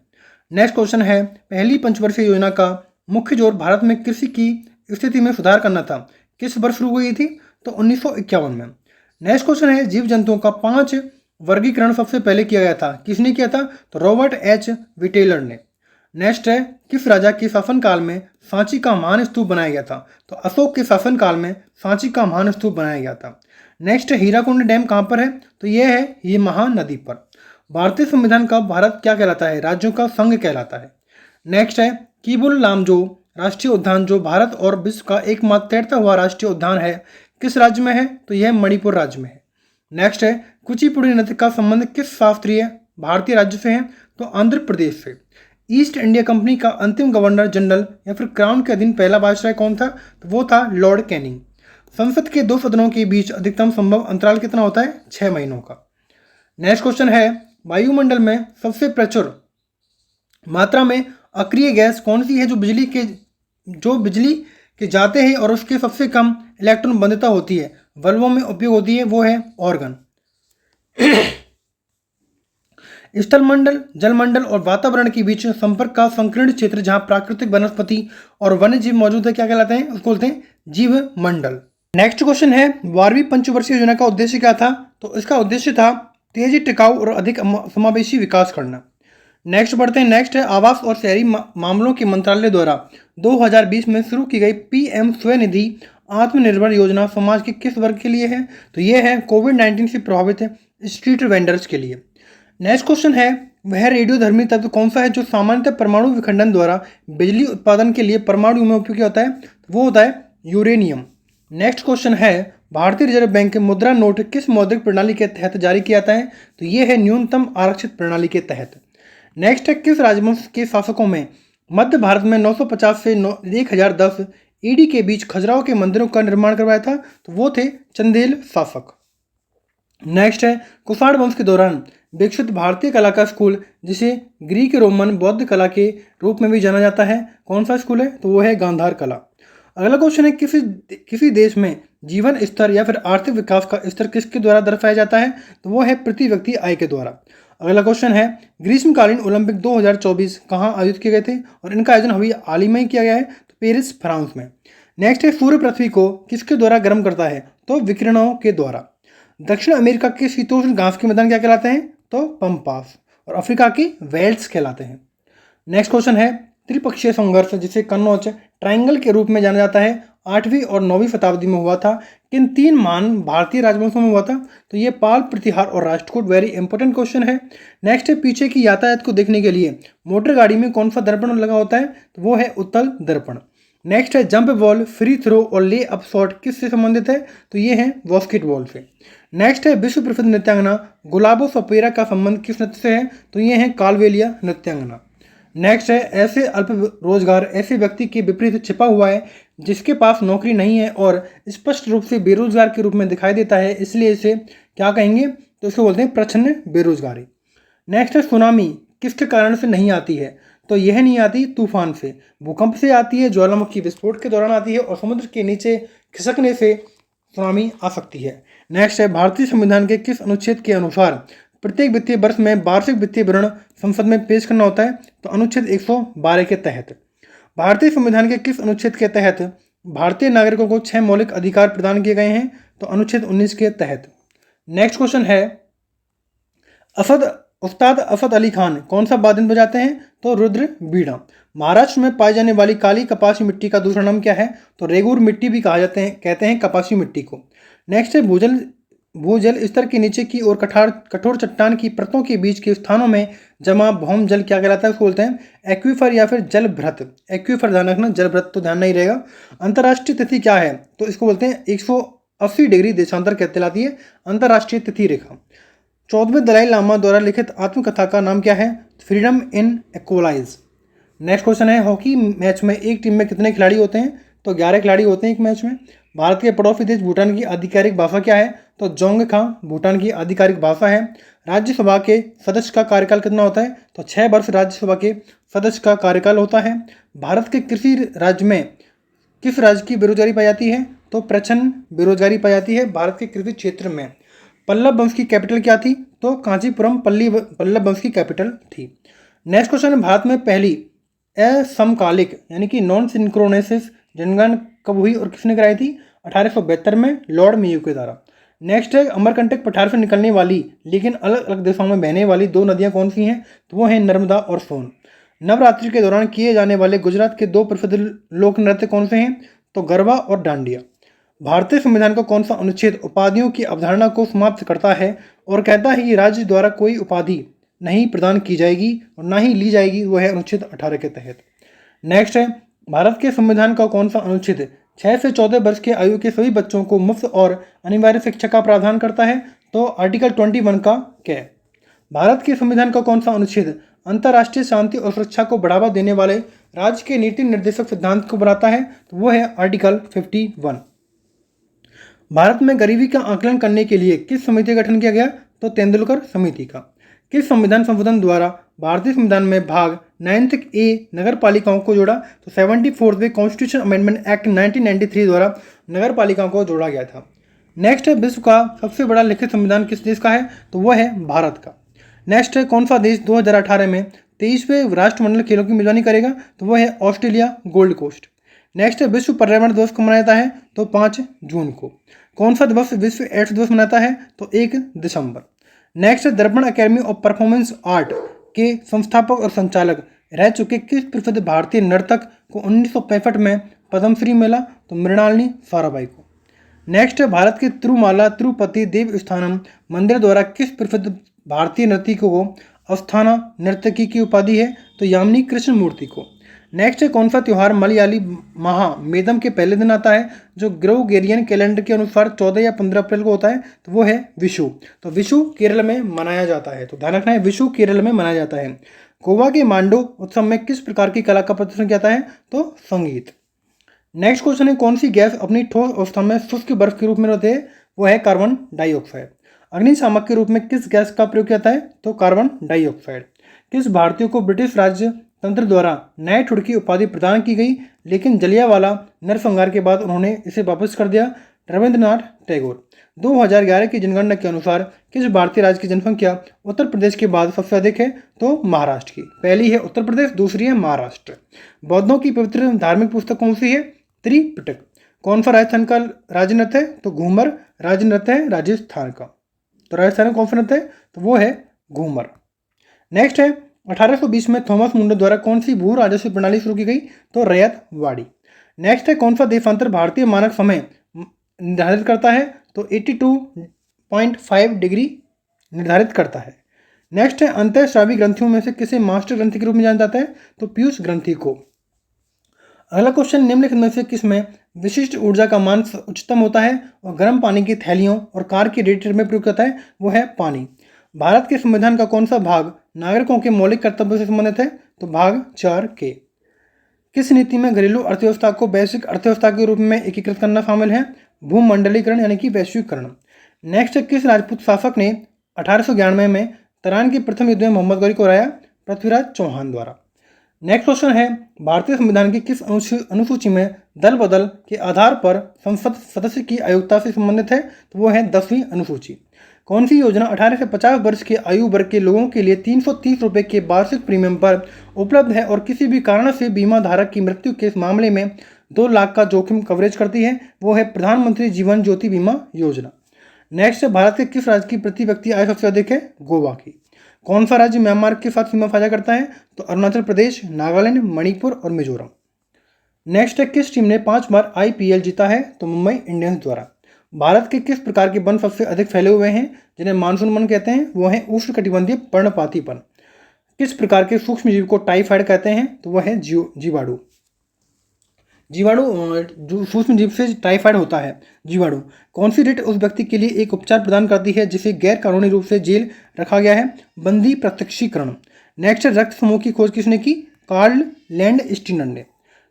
नेक्स्ट क्वेश्चन है पहली पंचवर्षीय योजना का मुख्य जोर भारत में कृषि की स्थिति में सुधार करना था, किस वर्ष शुरू हुई थी, तो 1951 में। नेक्स्ट क्वेश्चन है जीव जंतुओं का 5 वर्गीकरण सबसे पहले किया गया था, किसने किया था, तो रॉबर्ट एच विटेलर ने। नेक्स्ट है किस राजा के शासनकाल में सांची का महान स्तूप बनाया गया था, तो अशोक के शासनकाल में सांची का महान स्तूप बनाया गया था। नेक्स्ट है हीराकुंड डैम कहाँ पर है, तो यह है ये महानदी पर। भारतीय संविधान का भारत क्या कहलाता है, राज्यों का संघ कहलाता है। नेक्स्ट है कीबुल लामजो राष्ट्रीय उद्यान जो भारत और विश्व का एकमात्र तैरता हुआ राष्ट्रीय उद्यान है, किस राज्य में है, तो यह मणिपुर राज्य में है। नेक्स्ट है कुचिपुड़ी नृत्य का संबंध किस शास्त्रीय भारतीय राज्य से हैं, तो आंध्र प्रदेश से। ईस्ट इंडिया कंपनी का अंतिम गवर्नर जनरल या फिर क्राउन के अधीन पहला बादशाह कौन था? तो वो था लॉर्ड कैनिंग। संसद के दो सदनों के बीच अधिकतम संभव अंतराल कितना होता है? 6 महीनों का। नेक्स्ट क्वेश्चन है, वायुमंडल में सबसे प्रचुर मात्रा में अक्रिय गैस कौन सी है जो बिजली के जाते हैं और उसके सबसे कम इलेक्ट्रॉन बंधुता होती है, बल्बों में उपयोग होती है? वो है ऑर्गन। स्थलमंडल, जलमंडल और वातावरण के बीच संपर्क का संकीर्ण क्षेत्र जहां प्राकृतिक वनस्पति और वन्य जीव मौजूद है, क्या कहलाते हैं? उसको बोलते हैं जीव मंडल। नेक्स्ट क्वेश्चन है, 12वीं पंचवर्षीय योजना का उद्देश्य क्या था? तो इसका उद्देश्य था तेजी, टिकाऊ और अधिक समावेशी विकास करना। नेक्स्ट बढ़ते हैं। नेक्स्ट है, आवास और शहरी मामलों के मंत्रालय द्वारा 2020 में शुरू की गई पीएम स्वनिधि आत्मनिर्भर योजना समाज के किस वर्ग के लिए है? तो ये है कोविड-19 से प्रभावित स्ट्रीट वेंडर्स के लिए। नेक्स्ट क्वेश्चन है, वह रेडियोधर्मी तत्व कौन सा है जो सामान्यतः परमाणु विखंडन द्वारा बिजली उत्पादन के लिए परमाणु में उपयोग होता है? तो वो होता है यूरेनियम। नेक्स्ट क्वेश्चन है, भारतीय रिजर्व बैंक मुद्रा नोट किस मौद्रिक प्रणाली के तहत जारी किया जाता है? तो ये है न्यूनतम आरक्षित प्रणाली के तहत। नेक्स्ट है, किस राजवंश के शासकों में मध्य भारत में 950 से 1010 ईडी के बीच खजुराहो के मंदिरों का निर्माण करवाया था? तो वो थे चंदेल शासक। नेक्स्ट है, कुषाण वंश के दौरान विकसित भारतीय कला का स्कूल जिसे ग्रीक रोमन बौद्ध कला के रूप में भी जाना जाता है, कौन सा स्कूल है? तो वो है गांधार कला। अगला क्वेश्चन है, किसी देश में जीवन स्तर या फिर आर्थिक विकास का स्तर किसके द्वारा दर्शाया जाता है? तो वो है प्रति व्यक्ति आय के द्वारा। अगला क्वेश्चन है, ग्रीष्मकालीन ओलंपिक 2024 कहाँ आयोजित किए गए थे और इनका आयोजन अभी हाल ही में किया गया है? तो पेरिस, फ्रांस में। नेक्स्ट है, सूर्य पृथ्वी को किसके द्वारा गर्म करता है? तो विकिरणों के द्वारा। दक्षिण अमेरिका के शीतोष्ण घास के मैदान क्या कहलाते हैं? तो पम्पास। और अफ्रीका की वेल्स कहलाते हैं। नेक्स्ट क्वेश्चन है, त्रिपक्षीय संघर्ष जिसे कन्नौज ट्रायंगल के रूप में जाना जाता है 8वीं और 9वीं शताब्दी में हुआ था, किन 3 महान भारतीय राजवंशों में हुआ था? तो ये पाल, प्रतिहार और राष्ट्रकूट। वेरी इंपॉर्टेंट क्वेश्चन है। नेक्स्ट है, पीछे की यातायात को देखने के लिए मोटर गाड़ी में कौन सा दर्पण लगा होता है? तो वो है उत्तल दर्पण। नेक्स्ट है, जंप बॉल, फ्री थ्रो और ले अप शॉट किससे संबंधित है? तो ये है बास्केटबॉल से। नेक्स्ट है, विश्व प्रसिद्ध नृत्यांगना गुलाबो सपेरा का संबंध किस नृत्य से है? तो ये है कालवेलिया नृत्यांगना। नेक्स्ट है, ऐसे अल्प रोजगार ऐसे व्यक्ति के विपरीत छिपा हुआ है जिसके पास नौकरी नहीं है और स्पष्ट रूप से बेरोजगार के रूप में दिखाई देता है, इसलिए इसे क्या कहेंगे? तो इसको बोलते हैं प्रच्छन्न बेरोजगारी। नेक्स्ट है, सुनामी किसके कारण से नहीं आती है? तो यह नहीं आती तूफान से, भूकंप से आती है, ज्वालामुखी विस्फोट के दौरान आती है और समुद्र के नीचे खिसकने से सुनामी आ सकती है। नेक्स्ट है, भारतीय संविधान के किस अनुच्छेद के अनुसार प्रत्येक वित्तीय वर्ष में वार्षिक वित्तीय विवरण संसद में पेश करना होता है? तो अनुच्छेद 112 के तहत। भारतीय संविधान के किस अनुच्छेद के तहत भारतीय नागरिकों को 6 मौलिक अधिकार प्रदान किए गए हैं? तो अनुच्छेद 19 के तहत। नेक्स्ट क्वेश्चन है, उस्ताद असद अली खान कौन सा वाद्य बजाते हैं? तो रुद्र बीड़ा। महाराष्ट्र में पाई जाने वाली काली कपासी मिट्टी का दूसरा नाम क्या है? तो रेगूर मिट्टी भी कहते हैं कपासी मिट्टी को। नेक्स्ट है, भूजल स्तर के नीचे की और कठोर चट्टान की परतों के बीच के स्थानों में जमा भौम जल क्या कहलाता है? उसको बोलते हैं एक्वीफर या फिर जलभृत। एक्वीफर ध्यान रखना, जलभृत तो ध्यान नहीं रहेगा। अंतर्राष्ट्रीय तिथि क्या है? तो इसको बोलते हैं 180 डिग्री देशांतर कहलाती है अंतर्राष्ट्रीय तिथि रेखा। 14वें दलाई लामा द्वारा लिखित आत्मकथा का नाम क्या है? Freedom in equalise. Next question है, हॉकी मैच में एक टीम में कितने खिलाड़ी होते हैं? तो 11 खिलाड़ी होते हैं एक मैच में। भारत के पड़ोसी देश भूटान की आधिकारिक भाषा क्या है? तो जोंगखा भूटान की आधिकारिक भाषा है। राज्यसभा के सदस्य का कार्यकाल कितना होता है? तो 6 वर्ष राज्यसभा के सदस्य का कार्यकाल होता है। भारत के कृषि राज्य में किस राज्य की बेरोजगारी पाई जाती है? तो प्रच्छन्न बेरोजगारी पाई जाती है भारत के कृषि क्षेत्र में। पल्लव वंश की कैपिटल क्या थी? तो कांचीपुरम पल्लव वंश की कैपिटल थी। नेक्स्ट क्वेश्चन है, भारत में पहली असमकालिक यानी कि नॉन सिंक्रोनाइज जनगणना कब हुई और किसने कराई थी? 1872 में लॉर्ड मेयो के द्वारा। नेक्स्ट है, अमरकंटक पठार से निकलने वाली लेकिन अलग अलग दिशाओं में बहने वाली 2 नदियां कौन सी हैं? तो वो हैं नर्मदा और सोन। नवरात्रि के दौरान किए जाने वाले गुजरात के 2 प्रसिद्ध लोक नृत्य कौन से हैं? तो गरबा और डांडिया। भारतीय संविधान का कौन सा अनुच्छेद उपाधियों की अवधारणा को समाप्त करता है और कहता है कि राज्य द्वारा कोई उपाधि नहीं प्रदान की जाएगी और ना ही ली जाएगी? वो है अनुच्छेद 18 के तहत। नेक्स्ट है, भारत के संविधान का कौन सा अनुच्छेद 6 से 14 वर्ष के आयु के सभी बच्चों को मुफ्त और अनिवार्य शिक्षा का प्रावधान करता है? तो आर्टिकल 21 का क्या है? भारत के संविधान का कौन सा अनुच्छेद अंतर्राष्ट्रीय शांति और सुरक्षा को बढ़ावा देने वाले राज्य के नीति निर्देशक सिद्धांत को बनाता है? तो वो है आर्टिकल 51। भारत में गरीबी का आकलन करने के लिए किस समिति का गठन किया गया? तो तेंदुलकर समिति का। किस संविधान संशोधन द्वारा भारतीय संविधान में भाग 9 ए नगर पालिकाओं को जोड़ा? तो 74वें कॉन्स्टिट्यूशन अमेंडमेंट एक्ट 1993 द्वारा नगर पालिकाओं को जोड़ा गया था। नेक्स्ट है, विश्व का सबसे बड़ा लिखित संविधान किस देश का है? तो वह है भारत का। नेक्स्ट है, कौन सा देश 2018 में 23वें राष्ट्रमंडल खेलों की मेजबानी करेगा? तो वह है ऑस्ट्रेलिया गोल्ड कोस्ट। नेक्स्ट है, विश्व पर्यावरण दिवस कब मनाया जाता है? तो 5 जून को। कौन सा दिवस विश्व एड्स दिवस मनाता है? तो 1 दिसंबर। नेक्स्ट है, दर्पण अकेडमी ऑफ परफॉर्मेंस आर्ट के संस्थापक और संचालक रह चुके किस प्रसिद्ध भारतीय नर्तक को 1965 में पद्मश्री मिला? तो मृणालिनी साराभाई को। नेक्स्ट है, भारत के तिरुमाला तिरुपति देवस्थानम मंदिर द्वारा किस प्रसिद्ध भारतीय नर्तकी को अस्थाना नर्तकी की उपाधि है? तो यामिनी कृष्ण मूर्ति को। नेक्स्ट है, कौन सा त्यौहार मलयाली माह मेदम के पहले दिन आता है जो ग्रेगोरियन कैलेंडर के अनुसार 14 या 15 अप्रैल को होता है? तो वो है विशु। तो विशु केरल में मनाया जाता है, तो ध्यान रखना है विशु केरल में मनाया जाता है। गोवा के मांडो उत्सव में किस प्रकार की कला का प्रदर्शन किया जाता है? तो संगीत। नेक्स्ट क्वेश्चन है, कौन सी गैस अपनी ठोस अवस्था में शुष्क बर्फ के रूप में रहती है? वो है कार्बन डाइऑक्साइड। अग्निशामक के रूप में किस गैस का प्रयोग किया जाता है? तो कार्बन डाइऑक्साइड। किस भारतीय को ब्रिटिश राज्य तंत्र द्वारा नए ठुड की उपाधि प्रदान की गई लेकिन जलियांवाला नरसंहार के बाद उन्होंने इसे वापस कर दिया? रविंद्रनाथ टैगोर। 2011 की जनगणना के अनुसार किस भारतीय राज्य की जनसंख्या उत्तर प्रदेश के बाद सबसे अधिक है? तो महाराष्ट्र की। पहली है उत्तर प्रदेश, दूसरी है महाराष्ट्र। बौद्धों की पवित्र धार्मिक पुस्तक कौन सी है? त्रिपिटक। कौन सा राजस्थान का राज्य नृत्य है? तो घूमर राज्य नृत्य है राजस्थान का। तो राजस्थान में कौन सा नृत्य है? तो वो है घूमर। नेक्स्ट है, 1820 में थॉमस मुंडे द्वारा कौन सी भू राजस्व प्रणाली शुरू की गई? तो रैयतवाड़ी। नेक्स्ट है, कौन सा देशांतर भारतीय मानक समय निर्धारित करता है? तो 82.5 डिग्री निर्धारित करता है। नेक्स्ट है, अंतःस्रावी ग्रंथियों में से किसे मास्टर ग्रंथि के रूप में जाना जाता है? तो पीयूष ग्रंथि को। अगला क्वेश्चन, निम्नलिखित में से किसमें विशिष्ट ऊर्जा का मान उच्चतम होता है और गर्म पानी की थैलियों और कार के रेडिएटर में प्रयोग करता है? वो है पानी। भारत के संविधान का कौन सा भाग नागरिकों के मौलिक कर्तव्यों से संबंधित है? तो भाग 4 के। किस नीति में घरेलू अर्थव्यवस्था को वैश्विक अर्थव्यवस्था के रूप में एकीकृत करना शामिल है? भूमंडलीकरण यानी कि वैश्वीकरण। नेक्स्ट, किस राजपूत शासक ने 1891 में तराइन के प्रथम युद्ध में मोहम्मद गौरी को हराया? पृथ्वीराज चौहान द्वारा। नेक्स्ट क्वेश्चन है, भारतीय संविधान की किस अनुसूची में दल बदल के आधार पर संसद सदस्य की आयुक्ता से संबंधित है? तो वो है 10वीं अनुसूची। कौन सी योजना 18 से 50 वर्ष के आयु वर्ग के लोगों के लिए 330 रुपये के वार्षिक प्रीमियम पर उपलब्ध है और किसी भी कारण से बीमा धारक की मृत्यु के मामले में 2 लाख का जोखिम कवरेज करती है? वो है प्रधानमंत्री जीवन ज्योति बीमा योजना। नेक्स्ट है, भारत के किस राज्य की प्रति व्यक्ति आय सबसे अधिक है? गोवा की। कौन सा राज्य म्यांमार के साथ सीमा साझा करता है? तो अरुणाचल प्रदेश, नागालैंड, मणिपुर और मिजोरम। नेक्स्ट है, किस टीम ने 5 बार IPL जीता है? तो मुंबई इंडियंस द्वारा। भारत के किस प्रकार के वन सबसे अधिक फैले हुए हैं जिन्हें मानसून वन कहते हैं? वो हैं उष्णकटिबंधीय पर्णपाती वन। किस प्रकार के सूक्ष्म जीव को टाइफाइड कहते हैं? तो वह है जीवाणु। जो सूक्ष्म जीव से टाइफाइड होता है, जीवाणु। कौन सी रिट उस व्यक्ति के लिए एक उपचार प्रदान करती है जिसे गैर कानूनी रूप से जेल रखा गया है? बंदी प्रत्यक्षीकरण। नेक्स्ट, रक्त समूह की खोज किसने की? कार्ल लैंडस्टीनर ने।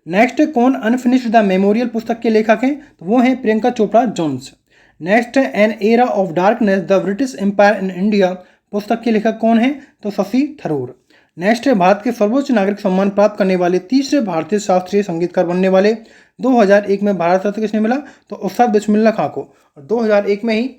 नेक्स्ट, कौन अनफिनिश्ड द मेमोरियल पुस्तक के लेखक हैं? तो वो हैं Priyanka Chopra Jonas. Next, an era of darkness the British empire in India पुस्तक के लेखक कौन है? तो शशि थरूर। नेक्स्ट है, भारत के सर्वोच्च नागरिक सम्मान प्राप्त करने वाले तीसरे भारतीय शास्त्रीय संगीतकार बनने वाले 2001 में भारत रत्न किसने मिला? तो उस्ताद बिस्मिल्लाह खां को। और 2001 में ही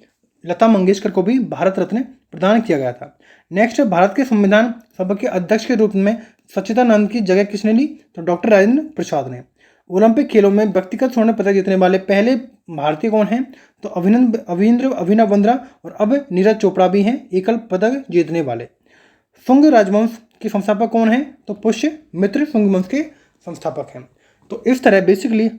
लता मंगेशकर को भी भारत रत्न प्रदान किया गया था। नेक्स्ट है, भारत के संविधान सभा के अध्यक्ष के रूप में सच्चिदानंद की जगह किसने ली? तो डॉक्टर राजेंद्र प्रसाद ने। ओलंपिक खेलों में व्यक्तिगत स्वर्ण पदक जीतने वाले पहले भारतीय कौन हैं? तो अभिनव बंद्रा और अब नीरज चोपड़ा भी हैं एकल पदक जीतने वाले। शुंग राजवंश के संस्थापक कौन हैं? तो पुष्य मित्र शुंग वंश के संस्थापक हैं। तो इस तरह बेसिकली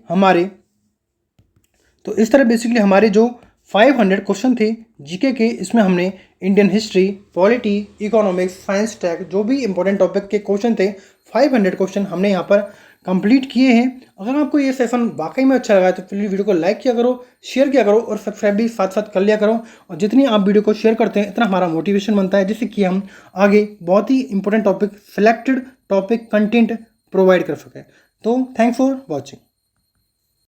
हमारे जो 500 क्वेश्चन थे जीके के, इसमें हमने Indian history, polity, economics, science, tech, जो भी इंपॉर्टेंट टॉपिक के क्वेश्चन थे 500 क्वेश्चन हमने यहाँ पर कंप्लीट किए हैं। अगर आपको ये सेशन वाकई में अच्छा लगा है तो प्लीज़ वीडियो को लाइक किया करो, शेयर किया करो और सब्सक्राइब भी साथ साथ कर लिया करो। और जितनी आप वीडियो को शेयर करते हैं इतना हमारा मोटिवेशन बनता है, जिससे कि हम आगे बहुत ही important topic, selected topic content provide कर सकें। तो थैंक्स फॉर वॉचिंग।